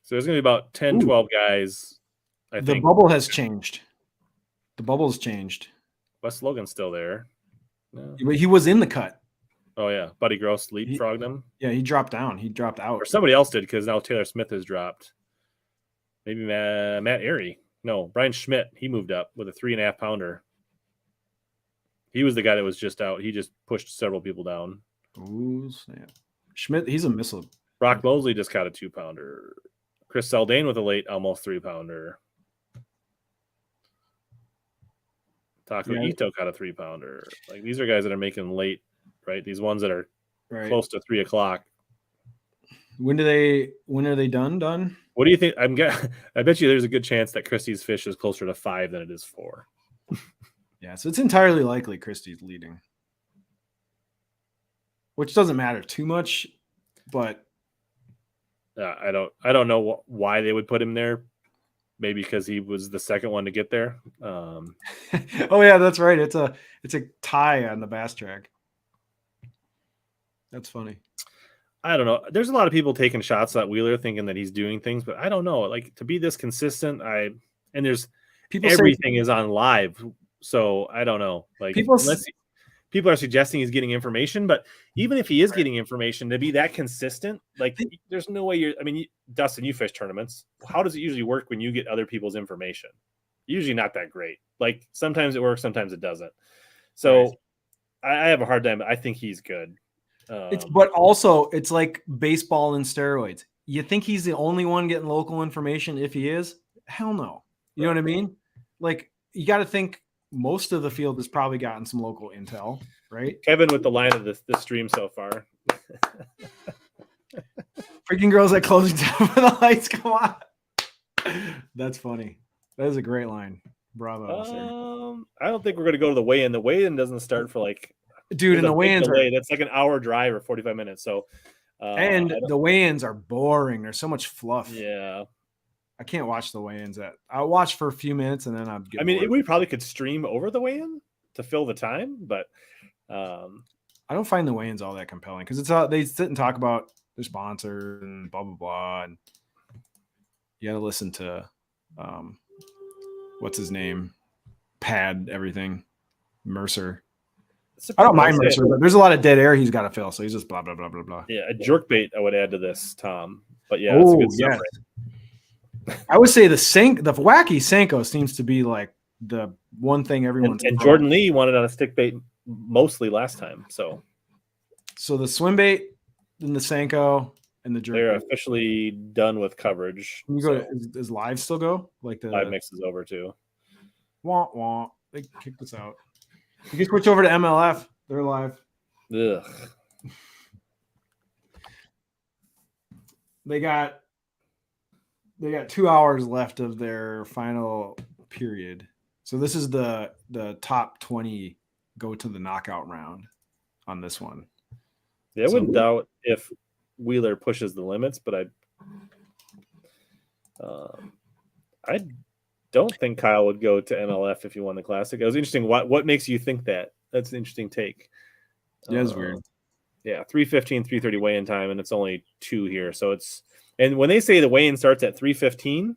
So there's going to be about 10, 12 guys. I think the bubble has changed. The bubble's changed. Wes Logan's still there. No. He was in the cut. Oh, yeah. Buddy Gross leapfrogged him. Yeah, he dropped down. He dropped out. Or somebody else did because now Taylor Smith has dropped. Maybe Matt Airy. No, Brian Schmidt. He moved up with a 3.5 pounder. He was the guy that was just out. He just pushed several people down. Ooh, snap. Schmidt, he's a missile. Brock Mosley just caught a 2-pounder. Chris Saldane with a late almost 3-pounder. Taco Ito caught a 3-pounder. Like these are guys that are making late, right? These ones that are close to 3 o'clock. When are they done? What do you think? I bet you there's a good chance that Christie's fish is closer to 5 than it is 4. Yeah, so it's entirely likely Christie's leading, which doesn't matter too much, but I don't know why they would put him there. Maybe because he was the second one to get there. Oh yeah, that's right. It's a tie on the bass track. That's funny. I don't know. There's a lot of people taking shots at Wheeler thinking that he's doing things, but I don't know. Like to be this consistent, everything is on live. So I don't know. Like people are suggesting he's getting information, but even if he is getting information to be that consistent, like there's no way Dustin, you fish tournaments. How does it usually work when you get other people's information? Usually not that great. Like sometimes it works, sometimes it doesn't. So I have a hard time. I think he's good. But also it's like baseball and steroids. You think he's the only one getting local information? If he is, hell no. You know what I mean? Like you got to think most of the field has probably gotten some local intel, right? Kevin with the line of this stream so far. Freaking girls at closing time for the lights. Come on. That's funny. That is a great line. Bravo. I don't think we're going to go to the weigh-in. The weigh-in doesn't start for dude, and the weigh-ins that's like an hour drive or 45 minutes. So, and the weigh-ins are boring. There's so much fluff. Yeah. I can't watch the weigh-ins. I'll watch for a few minutes and then I'll get bored. We probably could stream over the weigh-in to fill the time, but I don't find the weigh-ins all that compelling because they sit and talk about their sponsor and blah blah blah, and you got to listen to what's his name, Pad everything, Mercer. I don't mind Mercer, but there's a lot of dead air he's got to fill, so he's just blah blah blah blah blah. Yeah, a jerkbait I would add to this, Tom. But yeah, it's a good stuff. I would say the wacky Senko seems to be like the one thing everyone's and Jordan Lee wanted on a stick bait mostly last time. So the swim bait, then the Senko, and the jerk. They're officially done with coverage. Can you go does live still go? Like the live mix is over too. Wah wah. They kicked us out. You can switch over to MLF. They're live. Ugh. They got 2 hours left of their final period. So this is the top 20 go to the knockout round on this one. Yeah, I wouldn't doubt if Wheeler pushes the limits, but I don't think Kyle would go to MLF if he won the Classic. It was interesting. What makes you think that? That's an interesting take. Yeah, it's weird. Yeah, 3:15, 3:30 weigh-in time, and it's only 2 here. So it's, and when they say the weigh-in starts at 3:15,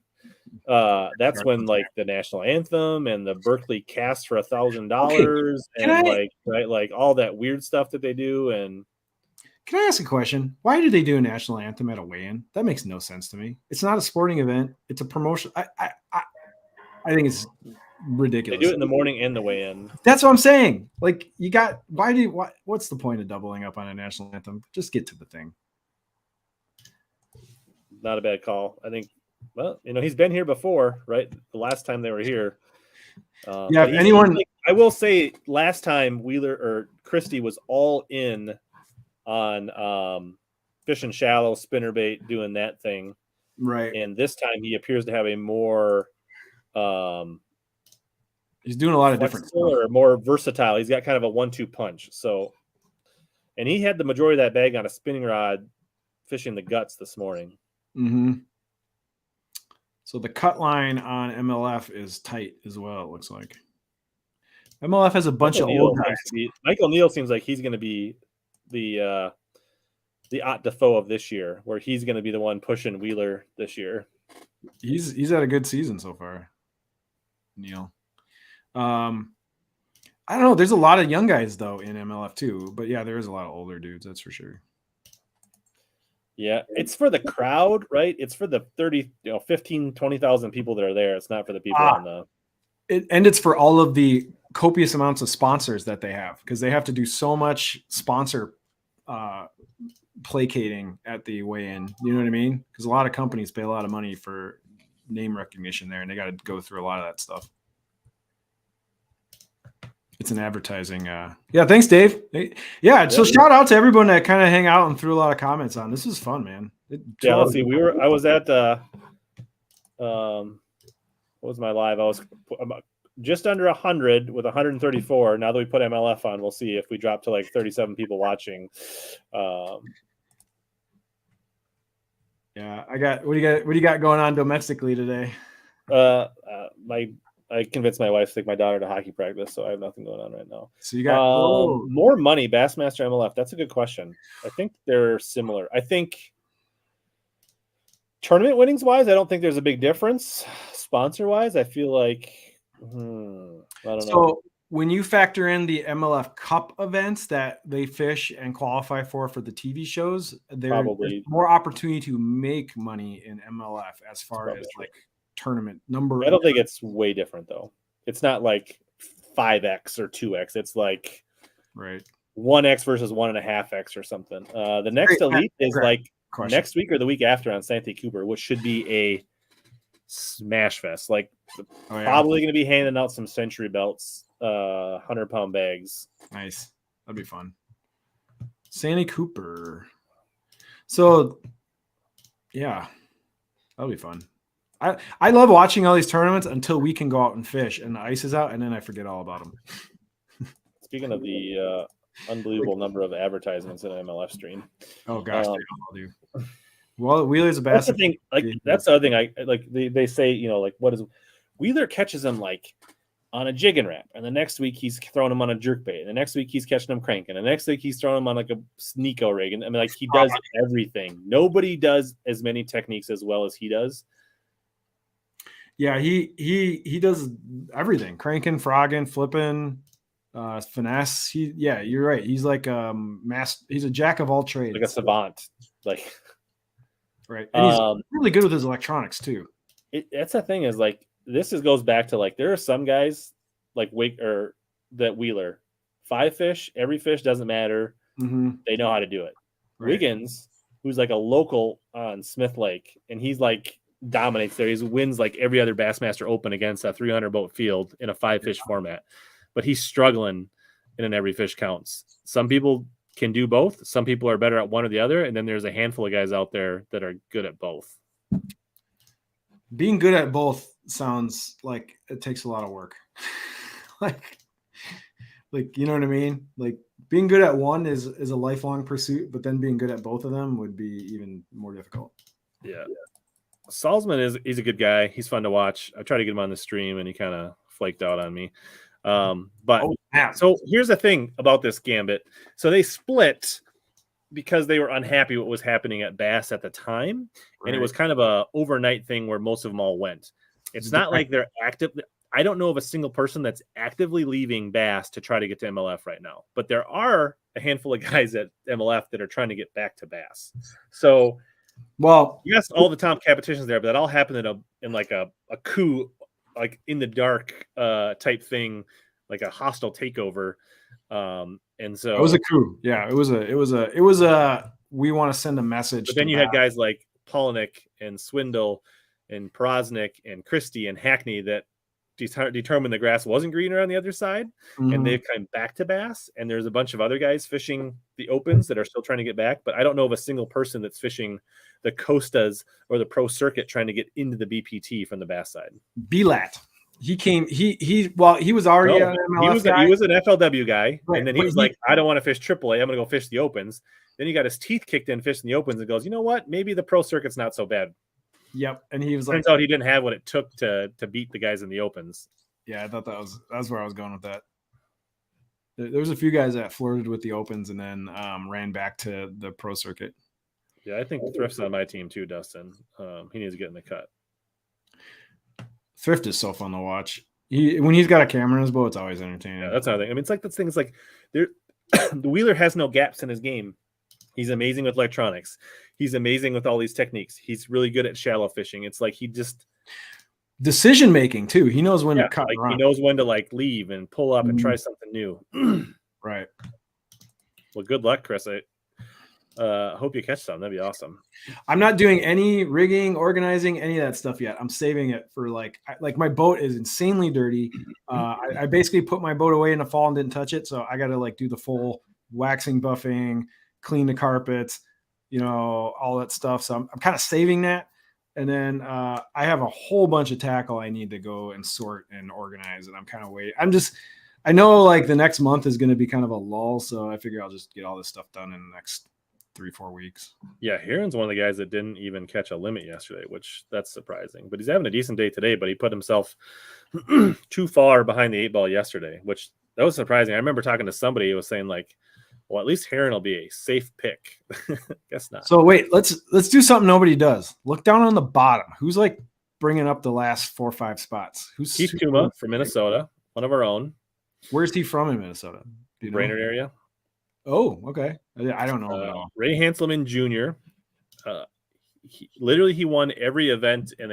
that's when like the national anthem and the Berkeley cast for $1,000 and like all that weird stuff that they do. And can I ask a question? Why do they do a national anthem at a weigh-in? That makes no sense to me. It's not a sporting event. It's a promotion. I think it's ridiculous. They do it in the morning and the weigh-in. That's what I'm saying. Like, you got, what's the point of doubling up on a national anthem? Just get to the thing. Not a bad call. I think, well, he's been here before, right? The last time they were here. Yeah, if anyone, I will say last time Wheeler or Christie was all in on fishing shallow, spinnerbait, doing that thing. Right. And this time he appears to have a more he's doing a lot of different stuff. Or more versatile. He's got kind of a 1-2 punch. So, and he had the majority of that bag on a spinning rod fishing the guts this morning. Mm-hmm. So the cut line on MLF is tight as well, it looks like. MLF has a bunch of old guys. Michael Neal seems like he's going to be the Ott Defoe of this year, where he's going to be the one pushing Wheeler this year. He's had a good season so far, Neal. I don't know. There's a lot of young guys though in MLF too, but yeah, there is a lot of older dudes. That's for sure. Yeah, it's for the crowd, right? It's for the 15, 20,000 people that are there. It's not for the people on the. And it's for all of the copious amounts of sponsors that they have, because they have to do so much sponsor placating at the weigh-in. You know what I mean? Because a lot of companies pay a lot of money for name recognition there, and they got to go through a lot of that stuff. It's an advertising. Yeah, thanks, Dave. Yeah, so shout out to everyone that kind of hang out and threw a lot of comments on. This was fun, man. Yeah, let's see. I was at what was my live? I was just under 100 with 134. Now that we put MLF on, we'll see if we drop to like 37 people watching. Yeah, what do you got going on domestically today? I convinced my wife to take my daughter to hockey practice, so I have nothing going on right now. So you got more money, Bassmaster, MLF. That's a good question. I think they're similar. I think tournament winnings wise, I don't think there's a big difference. Sponsor wise, I feel like I don't know. So when you factor in the MLF Cup events that they fish and qualify for the TV shows, there's more opportunity to make money in MLF as far as like tournament number. I don't think it's way different though. It's not like 5x or 2x. It's like 1x versus 1.5x or something. The next elite is like next week or the week after on Santee Cooper, which should be a smash fest. Like probably going to be handing out some century belts, 100-pound bags. Nice. That'd be fun. Santee Cooper. So yeah, that'll be fun. I love watching all these tournaments until we can go out and fish and the ice is out, and then I forget all about them. Speaking of the unbelievable number of advertisements in an MLF stream. Oh gosh, they all do. Well, Wheeler's a bass. That's the thing. Like that's the other thing. I like. They say, like, what is Wheeler catches them like on a jig and wrap, and the next week he's throwing them on a jerkbait, and the next week he's catching them cranking, and the next week he's throwing them on like a Sneeko rig, and I mean, like he does everything. Nobody does as many techniques as well as he does. Yeah, he does everything: cranking, frogging, flipping, finesse. You're right. He's like he's a jack of all trades, like a savant. Like right. And he's really good with his electronics too. That's the thing is like goes back to like there are some guys like that Wheeler 5 fish, every fish doesn't matter. Mm-hmm. They know how to do it. Right. Wiggins, who's like a local on Smith Lake, and he's like dominates there. He wins like every other Bassmaster Open against a 300 boat field in a 5-fish format, but he's struggling in an every fish counts. Some people can do both. Some people are better at one or the other, and then there's a handful of guys out there that are good at both. Being good at both sounds like it takes a lot of work. Like Like, you know what I mean? Like being good at one is a lifelong pursuit, but then being good at both of them would be even more difficult. Yeah. Salzman he's a good guy. He's fun to watch. I tried to get him on the stream and he kind of flaked out on me. But so here's the thing about this Gambit. So they split because they were unhappy what was happening at Bass at the time. And it was kind of a overnight thing where most of them all went. It's not like they're active. I don't know of a single person that's actively leaving Bass to try to get to MLF right now, but there are a handful of guys at MLF that are trying to get back to Bass. So, well, yes, all the top competitions there, but that all happened in like a coup, like in the dark type thing, like a hostile takeover. And so it was a coup. Yeah, it was a we want to send a message. But then you had guys like Polnick and Swindle and Prosnick and Christie and Hackney that determined the grass wasn't greener on the other side, and they've come back to Bass. And there's a bunch of other guys fishing the opens that are still trying to get back, but I don't know of a single person that's fishing the Costas or the pro circuit trying to get into the BPT from the Bass side. Belat. He came. He was already an MLF he was an FLW guy, right, and then he was like, I don't want to fish AAA. I'm going to go fish the opens. Then he got his teeth kicked in fishing the opens and goes, you know what? Maybe the pro circuit's not so bad. Yep, and he was turns out he didn't have what it took to beat the guys in the opens. Yeah, I thought that's where I was going with that. There was a few guys that flirted with the opens and then ran back to the pro circuit. Yeah, I think Thrift's on my team too, Dustin. He needs to get in the cut. Thrift is so fun to watch. When he's got a camera in his boat, it's always entertaining. Yeah, that's another thing. I mean, it's like this thing is like the Wheeler has no gaps in his game. He's amazing with electronics. He's amazing with all these techniques. He's really good at shallow fishing. It's like he just decision making too. He knows when to cut. Like he knows when to like leave and pull up and try something new. Right. Well, good luck, Chris. I hope you catch some. That'd be awesome. I'm not doing any rigging, organizing, any of that stuff yet. I'm saving it for like my boat is insanely dirty. I basically put my boat away in the fall and didn't touch it. So I got to like do the full waxing, buffing, clean the carpets, all that stuff. So I'm kind of saving that. And then I have a whole bunch of tackle I need to go and sort and organize. And I'm kind of waiting. I know like the next month is going to be kind of a lull. So I figure I'll just get all this stuff done in the next 3-4 weeks. Yeah, Heron's one of the guys that didn't even catch a limit yesterday, which that's surprising. But he's having a decent day today, but he put himself too far behind the 8-ball yesterday, which that was surprising. I remember talking to somebody who was saying like, well, at least Heron will be a safe pick. Guess not. So wait, let's do something nobody does. Look down on the bottom. Who's like bringing up the last 4 or 5 spots? Who's Keith Kuma from Minnesota, one of our own. Where's he from in Minnesota? Brainerd area. Oh, okay. I don't know at all. Ray Hanselman Jr. He won every event in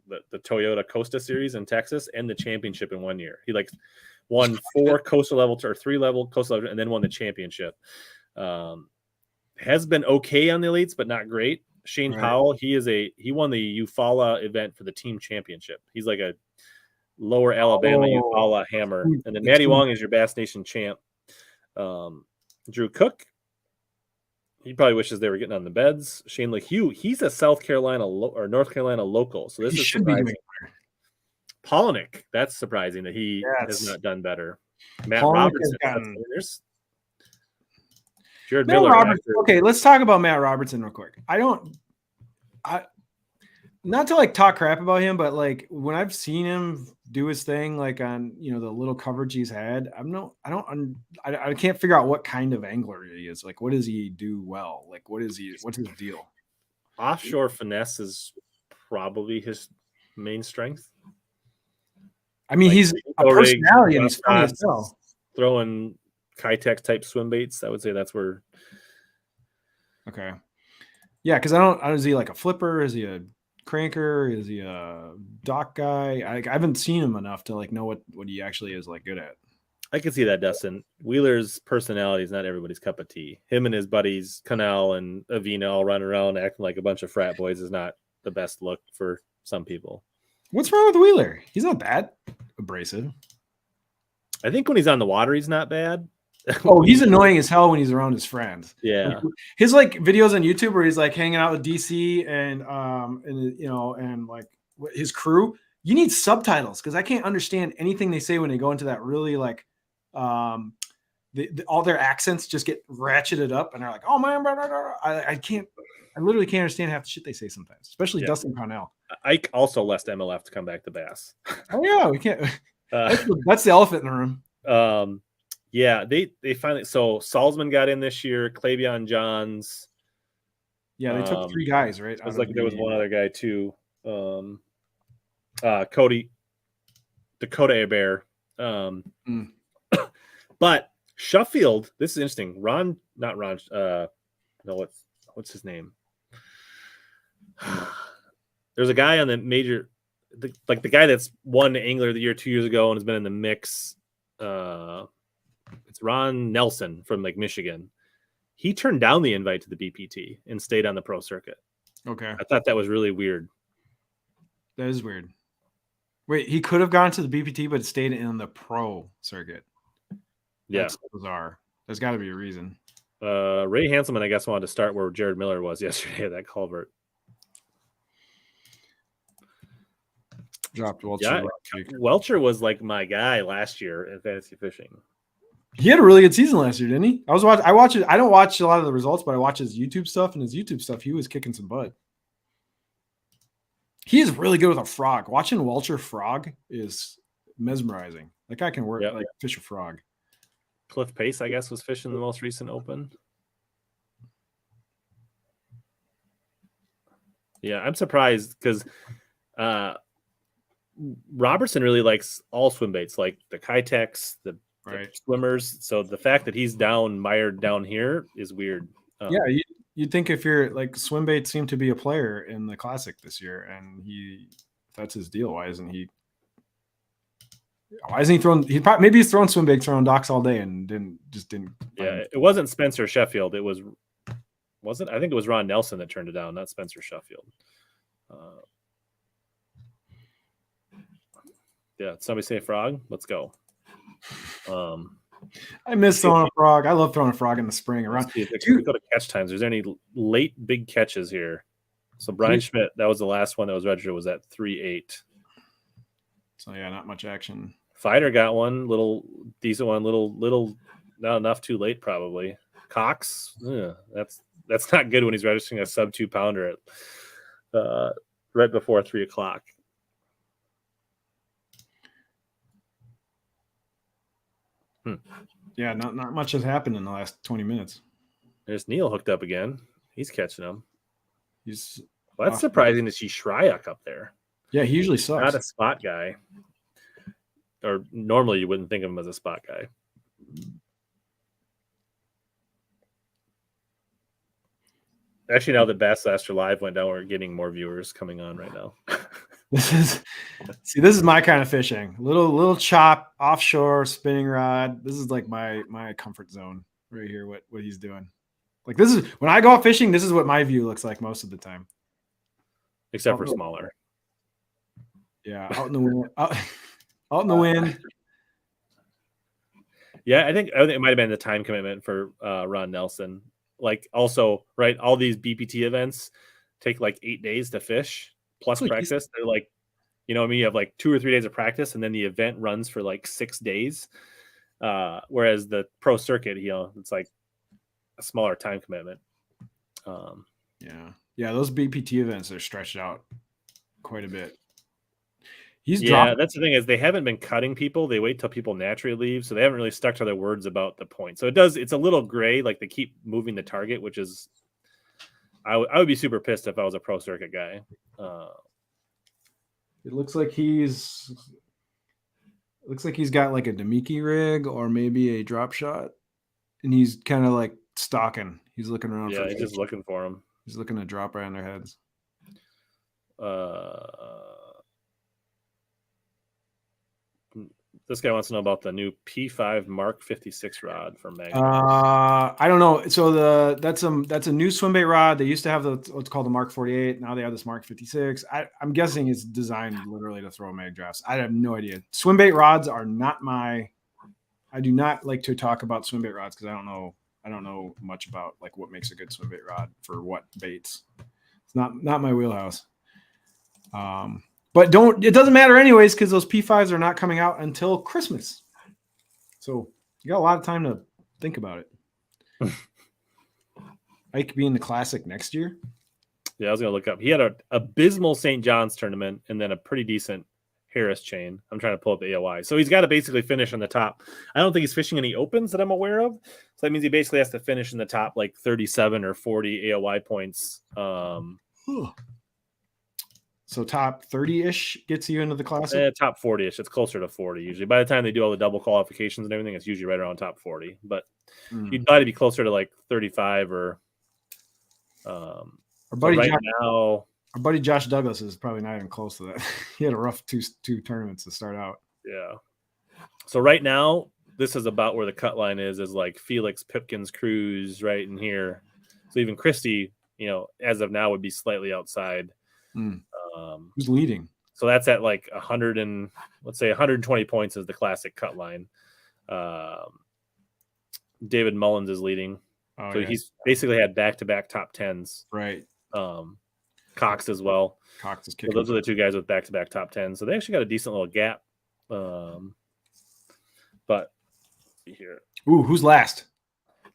the Toyota Costa Series in Texas and the championship in 1 year. He like won 4 coastal level or 3 level coastal level and then won the championship. Has been okay on the elites, but not great. Shane Powell, he won the Eufaula event for the team championship. He's like a lower Alabama Eufaula hammer. And then Matty Wong is your Bass Nation champ. Drew Cook, he probably wishes they were getting on the beds. Shane LeHue, he's a South Carolina or North Carolina local, so this is surprising. Polnick, that's surprising that he has not done better. Matt Robertson, there's Jared Miller. Okay, let's talk about Matt Robertson real quick. Not to like talk crap about him, but like when I've seen him do his thing, like on the little coverage he's had, I can't figure out what kind of angler he is. Like, what does he do well? Like, what's his deal? Offshore finesse is probably his main strength. I mean, he's a personality and he's funny as well. Throwing Kitex type swim baits, I would say that's where. Okay. Yeah, because is he like a flipper? Is he a cranker? Is he a dock guy? I haven't seen him enough to like know what he actually is like good at. I can see that, Dustin. Wheeler's personality is not everybody's cup of tea. Him and his buddies Cannell and Avina all running around acting like a bunch of frat boys is not the best look for some people. What's wrong with Wheeler? He's not that abrasive. I think when he's on the water, he's not bad. Oh, he's annoying as hell when he's around his friends. Yeah, like, his like videos on YouTube where he's like hanging out with DC and like his crew. You need subtitles because I can't understand anything they say when they go into that really like all their accents just get ratcheted up, and they're like, "Oh man, blah, blah, blah." I literally can't understand half the shit they say sometimes, especially Dustin Connell. Ike also left MLF to come back to Bass. Oh yeah, we can't. That's the elephant in the room. Yeah, they finally. So Salzman got in this year. Clavion Johns. Yeah, they took 3 guys, right? It was like there was one other guy too. Cody, Dakota Abear. But Sheffield, this is interesting. Not Ron. No, what's his name? There's a guy on the major, the guy that's won Angler of the Year 2 years ago and has been in the mix. It's Ron Nelson from like Michigan. He turned down the invite to the BPT and stayed on the pro circuit. Okay. I thought that was really weird. That is weird. Wait, he could have gone to the BPT, but stayed in the pro circuit. Yeah. That's bizarre. There's got to be a reason. Ray Hanselman, I guess, wanted to start where Jared Miller was yesterday at that culvert. Dropped Welter. Yeah, Welter was like my guy last year in fantasy fishing. He had a really good season last year, didn't he? I watch it. I don't watch a lot of the results, but I watch his YouTube stuff, and his YouTube stuff, he was kicking some butt. He is really good with a frog. Watching Welter frog is mesmerizing. That guy can work like fish a frog. Cliff Pace, I guess, was fishing the most recent Open. Yeah, I'm surprised because Robertson really likes all swim baits, like the Kitex, the swimmers. So the fact that he's mired down here is weird. Yeah, you'd think if you're like swim baits seem to be a player in the Classic this year, and that's his deal. Why isn't he throwing? Maybe he's throwing swim baits around docks all day and didn't. Yeah, it wasn't Spencer Sheffield. It was it? I think it was Ron Nelson that turned it down, not Spencer Sheffield. Yeah, somebody say frog. Let's go. I miss throwing a frog. I love throwing a frog in the spring around. We go to catch times. There's any late big catches here? So Brian Schmidt, that was the last one that was registered, was at 3.8. So yeah, not much action. Fighter got one, little decent one, little not enough, too late probably. Cox, that's not good when he's registering a sub 2 pounder at right before 3 o'clock. Yeah, not much has happened in the last 20 minutes. There's Neil hooked up again. He's catching them. Well, that's surprising to see Shryock up there. Yeah, he usually sucks. Not a spot guy. Or normally you wouldn't think of him as a spot guy. Actually, now that Bassmaster Live went down, we're getting more viewers coming on right now. This is my kind of fishing. Little chop, offshore, spinning rod. This is like my comfort zone right here. What he's doing. Like this is when I go out fishing. This is what my view looks like most of the time, except for smaller. Yeah, out in the wind. Out in the wind. Yeah, I think it might have been the time commitment for Ron Nelson. Like also, right? All these BPT events take like 8 days to fish. Plus practice. They're like, you know what I mean? You have like 2 or 3 days of practice, and then the event runs for like 6 days. Whereas the pro circuit, it's like a smaller time commitment. Yeah, those BPT events are stretched out quite a bit. That's the thing is they haven't been cutting people. They wait till people naturally leave, so they haven't really stuck to their words about the point. So it's a little gray, like they keep moving the target, which is I would be super pissed if I was a pro circuit guy. It looks like he's got like a Demiki rig or maybe a drop shot, and he's kind of like stalking. He's looking around. Yeah, he's just looking for him. He's looking to drop right on their heads. This guy wants to know about the new P5 Mark 56 rod from Magnet. I don't know. So that's a new swim bait rod. They used to have what's called the Mark 48. Now they have this Mark 56. I'm guessing it's designed literally to throw mag drafts. I have no idea. Swim bait rods are not I do not like to talk about swim bait rods because I don't know much about like what makes a good swim bait rod for what baits. It's not my wheelhouse. But it doesn't matter anyways because those P5s are not coming out until Christmas. So You got a lot of time to think about it. Ike being the classic next year. Yeah, I was gonna look up. He had a abysmal St. John's tournament and then a pretty decent Harris chain. I'm trying to pull up the AOY. So he's got to basically finish in the top. I don't think he's fishing any opens that I'm aware of. So that means he basically has to finish in the top like 37 or 40 AOY points. So top 30-ish gets you into the classic? Top 40-ish. It's closer to 40 usually. By the time they do all the double qualifications and everything, it's usually right around top 40. But you'd try to be closer to like 35 or Our buddy, so right Josh, now, our buddy Josh Douglas is probably not even close to that. He had a rough two tournaments to start out. yeah. So right now, this is about where the cut line is like Felix Pipkin's Cruz right in here. So even Christie, as of now would be slightly outside. Who's leading? So that's at like 100 and let's say 120 points is the classic cut line. David Mullins is leading. Oh, so yeah. he's basically had back-to-back top 10s. Right. Cox as well. Cox is So kicking. those are the two guys with back-to-back top 10s. So they actually got a decent little gap. But here. Ooh, who's last?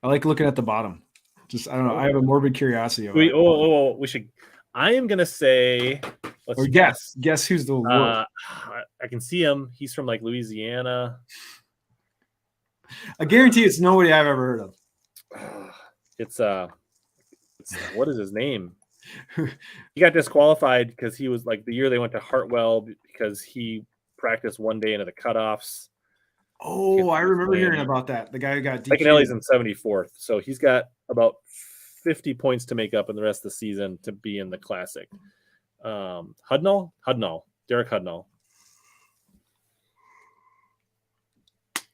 I like looking at the bottom. Just I don't know. I have a morbid curiosity about it. We should. I am gonna say. Let's Or guess who's the worst. I can see him. He's from like Louisiana. I guarantee it's nobody I've ever heard of. It's what is his name? He got disqualified because he was like the year they went to Hartwell because he practiced one day into the cutoffs. Oh, I remember hearing about that. The guy who got Mike Anelli's in 74th, so he's got about 50 points to make up in the rest of the season to be in the classic. Hudnall, Derek Hudnall.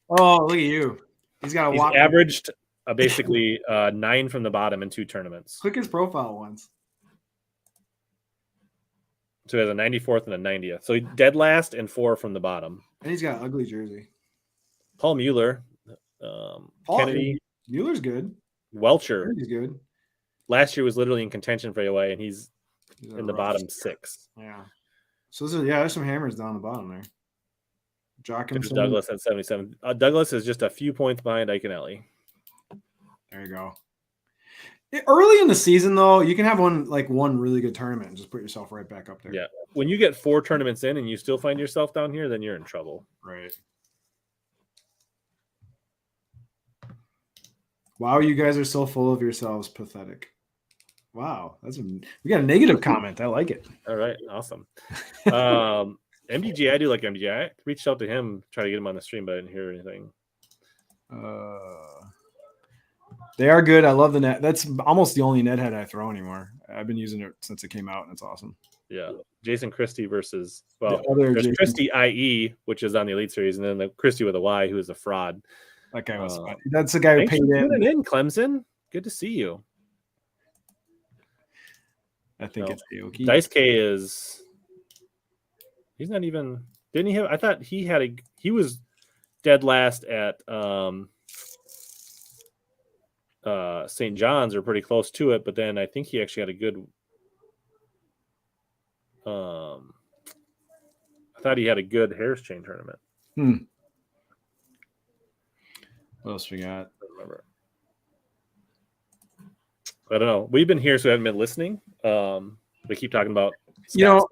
Oh, look at you. He's got a He's averaged basically 9 from the bottom in 2 tournaments. Click his profile once. So he has a 94th and a 90th. So he dead last and 4 from the bottom. And he's got an ugly jersey. Paul Mueller, Kennedy. Mueller's good. Welcher. He's good. Last year was literally in contention for AOA, and he's in the bottom 6. Yeah. So there's some hammers down the bottom there. Jockimson. Douglas at 77. Douglas is just a few points behind Ike and Ellie. There you go. Early in the season, though, you can have one really good tournament and just put yourself right back up there. Yeah. When you get 4 tournaments in and you still find yourself down here, then you're in trouble. Right. Wow, you guys are so full of yourselves. Pathetic. Wow, we got a negative comment. I like it. All right, awesome. MDG, I do like MDG. I reached out to him, try to get him on the stream, but I didn't hear anything. They are good. I love the net. That's almost the only net head I throw anymore. I've been using it since it came out, and it's awesome. Yeah, Jason Christie versus Christie IE, which is on the Elite Series, and then the Christie with a Y, who is a fraud. That guy was. That's the guy who paid in. Clemson, good to see you. I think it's Aoki. Dice K is. He's not even. Didn't he have? I thought he was dead last at St. John's or pretty close to it, but then I think he actually had a good. I thought he had a good Harris chain tournament. What else we got? I don't remember. I don't know. We've been here, so we haven't been listening. We keep talking about stats.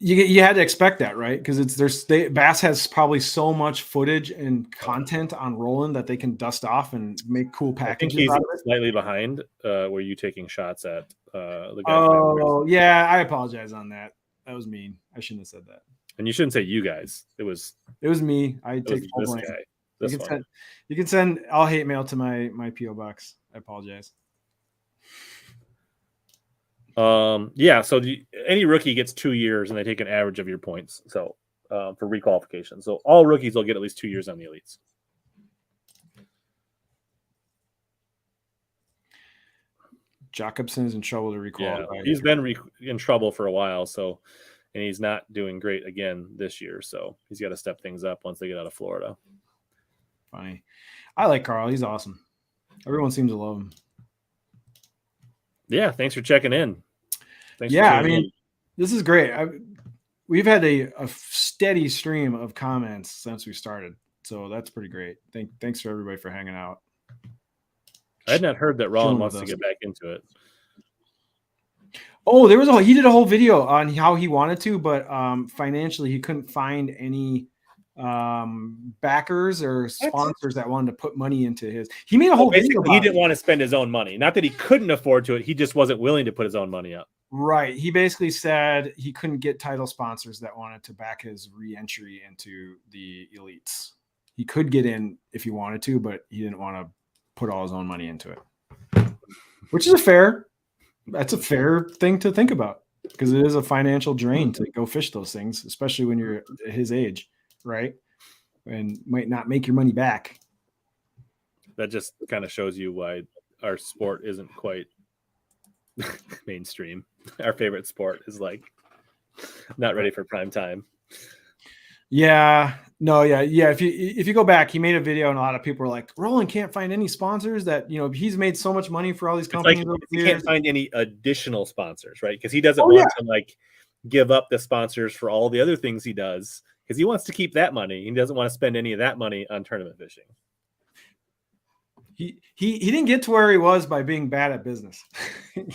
You had to expect that, right? Because Bass has probably so much footage and content on Roland that they can dust off and make cool packages. I think he's slightly behind. Were you taking shots at the guy? Oh, yeah. I apologize on that. That was mean. I shouldn't have said that. And you shouldn't say you guys. It was me. I take full blame. Guy. You can send all hate mail to my PO box. I apologize. Yeah. So any rookie gets 2 years, and they take an average of your points. So for requalification, so all rookies will get at least 2 years on the elites. Jacobson is in trouble to requalify. Yeah, he's been in trouble for a while. So, and he's not doing great again this year. So he's got to step things up once they get out of Florida. Funny. I like Carl. He's awesome. Everyone seems to love him. Yeah. Thanks for checking in. This is great. We've had a steady stream of comments since we started. So that's pretty great. Thanks for everybody for hanging out. I had not heard that Rollin Chilling wants with to us. get back into it. Oh, he did a whole video on how he wanted to, but financially he couldn't find any backers or sponsors that wanted to put money into his. He made a whole video Basically, he about didn't it. want to spend his own money. Not that he couldn't afford to it. He just wasn't willing to put his own money up. Right. He basically said he couldn't get title sponsors that wanted to back his re-entry into the elites. He could get in if he wanted to, but he didn't want to put all his own money into it, which is that's a fair thing to think about, because it is a financial drain to go fish those things, especially when you're his age, right? And might not make your money back. That just kind of shows you why our sport isn't quite mainstream. Our favorite sport is like not ready for prime time. Yeah. No, yeah. If you go back, he made a video and a lot of people were like, Roland can't find any sponsors that, he's made so much money for all these companies. Like, he can't find any additional sponsors, right? Because he doesn't to like give up the sponsors for all the other things he does, because he wants to keep that money. He doesn't want to spend any of that money on tournament fishing. He didn't get to where he was by being bad at business.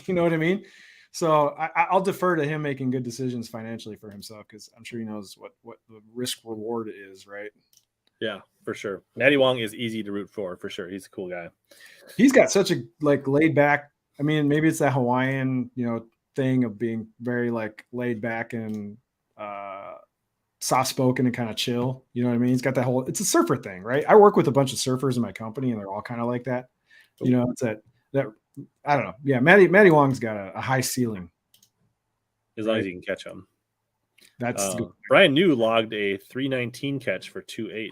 You know what I mean? So I'll defer to him making good decisions financially for himself, because I'm sure he knows what the risk reward is, right? Yeah, for sure. Matty Wong is easy to root for sure. He's a cool guy. He's got such a laid back. I mean, maybe it's that Hawaiian, thing of being very laid back and soft spoken and kind of chill. You know what I mean? He's got that whole. It's a surfer thing, right? I work with a bunch of surfers in my company, and they're all kind of like that. It's that I don't know. Yeah, Matty Wong's got a high ceiling. As long as you can catch them. That's good. Brian New logged a 319 catch for 2.8.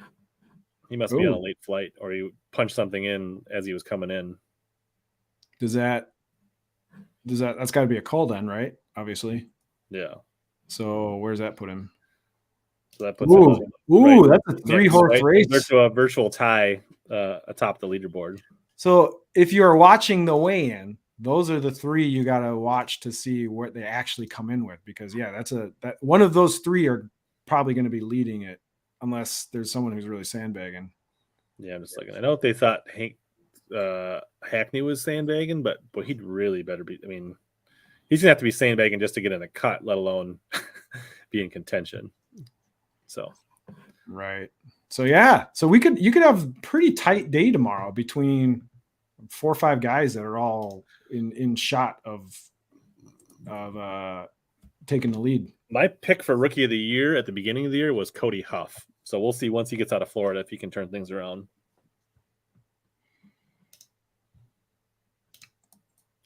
He must be on a late flight, or he punched something in as he was coming in. That's got to be a call then, right? Obviously. Yeah. So where's that put him? So that puts him that's a 3-horse race. There's to a virtual tie atop the leaderboard. So if you are watching the weigh-in, those are the 3 you got to watch to see what they actually come in with, because that one of those 3 are probably going to be leading it, unless there's someone who's really sandbagging. Yeah, I'm just looking. I know if they thought Hackney was sandbagging, but he'd really better be. I mean, he's gonna have to be sandbagging just to get in a cut, let alone be in contention. So, right. So you could have a pretty tight day tomorrow between 4 or 5 guys that are all in shot of taking the lead. My pick for rookie of the year at the beginning of the year was Cody Huff. So we'll see once he gets out of Florida if he can turn things around.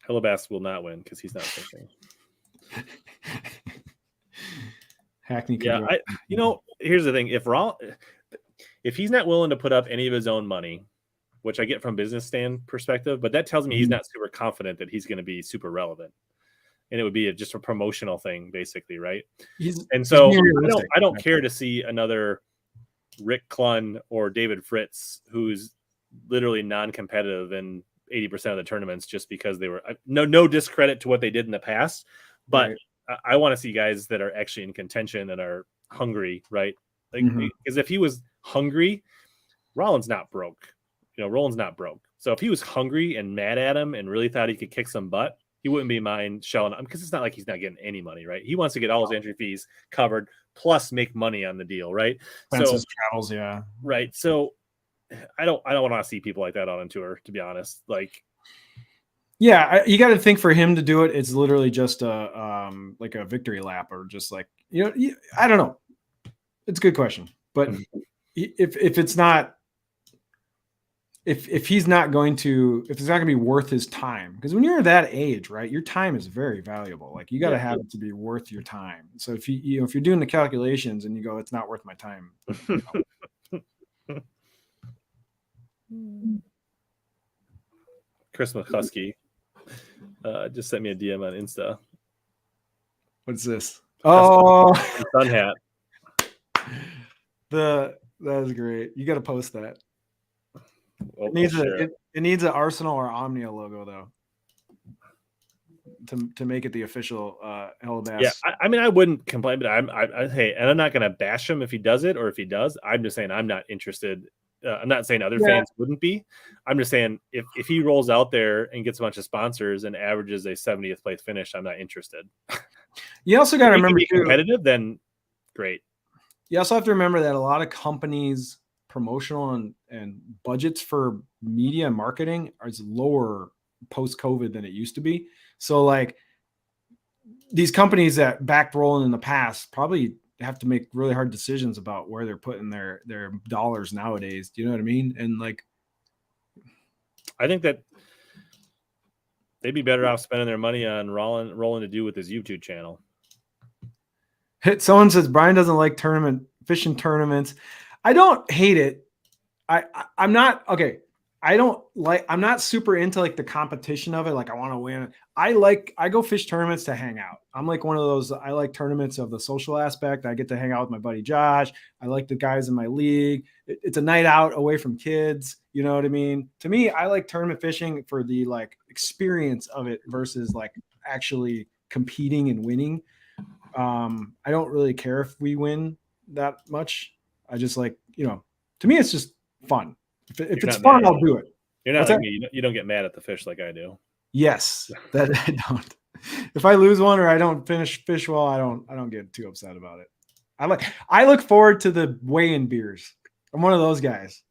HellaBass will not win because he's not fishing. Hackney. Yeah, here's the thing: if he's not willing to put up any of his own money, which I get from business stand perspective, but that tells me he's not super confident that he's going to be super relevant, and it would be just a promotional thing, basically, right? I don't care to see another Rick Klun or David Fritz, who's literally non-competitive in 80% of the tournaments, just because they were no discredit to what they did in the past, but right. I want to see guys that are actually in contention and are hungry, right? Because if he was hungry, Roland's not broke. Roland's not broke. So if he was hungry and mad at him and really thought he could kick some butt, he wouldn't be mind shelling him, because it's not like he's not getting any money, right? He wants to get all his entry fees covered plus make money on the deal, right? Expenses, travels, yeah. Right. So I don't want to see people like that on tour, to be honest. You got to think for him to do it, it's literally just a victory lap, or just I don't know. It's a good question, but if it's not, if he's not going to, if it's not going to be worth his time, because when you're that age, right, your time is very valuable. You got to have it to be worth your time. So if if you're doing the calculations and you go, it's not worth my time. Chris McCluskey just sent me a DM on Insta. What's this? Oh, sun hat. That is great. You got to post that. Well, it needs an Arsenal or Omnia logo, though. to make it the official HellaBass. Yeah, I mean, I wouldn't complain, but hey, and I'm not going to bash him if he does it or if he does. I'm just saying I'm not interested. I'm not saying other fans wouldn't be. I'm just saying if he rolls out there and gets a bunch of sponsors and averages a 70th place finish, I'm not interested. You also got to remember be competitive, then great. You also have to remember that a lot of companies' promotional and budgets for media and marketing is lower post-COVID than it used to be. So like these companies that backed Roland in the past probably have to make really hard decisions about where they're putting their dollars nowadays. Do you know what I mean? And like, I think that they'd be better off spending their money on Roland to do with his YouTube channel. Someone says Brian doesn't like fishing tournaments. I don't hate it. I'm not okay. I'm not super into like the competition of it. Like I want to win. I go fish tournaments to hang out. I'm like one of those. I like tournaments of the social aspect. I get to hang out with my buddy Josh. I like the guys in my league. It's a night out away from kids. You know what I mean? To me, I like tournament fishing for the like experience of it versus like actually competing and winning. I don't really care if we win that much. I just like, to me, it's just fun. If it's fun, I'll do it. You're not like me. You don't get mad at the fish like I do. Yes, that I don't. If I lose one or I don't fish well, I don't get too upset about it. I look forward to the weigh-in beers. I'm one of those guys.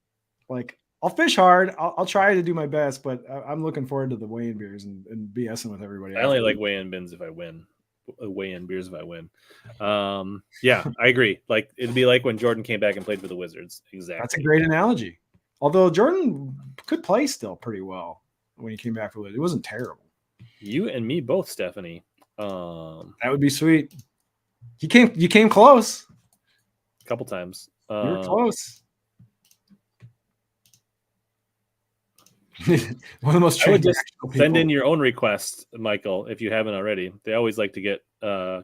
Like I'll fish hard. I'll try to do my best, but I'm looking forward to the weigh-in beers and BSing with everybody. I only like weigh-in bins if I win. Weigh-in beers if I win. Yeah, I agree. Like it'd be like when Jordan came back and played for the Wizards. Exactly. That's a great analogy. Although Jordan could play still pretty well when he came back for it. It wasn't terrible. You and me both, Stephanie. That would be sweet. You came close. A couple times. You were close. One of the most. I would just send in your own requests, Michael, if you haven't already. They always like to get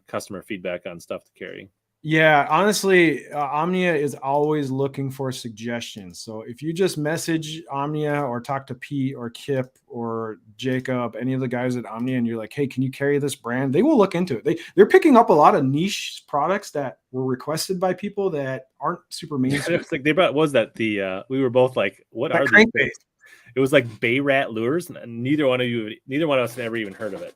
customer feedback on stuff to carry. Yeah, honestly, Omnia is always looking for suggestions. So if you just message Omnia or talk to Pete or Kip or Jacob, any of the guys at Omnia, and you're like, hey, can you carry this brand? They will look into it. They're picking up a lot of niche products that were requested by people that aren't super mainstream. It's like we were both like, what are these? It was like Bay Rat lures, and neither one of us had ever even heard of it.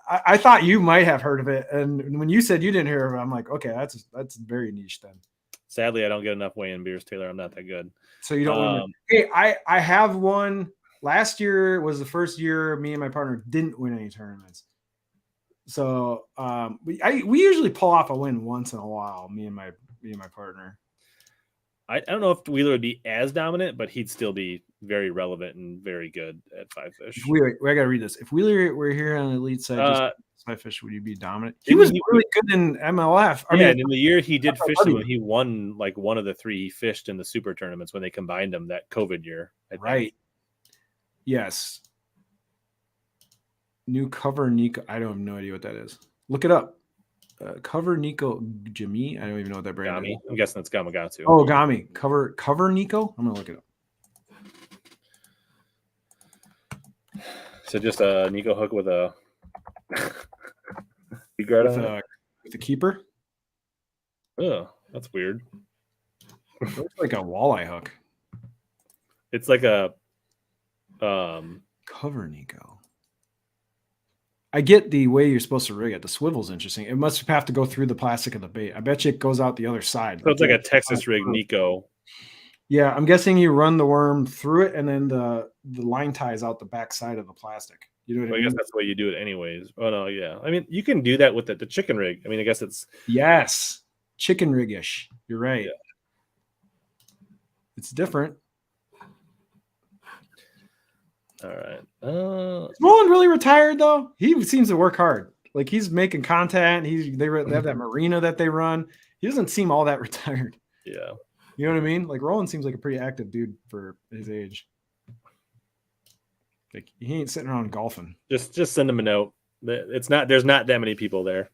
I thought you might have heard of it, and when you said you didn't hear of it, I'm like, okay, that's very niche then. Sadly, I don't get enough weigh-in beers, Taylor. I'm not that good. So you don't. Hey, I have one. Last year was the first year me and my partner didn't win any tournaments. So we usually pull off a win once in a while. Me and my partner. I don't know if Wheeler would be as dominant, but he'd still be very relevant and very good at five fish. I got to read this. If Wheeler were here on the elite side, five fish, would you be dominant? He was really good in MLF. And in the year he did fish when he won like one of the three he fished in the super tournaments when they combined them that COVID year. Right. Yes. New cover Nico. I don't have no idea what that is. Look it up. Cover Nico Jimmy. I don't even know what that brand is. I'm guessing it's Gamakatsu. Oh, Gami. Cover Nico. I'm gonna look it up. So just a Nico hook with a with a keeper. Oh, that's weird. It looks like a walleye hook. It's like a cover Nico. I get the way you're supposed to rig it. The swivel's interesting. It must have to go through the plastic of the bait. I bet you it goes out the other side. So it's like a Texas rig Nico. Yeah, I'm guessing you run the worm through it and then the line ties out the back side of the plastic. You know what I mean? I guess that's the way you do it anyways. Oh no, yeah. I mean, you can do that with the chicken rig. I mean, I guess it's chicken rig-ish. You're right. Yeah. It's different. All right. Is Roland really retired though? He seems to work hard. Like he's making content. They have that marina that they run. He doesn't seem all that retired. Yeah. You know what I mean? Like Roland seems like a pretty active dude for his age. Like he ain't sitting around golfing. Just send him a note. There's not that many people there.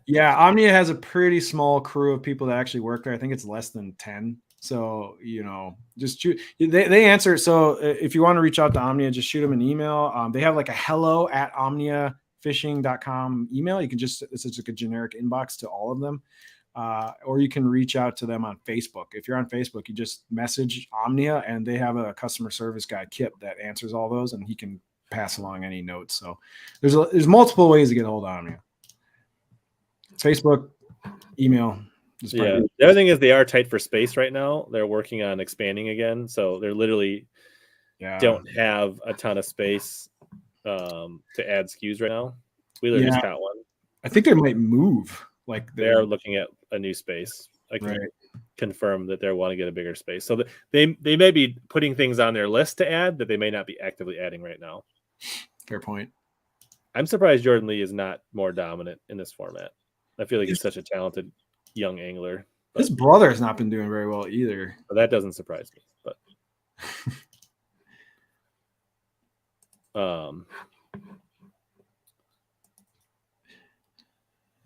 Yeah, Omnia has a pretty small crew of people that actually work there. I think it's less than 10. So, just shoot. They answer. So if you want to reach out to Omnia, just shoot them an email. They have like a hello@omniafishing.com email. You can just, it's like a generic inbox to all of them. Or you can reach out to them on Facebook. If you're on Facebook, you just message Omnia and they have a customer service guy, Kip, that answers all those and he can pass along any notes. So there's multiple ways to get a hold of Omnia. Facebook, email. Yeah. The other thing is they are tight for space right now. They're working on expanding again. So they're literally don't have a ton of space to add SKUs right now. Wheeler just got one. I think they might move. Like they're looking at a new space. I can confirm that they want to get a bigger space. So they may be putting things on their list to add that they may not be actively adding right now. Fair point. I'm surprised Jordan Lee is not more dominant in this format. I feel like he's such a talented young angler. His brother has not been doing very well either. But that doesn't surprise me. But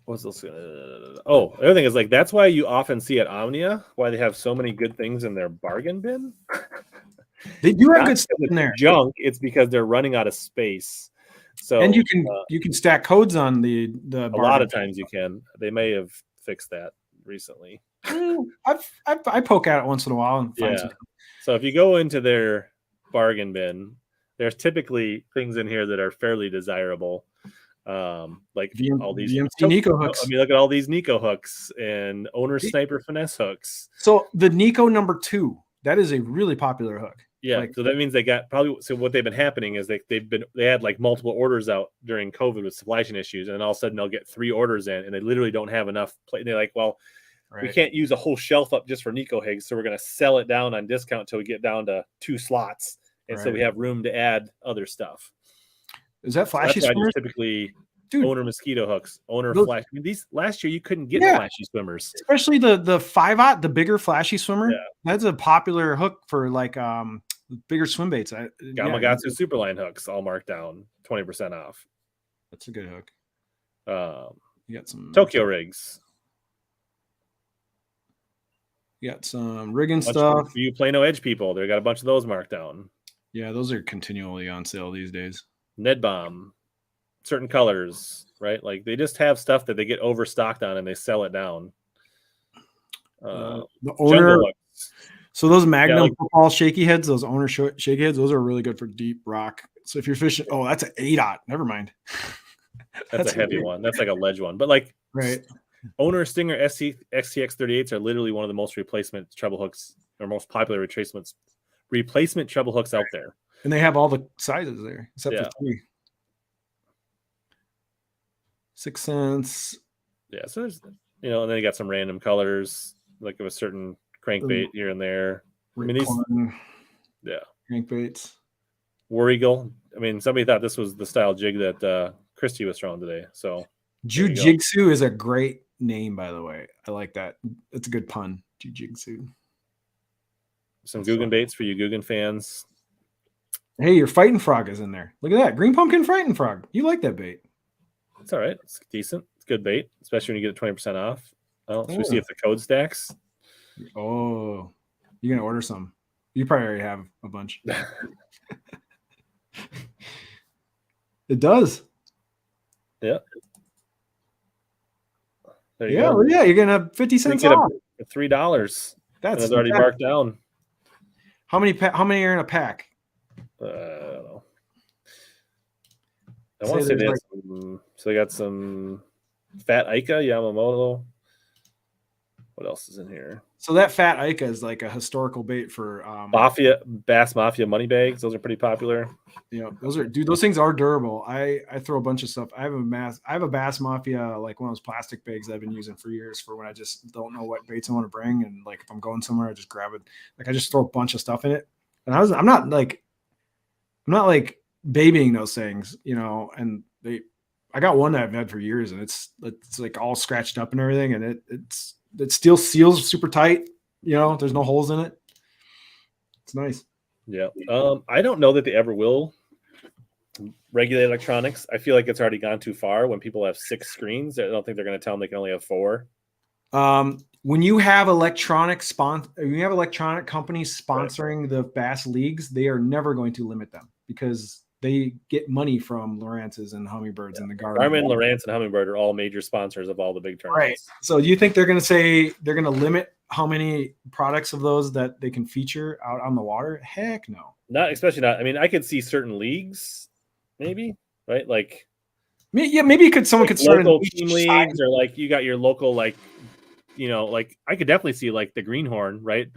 what's this? The other thing is like that's why you often see at Omnia why they have so many good things in their bargain bin. They do have good stuff in there. Junk. It's because they're running out of space. So and you can stack codes on the a lot of times you can. They may have fixed that recently. I poke at it once in a while and find some. So if you go into their bargain bin, there's typically things in here that are fairly desirable. Like all these Nico hooks. I mean, look at all these Nico hooks and owner sniper finesse hooks. So the Nico number 2, that is a really popular hook. Yeah, so that means they got what they've been happening is they had like multiple orders out during COVID with supply chain issues, and then all of a sudden they'll get 3 orders in, and they literally don't have enough. They're like, well, we can't use a whole shelf up just for Nico Higgs, so we're going to sell it down on discount until we get down to 2 slots, and so we have room to add other stuff. Is that flashy? So typically, owner mosquito hooks, owner flash. I mean, these last year you couldn't get flashy swimmers, especially the 5-aught, the bigger flashy swimmer. Yeah. That's a popular hook for like bigger swim baits. Gamakatsu Superline hooks all marked down 20% off. That's a good hook. You got some Tokyo rigs. You got some rigging stuff. For you Plano Edge people, they got a bunch of those marked down. Yeah, those are continually on sale these days. Ned Bomb, certain colors, right? Like they just have stuff that they get overstocked on and they sell it down. The owner. So those Magnum football shaky heads, those owner shaky heads, those are really good for deep rock. So if you're fishing, that's an 8-aught. Never mind. That's a heavy one. That's like a ledge one. But like owner Stinger XTX 38s are literally one of the most replacement treble hooks or most popular replacement treble hooks out there. And they have all the sizes there, except for 3. 6 cents. Yeah, so there's and then you got some random colors, like of a certain crankbait here and there. I mean these crankbaits. War Eagle. I mean, somebody thought this was the style jig that Christy was throwing today. So Jujitsu is a great name, by the way. I like that. It's a good pun. Jujitsu. Some Guggen baits for you Guggen fans. Hey, your fighting frog is in there. Look at that. Green pumpkin fighting frog. You like that bait. It's all right. It's decent. It's good bait, especially when you get it 20% off. Well, should we see if the code stacks? Oh, you're going to order some. You probably already have a bunch. It does. Yeah. There you go. Yeah, you're going to have 50 cents off. $3. That's already marked down. How many are in a pack? I don't know. I want to say they had some, so they got some Fat Ica, Yamamoto. What else is in here? So that Fat Ica is like a historical bait for Bass Mafia money bags. Those are pretty popular. Yeah, those things are durable. I throw a bunch of stuff. I have a Bass Mafia, like one of those plastic bags that I've been using for years for when I just don't know what baits I want to bring, and like if I'm going somewhere, I just grab it. Like I just throw a bunch of stuff in it. And I'm not like babying those things, and I got one that I've had for years, and it's like all scratched up and everything, and it still seals super tight. There's no holes in it. It's nice. Yeah. I don't know that they ever will regulate electronics. I feel like it's already gone too far when people have 6 screens. I don't think they're going to tell them they can only have 4. when you have electronic companies sponsoring the bass leagues, they are never going to limit them because they get money from Lowrance's and Humminbirds and the Garmin, Lowrance, and Humminbird are all major sponsors of all the big tournaments. Right. So do you think they're going to say they're going to limit how many products of those that they can feature out on the water? Heck no. Not especially not. I mean, I could see certain leagues, maybe, right? Like, yeah, maybe someone could start local team leagues, or like you got your local, like, you know, like I could definitely see like the Greenhorn, right?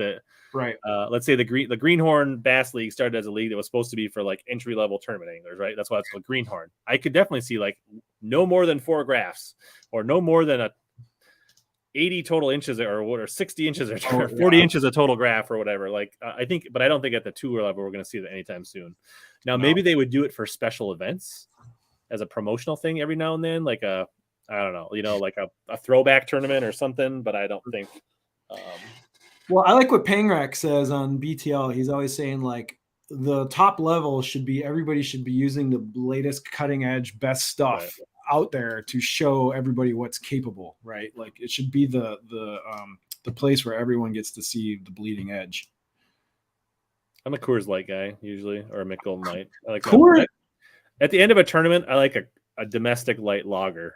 Right. Let's say the Greenhorn Bass League started as a league that was supposed to be for like entry level tournament anglers, right? That's why it's called Greenhorn. I could definitely see like no more than 4 graphs, or no more than a 80 total inches, or 60 inches, or 40 inches of total graph, or whatever. Like I think, but I don't think at the tour level we're going to see that anytime soon. Now maybe they would do it for special events as a promotional thing every now and then, like I don't know, you know, like a throwback tournament or something. But I don't think. Well, I like what Pangrack says on BTL. He's always saying like the top level should be, everybody should be using the latest cutting edge, best stuff out there to show everybody what's capable, right? Like it should be the place where everyone gets to see the bleeding edge. I'm a Coors Light guy usually, or a Michelob Light. I like Coors. At the end of a tournament, I like a domestic light lager.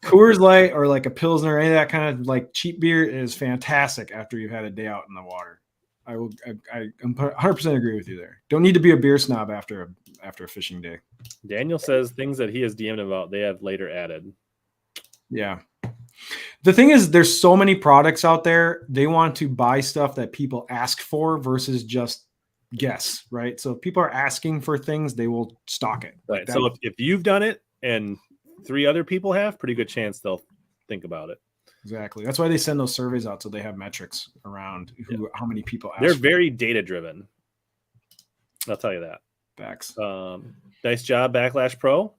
Coors Light or like a Pilsner, any of that kind of like cheap beer is fantastic after you've had a day out in the water. I'm 100% agree with you there. Don't need to be a beer snob after a fishing day. Daniel says things that he has DM'd about, they have later added. Yeah. The thing is, there's so many products out there. They want to buy stuff that people ask for versus just guess, right? So if people are asking for things, they will stock it. Right. Like so if you've done it and 3 other people have, pretty good chance they'll think about it. Exactly. That's why they send those surveys out, so they have metrics around how many people ask. They're very data driven. I'll tell you that. Facts. Nice job, Backlash Pro.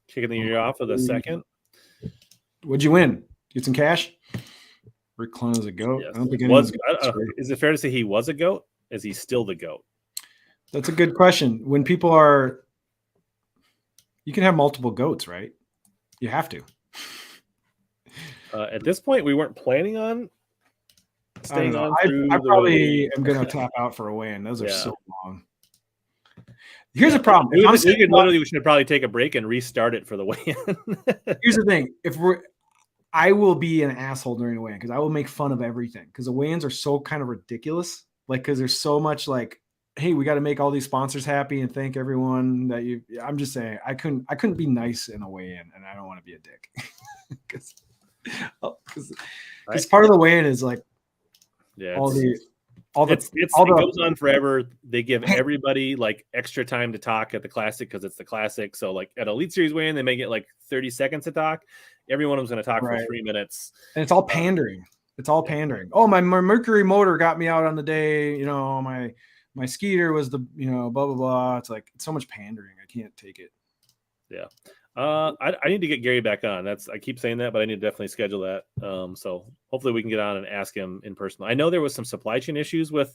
Kicking the year off with a second. What'd you win? Get some cash? Rick Clun is a goat. Yes. I don't think is it fair to say he was a goat? Is he still the GOAT? That's a good question. When people are, you can have multiple goats, right? You have to. At this point, we weren't planning on staying on. I probably am going to tap out for a weigh-in. Those are so long. Here's the problem. We should probably take a break and restart it for the weigh-in. Here's the thing. I will be an asshole during the weigh-in because I will make fun of everything because the weigh-ins are so kind of ridiculous. Like, because there's so much like, hey, we got to make all these sponsors happy and thank everyone that you. I'm just saying, I couldn't be nice in a weigh-in, and I don't want to be a dick because part of the weigh-in is like, it goes on forever. They give everybody like extra time to talk at the Classic because it's the Classic. So like at Elite Series weigh-in, they may get like 30 seconds to talk. Every one of them's going to talk for 3 minutes, and it's all pandering. It's all pandering. Oh, my Mercury motor got me out on the day. You know, my Skeeter was the, you know, blah, blah, blah. It's like, it's so much pandering. I can't take it. Yeah. I need to get Gary back on. I keep saying that, but I need to definitely schedule that. So hopefully we can get on and ask him in person. I know there was some supply chain issues with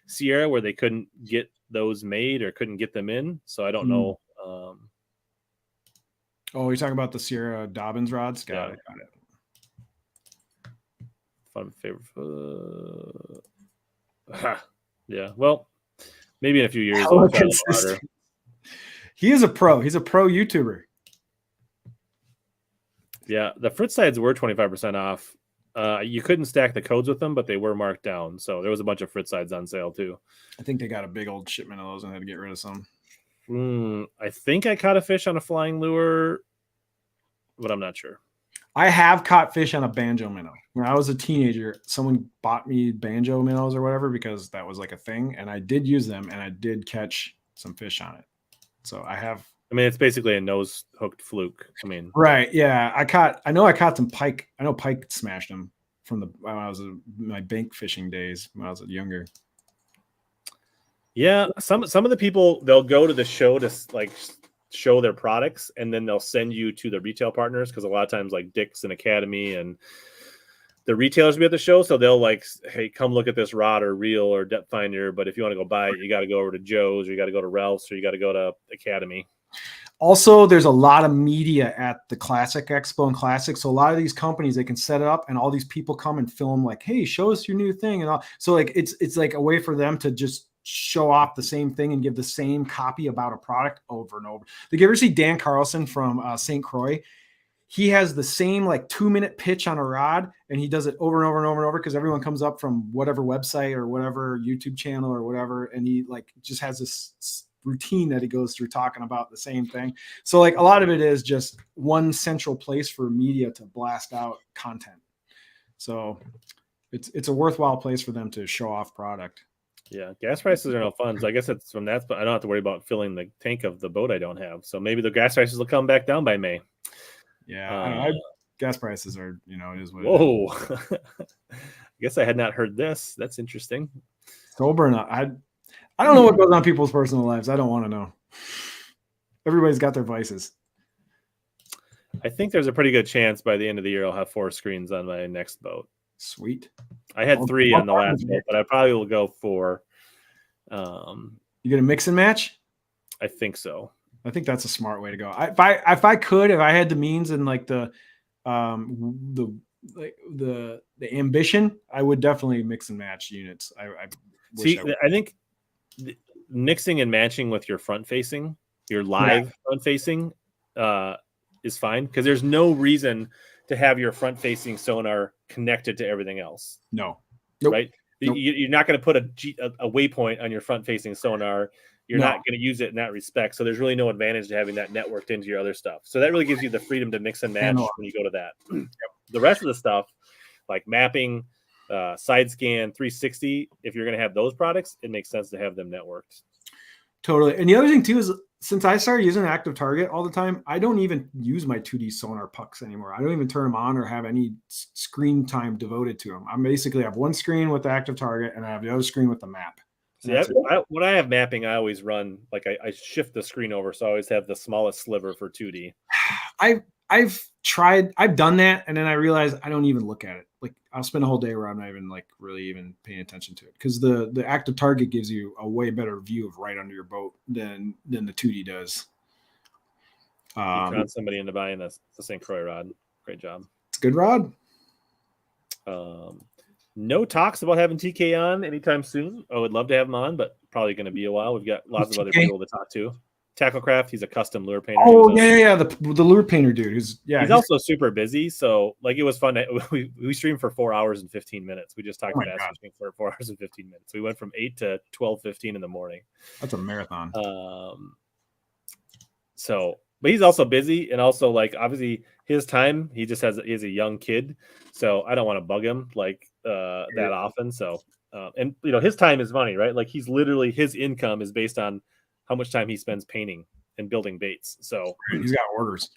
Sierra where they couldn't get those made or couldn't get them in. So I don't know. Oh, you're talking about the Sierra Dobbins rods? Got it. Fun favorite. Yeah. Well, maybe in a few years. He is a pro. He's a pro YouTuber. Yeah. The Fritz sides were 25% off. You couldn't stack the codes with them, but they were marked down. So there was a bunch of Fritz sides on sale too. I think they got a big old shipment of those and had to get rid of some. I think I caught a fish on a flying lure, but I'm not sure. I have caught fish on a banjo minnow. When I was a teenager, someone bought me banjo minnows or whatever because that was like a thing, and I did use them, and I did catch some fish on it. So I have. I mean, it's basically a nose hooked fluke. I mean, right? Yeah, I know I caught some pike. I know pike smashed them when I was my bank fishing days when I was younger. Yeah, some of the people, they'll go to the show to like show their products, and then they'll send you to the retail partners because a lot of times like Dick's and Academy and the retailers will be at the show, so they'll like, hey, come look at this rod or reel or depth finder, but if you want to go buy it, you got to go over to Joe's or you got to go to Ralph's or you got to go to Academy. Also, there's a lot of media at the Classic Expo and Classic. So a lot of these companies, they can set it up and all these people come and film like, hey, show us your new thing. And all. So like, it's like a way for them to just show off the same thing and give the same copy about a product over and over. Did you ever see Dan Carlson from St. Croix? He has the same like 2-minute pitch on a rod and he does it over and over and over and over because everyone comes up from whatever website or whatever YouTube channel or whatever. And he like just has this routine that he goes through talking about the same thing. So like a lot of it is just one central place for media to blast out content. So it's a worthwhile place for them to show off product. Yeah, gas prices are no fun. So I guess it's from that, but I don't have to worry about filling the tank of the boat I don't have. So maybe the gas prices will come back down by May. Yeah, gas prices are, it is what whoa. It is. I guess I had not heard this. That's interesting. Sober enough. I don't know what goes on people's personal lives. I don't want to know. Everybody's got their vices. I think there's a pretty good chance by the end of the year I'll have 4 screens on my next boat. Sweet. I had 3 on the last boat, but I probably will go 4. You gonna mix and match? I think so. I think that's a smart way to go. If I had the means and like the ambition, I would definitely mix and match units. I think mixing and matching with your front facing, your live front facing, is fine because there's no reason to have your front facing sonar connected to everything else. No, right? Nope. You're not going to put a waypoint on your front facing sonar. You're not going to use it in that respect. So there's really no advantage to having that networked into your other stuff. So that really gives you the freedom to mix and match when you go to that. The rest of the stuff, like mapping, side scan, 360, if you're going to have those products, it makes sense to have them networked. Totally. And the other thing too is since I started using Active Target all the time, I don't even use my 2D sonar pucks anymore. I don't even turn them on or have any screen time devoted to them. I basically have one screen with the Active Target and I have the other screen with the map. See, when I have mapping, I always run like I shift the screen over, so I always have the smallest sliver for 2D. I've done that, and then I realized I don't even look at it. Like I'll spend a whole day where I'm not even like really even paying attention to it because the Active Target gives you a way better view of right under your boat than the 2D does. You found somebody into buying the St. Croix rod. Great job. It's a good rod. No talks about having TK on anytime soon. I would love to have him on, but probably going to be a while. We've got lots of other people to talk to. Tacklecraft, he's a custom lure painter. Oh, yeah. The lure painter dude. He's also super busy. So, like, it was fun. We streamed for 4 hours and 15 minutes. We just talked about Bass for 4 hours and 15 minutes. We went from 8 to 12:15 in the morning. That's a marathon. But he's also busy, and also, like, obviously his time, he's a young kid. So I don't want to bug him like that often. So, and his time is money, right? Like he's literally, his income is based on how much time he spends painting and building baits. So he's got orders.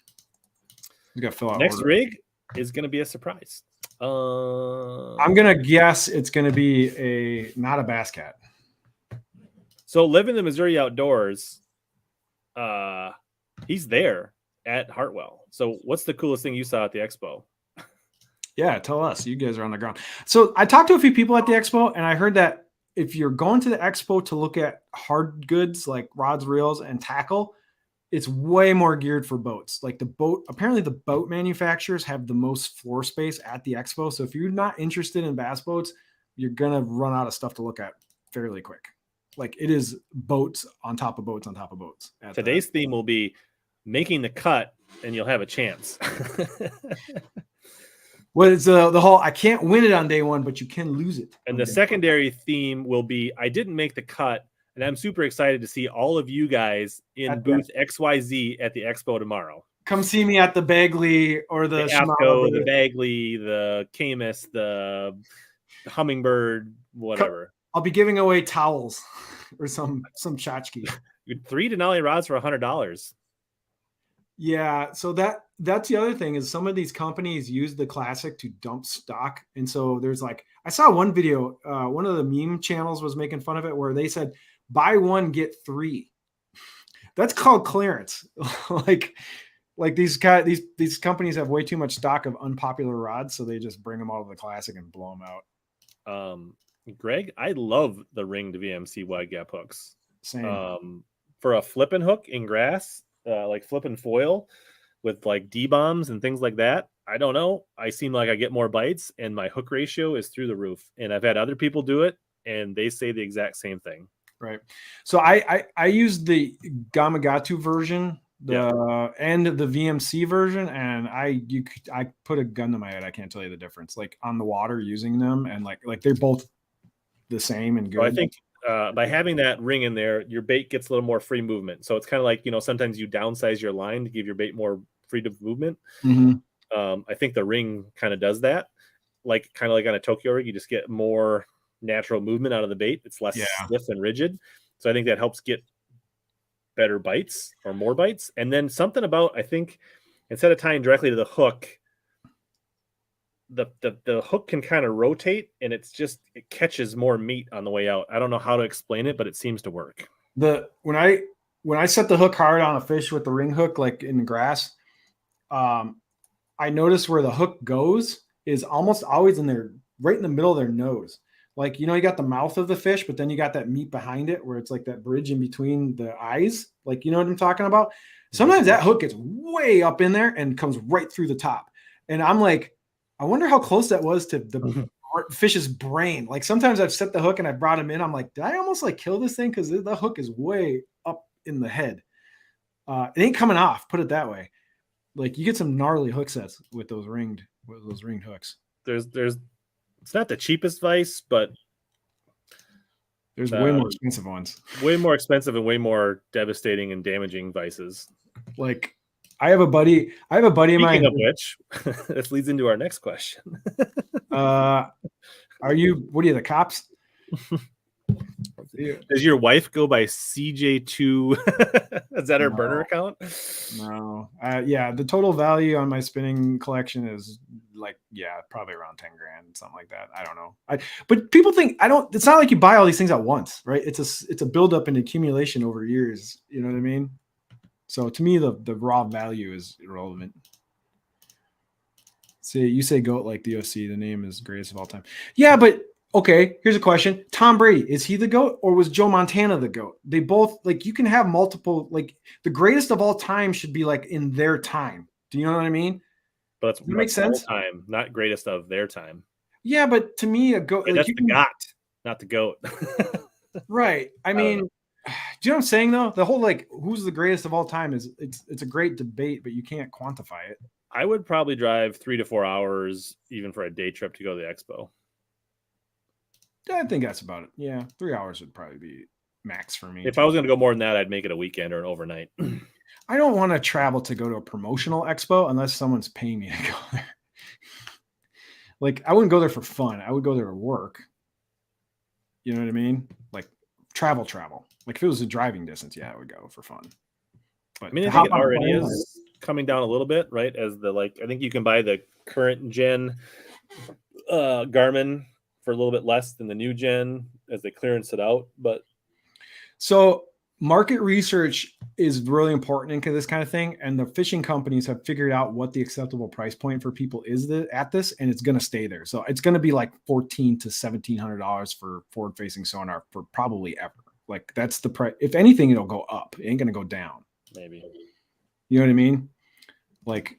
He's got to fill out next orders. rig is going to be a surprise. I'm going to guess it's going to be not a Bass Cat. So living the Missouri outdoors, he's there at Hartwell. So what's the coolest thing you saw at the Expo? Yeah, tell us. You guys are on the ground. So I talked to a few people at the Expo, and I heard that if you're going to the Expo to look at hard goods like rods, reels, and tackle, it's way more geared for boats. Like apparently the boat manufacturers have the most floor space at the Expo. So if you're not interested in bass boats, you're going to run out of stuff to look at fairly quick. Like it is boats on top of boats on top of boats. Today's theme will be making the cut and you'll have a chance. Well, it's the whole, I can't win it on day one, but you can lose it. And the secondary theme will be, I didn't make the cut, and I'm super excited to see all of you guys in booth XYZ at the Expo tomorrow. Come see me at the Bagley or the AFCO, the Bagley, the Camus, the Hummingbird, whatever. I'll be giving away towels or some tchotchke. 3 Denali rods for $100. Yeah, so that's the other thing is some of these companies use the Classic to dump stock. And so there's like, I saw one video, one of the meme channels was making fun of it where they said, buy one, get 3. That's called clearance. like these companies have way too much stock of unpopular rods. So they just bring them all to the Classic and blow them out. Greg, I love the ringed VMC wide gap hooks. Same. For a flipping hook in grass, like flipping foil with like D-bombs and things like that. I don't know. I seem like I get more bites and my hook ratio is through the roof. And I've had other people do it and they say the exact same thing. Right. So I used the Gamagatu version, and the VMC version, and I put a gun to my head. I can't tell you the difference. Like on the water using them, and like they're both the same and good. So I think by having that ring in there, your bait gets a little more free movement. So it's kind of like, you know, sometimes you downsize your line to give your bait more freedom of movement. I think the ring kind of does that. Like kind of like on a Tokyo rig, you just get more natural movement out of the bait. It's less stiff and rigid. So I think that helps get better bites or more bites. And then something about, I think instead of tying directly to the hook, the hook can kind of rotate and it catches more meat on the way out. I don't know how to explain it, but it seems to work. When I set the hook hard on a fish with the ring hook, like in the grass, I notice where the hook goes is almost always right in the middle of their nose. Like, you know, you got the mouth of the fish, but then you got that meat behind it where it's like that bridge in between the eyes. Like, you know what I'm talking about? Sometimes that hook gets way up in there and comes right through the top. And I'm like, I wonder how close that was to the fish's brain. Like sometimes I've set the hook and I brought him in. I'm like, did I almost like kill this thing? Because the hook is way up in the head. It ain't coming off, put it that way. Like you get some gnarly hook sets with those ringed hooks. It's not the cheapest vice, but there's way more expensive ones. Way more expensive and way more devastating and damaging vices. Like I have a buddy of mine. Speaking of which, this leads into our next question. What are you, the cops? Does your wife go by CJ2? Is that her burner account? No. The total value on my spinning collection is probably around 10 grand, something like that. I don't know. But people think it's not like you buy all these things at once, right? It's a buildup and accumulation over years. You know what I mean? So to me, the raw value is irrelevant. See, you say GOAT like the OC, the name is greatest of all time. Yeah, but okay, here's a question. Tom Brady, is he the GOAT or was Joe Montana the GOAT? They both, like, you can have multiple, like, the greatest of all time should be like in their time. Do you know what I mean? But that makes sense. Time, not greatest of their time. Yeah, but to me, a GOAT, like, that's the GOAT, not the GOAT. Right. I mean, do you know what I'm saying though? The whole like who's the greatest of all time is it's a great debate, but you can't quantify it. I would probably drive 3 to 4 hours even for a day trip to go to the Expo. I think that's about it. Yeah, 3 hours would probably be max for me. If I was going to go more than that, I'd make it a weekend or an overnight. I don't want to travel to go to a promotional expo unless someone's paying me to go there. Like, I wouldn't go there for fun. I would go there to work. You know what I mean? Like, travel. Like, if it was a driving distance, yeah, I would go for fun. But I mean, I think it already is coming down a little bit, right? As I think you can buy the current gen Garmin for a little bit less than the new gen as they clearance it out. But so market research is really important in this kind of thing, and the fishing companies have figured out what the acceptable price point for people is at this, and it's going to stay there. So it's going to be like $1,400 to $1,700 for forward-facing sonar for probably ever. Like, that's the price. If anything, it'll go up. It ain't going to go down. Maybe. You know what I mean? Like,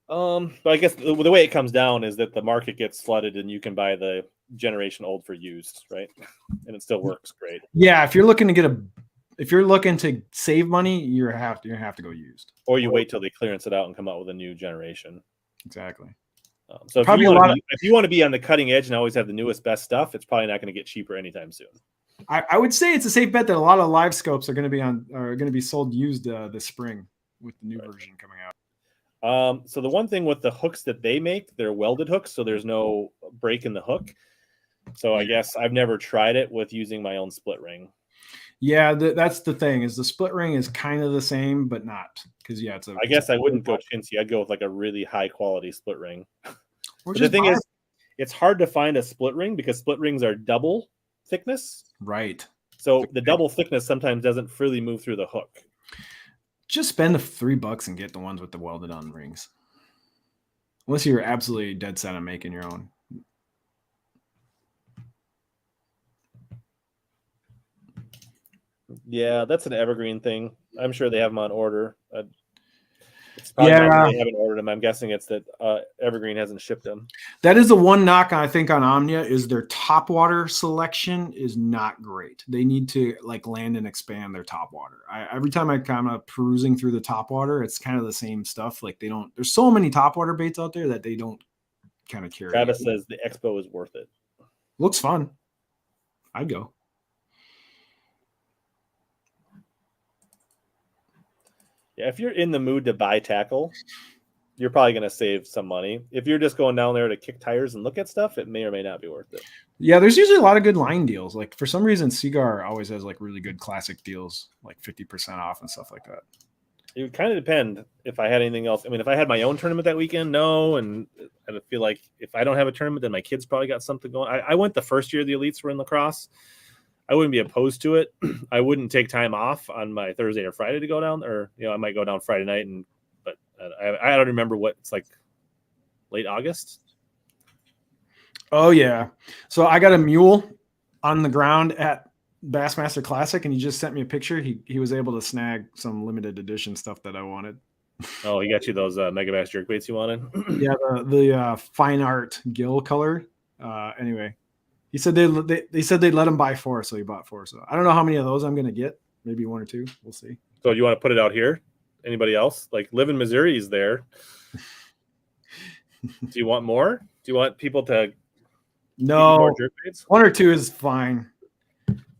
but I guess the way it comes down is that the market gets flooded and you can buy the generation old for used, right? And it still works great. Yeah, if you're looking to save money, you're gonna have to go used. Or you wait till they clearance it out and come out with a new generation. Exactly. So if you want to be on the cutting edge and always have the newest best stuff, it's probably not going to get cheaper anytime soon. I would say it's a safe bet that a lot of live scopes are going to be sold used this spring with the new version coming out. So the one thing with the hooks that they make, they're welded hooks, so there's no break in the hook. So I guess I've never tried it with using my own split ring. Yeah, that's the thing, is the split ring is kind of the same, but not, because I guess I wouldn't go chintzy. I'd go with like a really high quality split ring. The thing is, it's hard to find a split ring because split rings are double thickness. Right. So the double thickness sometimes doesn't freely move through the hook. Just spend the $3 and get the ones with the welded on rings. Unless you're absolutely dead set on making your own. Yeah, that's an evergreen thing. I'm sure they have them on order. It's probably not that they haven't ordered them. I'm guessing it's that Evergreen hasn't shipped them. That is the one knock I think on Omnia is their top water selection is not great. They need to like land and expand their top water. Every time I kind of perusing through the top water, it's kind of the same stuff. Like there's so many top water baits out there that they don't kind of carry. Travis says the Expo is worth it. Looks fun. I'd go. Yeah, if you're in the mood to buy tackle, you're probably going to save some money. If you're just going down there to kick tires and look at stuff, it may or may not be worth it. Yeah, there's usually a lot of good line deals. Like for some reason, Seagar always has like really good classic deals, like 50% off and stuff like that. It would kind of depend if I had anything else. I mean, if I had my own tournament that weekend, no. And I feel like if I don't have a tournament, then my kids probably got something going. I went the first year the elites were in lacrosse. I wouldn't be opposed to it. I wouldn't take time off on my Thursday or Friday to go down, or I might go down Friday night. But I don't remember what it's like. Late August. Oh yeah. So I got a mule on the ground at Bassmaster Classic, and he just sent me a picture. He was able to snag some limited edition stuff that I wanted. Oh, he got you those Megabass jerkbaits you wanted. Yeah, the fine art gill color. Anyway. He said they said they'd let him buy 4, so he bought 4. So I don't know how many of those I'm going to get. Maybe 1 or 2. We'll see. So you want to put it out here? Anybody else? Like Live in Missouri is there. Do you want more? Do you want people to? No, more jerkbaits? 1 or 2 is fine.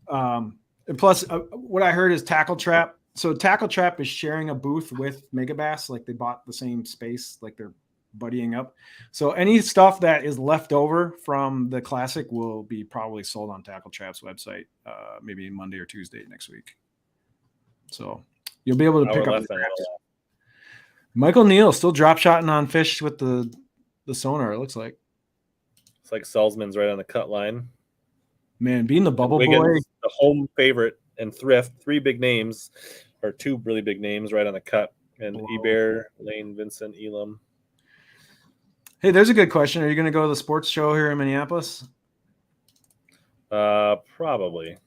And plus, what I heard is Tackle Trap. So Tackle Trap is sharing a booth with Megabass. Like they bought the same space. Like they're buddying up. So any stuff that is left over from the classic will be probably sold on Tackle Trap's website, maybe Monday or Tuesday next week. So you'll be able to pick up. Michael Neal still drop shotting on fish with the sonar. It looks like it's like Salzman's right on the cut line. Man, being the bubble Wiggins, boy, the home favorite, and Thrift, 3 big names, or 2 really big names right on the cut. And Eber, Lane, Vincent, Elam. Hey, there's a good question. Are you going to go to the sports show here in Minneapolis? Probably.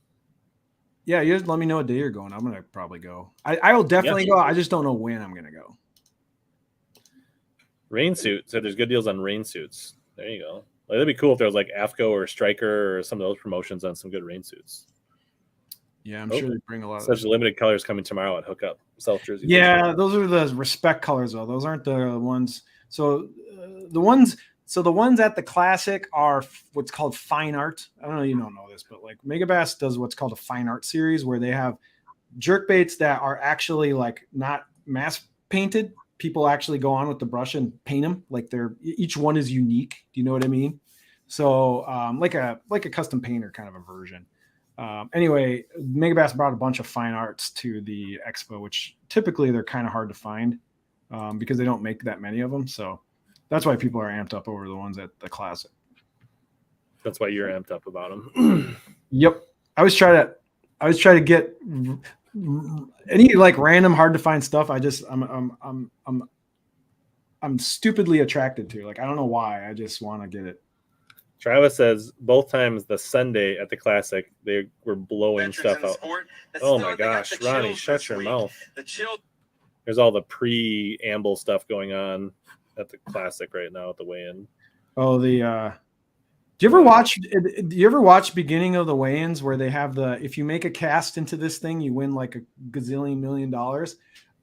Yeah, you just let me know what day you're going. I'm going to probably go. I will definitely go. I just don't know when I'm going to go. Rain suit. So there's good deals on rain suits. There you go. Like, that'd be cool if there was like AFCO or Striker or some of those promotions on some good rain suits. Yeah, I'm sure they bring a lot. Such limited colors coming tomorrow at Hookup South Jersey. Yeah, those are the respect colors though. Those aren't the ones. So the ones at the Classic are what's called fine art. I don't know, you don't know this, but like Megabass does what's called a fine art series where they have jerk baits that are actually like not mass painted. People actually go on with the brush and paint them. Like each one is unique. Do you know what I mean? So like a custom painter kind of a version. Anyway, Megabass brought a bunch of fine arts to the Expo, which typically they're kind of hard to find because they don't make that many of them. So that's why people are amped up over the ones at the Classic. That's why you're amped up about them. Yep. I was trying to get any like random hard to find stuff. I'm stupidly attracted to. Like I don't know why. I just want to get it. Travis says both times the Sunday at the Classic they were blowing stuff out. Oh my gosh, Ronnie, shut your mouth. There's all the pre-amble stuff going on at the Classic right now at the weigh-in. Oh, do you ever watch beginning of the weigh-ins where they have if you make a cast into this thing, you win like a gazillion $1 million,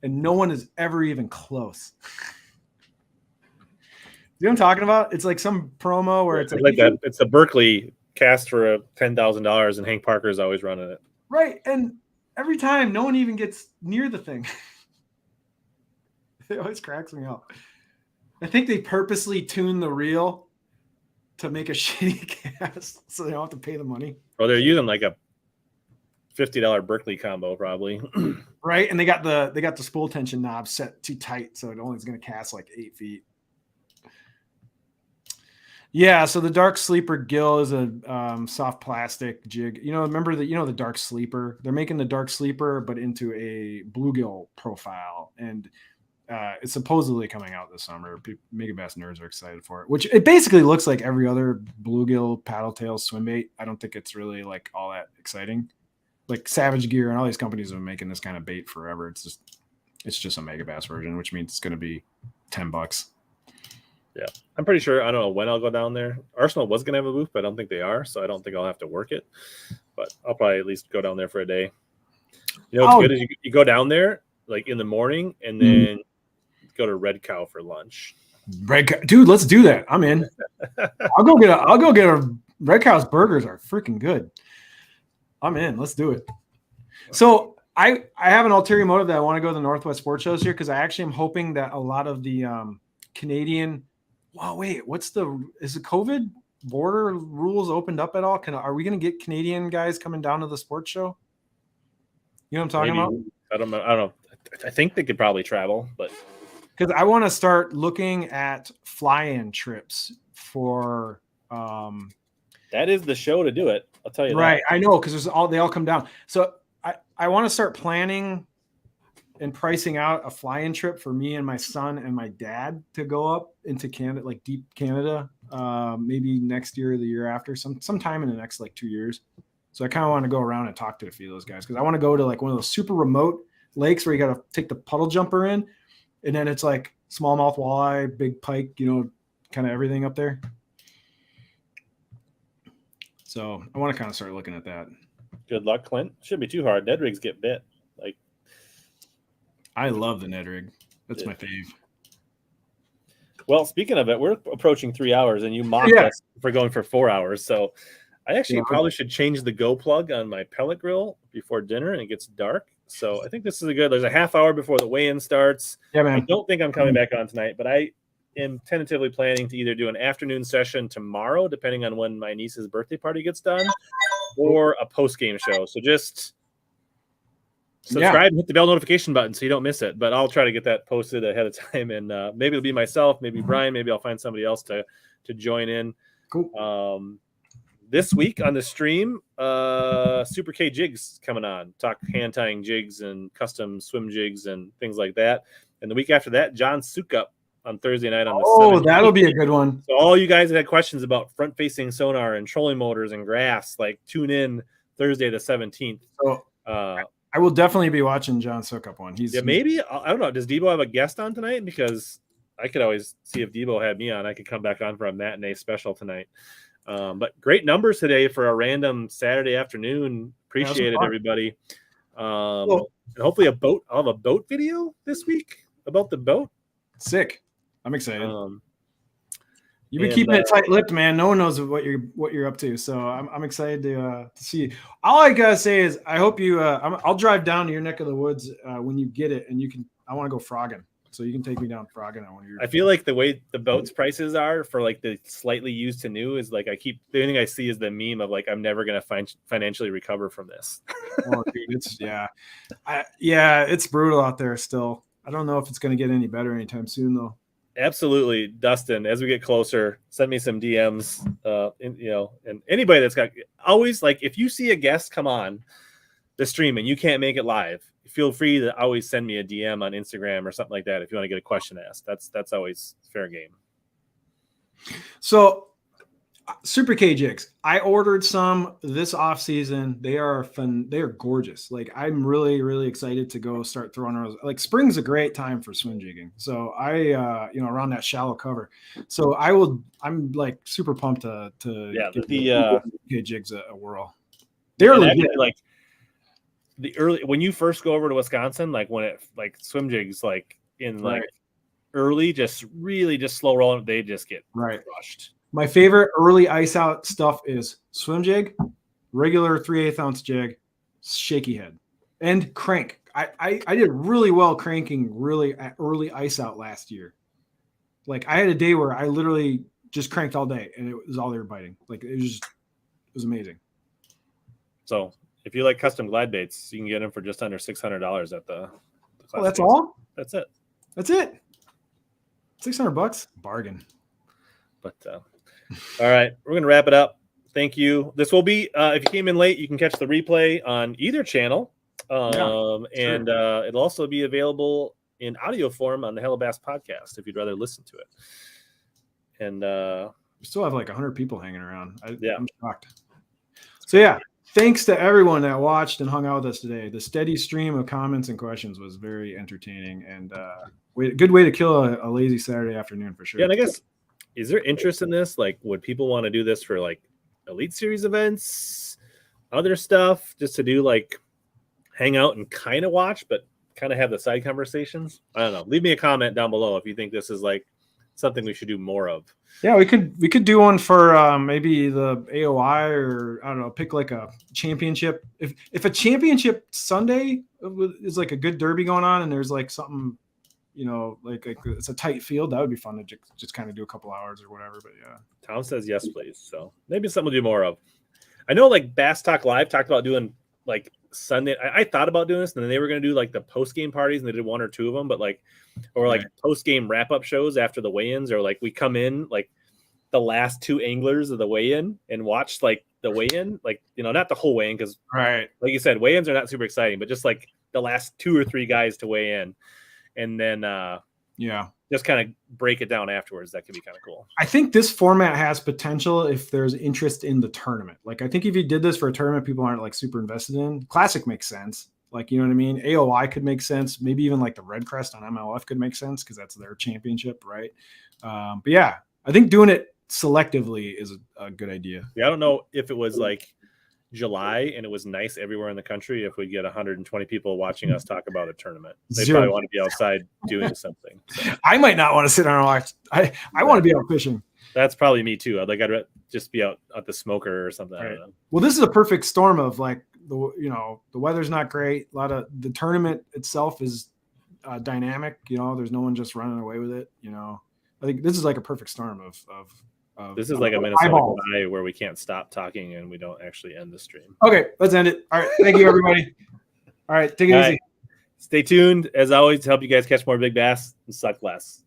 and no one is ever even close. You know what I'm talking about? It's like some promo where it's like that. It's a Berkeley cast for $10,000, and Hank Parker is always running it. Right, and every time, no one even gets near the thing. It always cracks me up. I think they purposely tune the reel to make a shitty cast, so they don't have to pay the money. Oh, they're using like a $50 Berkeley combo, probably. Right, and they got the spool tension knob set too tight, so it only is going to cast like 8 feet. Yeah, so the Dark Sleeper gill is a soft plastic jig. Remember the Dark Sleeper? They're making the Dark Sleeper, but into a bluegill profile, and it's supposedly coming out this summer. Megabass nerds are excited for it, which it basically looks like every other bluegill paddle tail swim bait. I don't think it's really like all that exciting. like Savage Gear and all these companies have been making this kind of bait forever. It's just a Megabass version, which means it's going to be $10. Yeah, I'm pretty sure. I don't know when I'll go down there. Arsenal was going to have a booth, but I don't think they are, so I don't think I'll have to work it. But I'll probably at least go down there for a day. You know what's good is you go down there like in the morning and then go to Red Cow for lunch. Red Cow, dude, let's do that. I'm in. I'll go get a Red Cow's burgers are freaking good. I'm in. Let's do it. So I have an ulterior motive that I want to go to the Northwest Sports Shows here because I actually am hoping that a lot of the Canadian. Wow, wait, is the COVID border rules opened up at all? Are we going to get Canadian guys coming down to the sports show? You know what I'm talking about? I don't know. I think they could probably travel, but because I want to start looking at fly-in trips for. That is the show to do it. I'll tell you. Right, that. I know because they all come down. So I want to start planning and pricing out a fly-in trip for me and my son and my dad to go up into Canada, like deep Canada, maybe next year or the year after, sometime in the next like 2 years. So I kind of want to go around and talk to a few of those guys because I want to go to like one of those super remote lakes where you got to take the puddle jumper in, and then it's like smallmouth walleye, big pike, kind of everything up there. So I want to kind of start looking at that. Good luck, Clint. Shouldn't be too hard. Ned rigs get bit. Like, I love the Ned rig. That's my fave. Well, speaking of it, we're approaching 3 hours, and you mocked us for going for 4 hours. So I actually probably should change the go plug on my pellet grill before dinner, and it gets dark. So I think this is there's a half hour before the weigh-in starts. Yeah, man. I don't think I'm coming back on tonight, but I am tentatively planning to either do an afternoon session tomorrow, depending on when my niece's birthday party gets done, or a post-game show. So just subscribe and hit the bell notification button so you don't miss it. But I'll try to get that posted ahead of time, and maybe it'll be myself, maybe Brian, maybe I'll find somebody else to join in. Cool. This week on the stream, Super K Jigs coming on, talk hand tying jigs and custom swim jigs and things like that. And the week after that, John Sukup on Thursday night on the 17th. That'll be a good one. So all you guys that had questions about front-facing sonar and trolling motors and grass, like tune in Thursday the 17th. So I will definitely be watching John Sukup one. Maybe I don't know. Does Debo have a guest on tonight? Because I could always see if Debo had me on. I could come back on for a matinee special tonight. But great numbers today for a random Saturday afternoon. Appreciate it, everybody. And hopefully I'll have a boat video this week about the boat. Sick. I'm excited. You've been keeping it tight-lipped, man. No one knows what you're up to, so I'm excited to see. All I gotta say is I hope you. I'll drive down to your neck of the woods when you get it, and you can. I want to go frogging, so you can take me down frogging on one of your. I feel like the way the boats prices are for like the slightly used to new is like the only thing I see is the meme of like I'm never gonna financially recover from this. Oh, dude, it's brutal out there still. I don't know if it's gonna get any better anytime soon though. Absolutely, Dustin. As we get closer, send me some DMs. And anybody that's got always like if you see a guest come on the stream and you can't make it live, feel free to always send me a DM on Instagram or something like that if you want to get a question asked. That's always fair game. So, Super K jigs. I ordered some this off season. They are fun. They are gorgeous. Like I'm really, really excited to go start throwing those. Like spring's a great time for swim jigging. So I, around that shallow cover. So I'm like super pumped to give the K jigs a whirl. They're legit. Like the early when you first go over to Wisconsin, like when it like swim jigs like in like early, just really just slow rolling, they just get crushed. My favorite early ice out stuff is swim jig, regular 3/8 ounce jig, shaky head, and crank. I did really well cranking really at early ice out last year. Like I had a day where I literally just cranked all day and it was all they were biting. Like it was amazing. So if you like custom glide baits, you can get them for just under $600 at the class. That's all? That's it. That's it. $600 bargain. But all right, we're gonna wrap it up. Thank you. This will be if you came in late, you can catch the replay on either channel, and it'll also be available in audio form on the HellaBass podcast if you'd rather listen to it. And we still have like 100 people hanging around. I'm shocked. thanks to everyone that watched and hung out with us today. The steady stream of comments and questions was very entertaining and good way to kill a lazy Saturday afternoon for sure. Yeah, and I guess, is there interest in this? Like, would people want to do this for like Elite Series events, other stuff, just to do like hang out and kind of watch, but kind of have the side conversations? I don't know. Leave me a comment down below if you think this is like something we should do more of. Yeah, we could do one for maybe the AOI, or I don't know, pick like a championship. If a championship Sunday is like a good derby going on and there's like something, you know, like it's a tight field, that would be fun to just kind of do a couple hours or whatever. But yeah, Tom says yes, please. So maybe something we'll do more of. I know like Bass Talk Live talked about doing like Sunday. I thought about doing this, and then they were going to do like the post game parties, and they did one or two of them, but like, or like post game wrap up shows after the weigh-ins, or like we come in like the last two anglers of the weigh-in and watch like the weigh-in, like, you know, not the whole weigh-in, because like you said, weigh-ins are not super exciting, but just like the last 2 or 3 guys to weigh in, and then just kind of break it down afterwards. That could be kind of cool. I think this format has potential if there's interest in the tournament. Like, I think if you did this for a tournament people aren't like super invested in, Classic makes sense. Like, you know what I mean? AOI could make sense. Maybe even like the Red Crest on MLF could make sense because that's their championship, right? But yeah, I think doing it selectively is a good idea. Yeah, I don't know if it was like July and it was nice everywhere in the country, if we get 120 people watching us talk about a tournament. They probably want to be outside doing something. So. I might not want to sit down and watch. I want to be out fishing. That's probably me too. I'd just be out at the smoker or something. Right. I don't know. Well, this is a perfect storm of like the weather's not great. A lot of the tournament itself is dynamic. You know, there's no one just running away with it. You know, I think this is like a perfect storm of this is like a Minnesota guy where we can't stop talking and we don't actually end the stream. Okay, let's end it. All right, thank you everybody. All right, take it easy. Stay tuned as always to help you guys catch more big bass and suck less.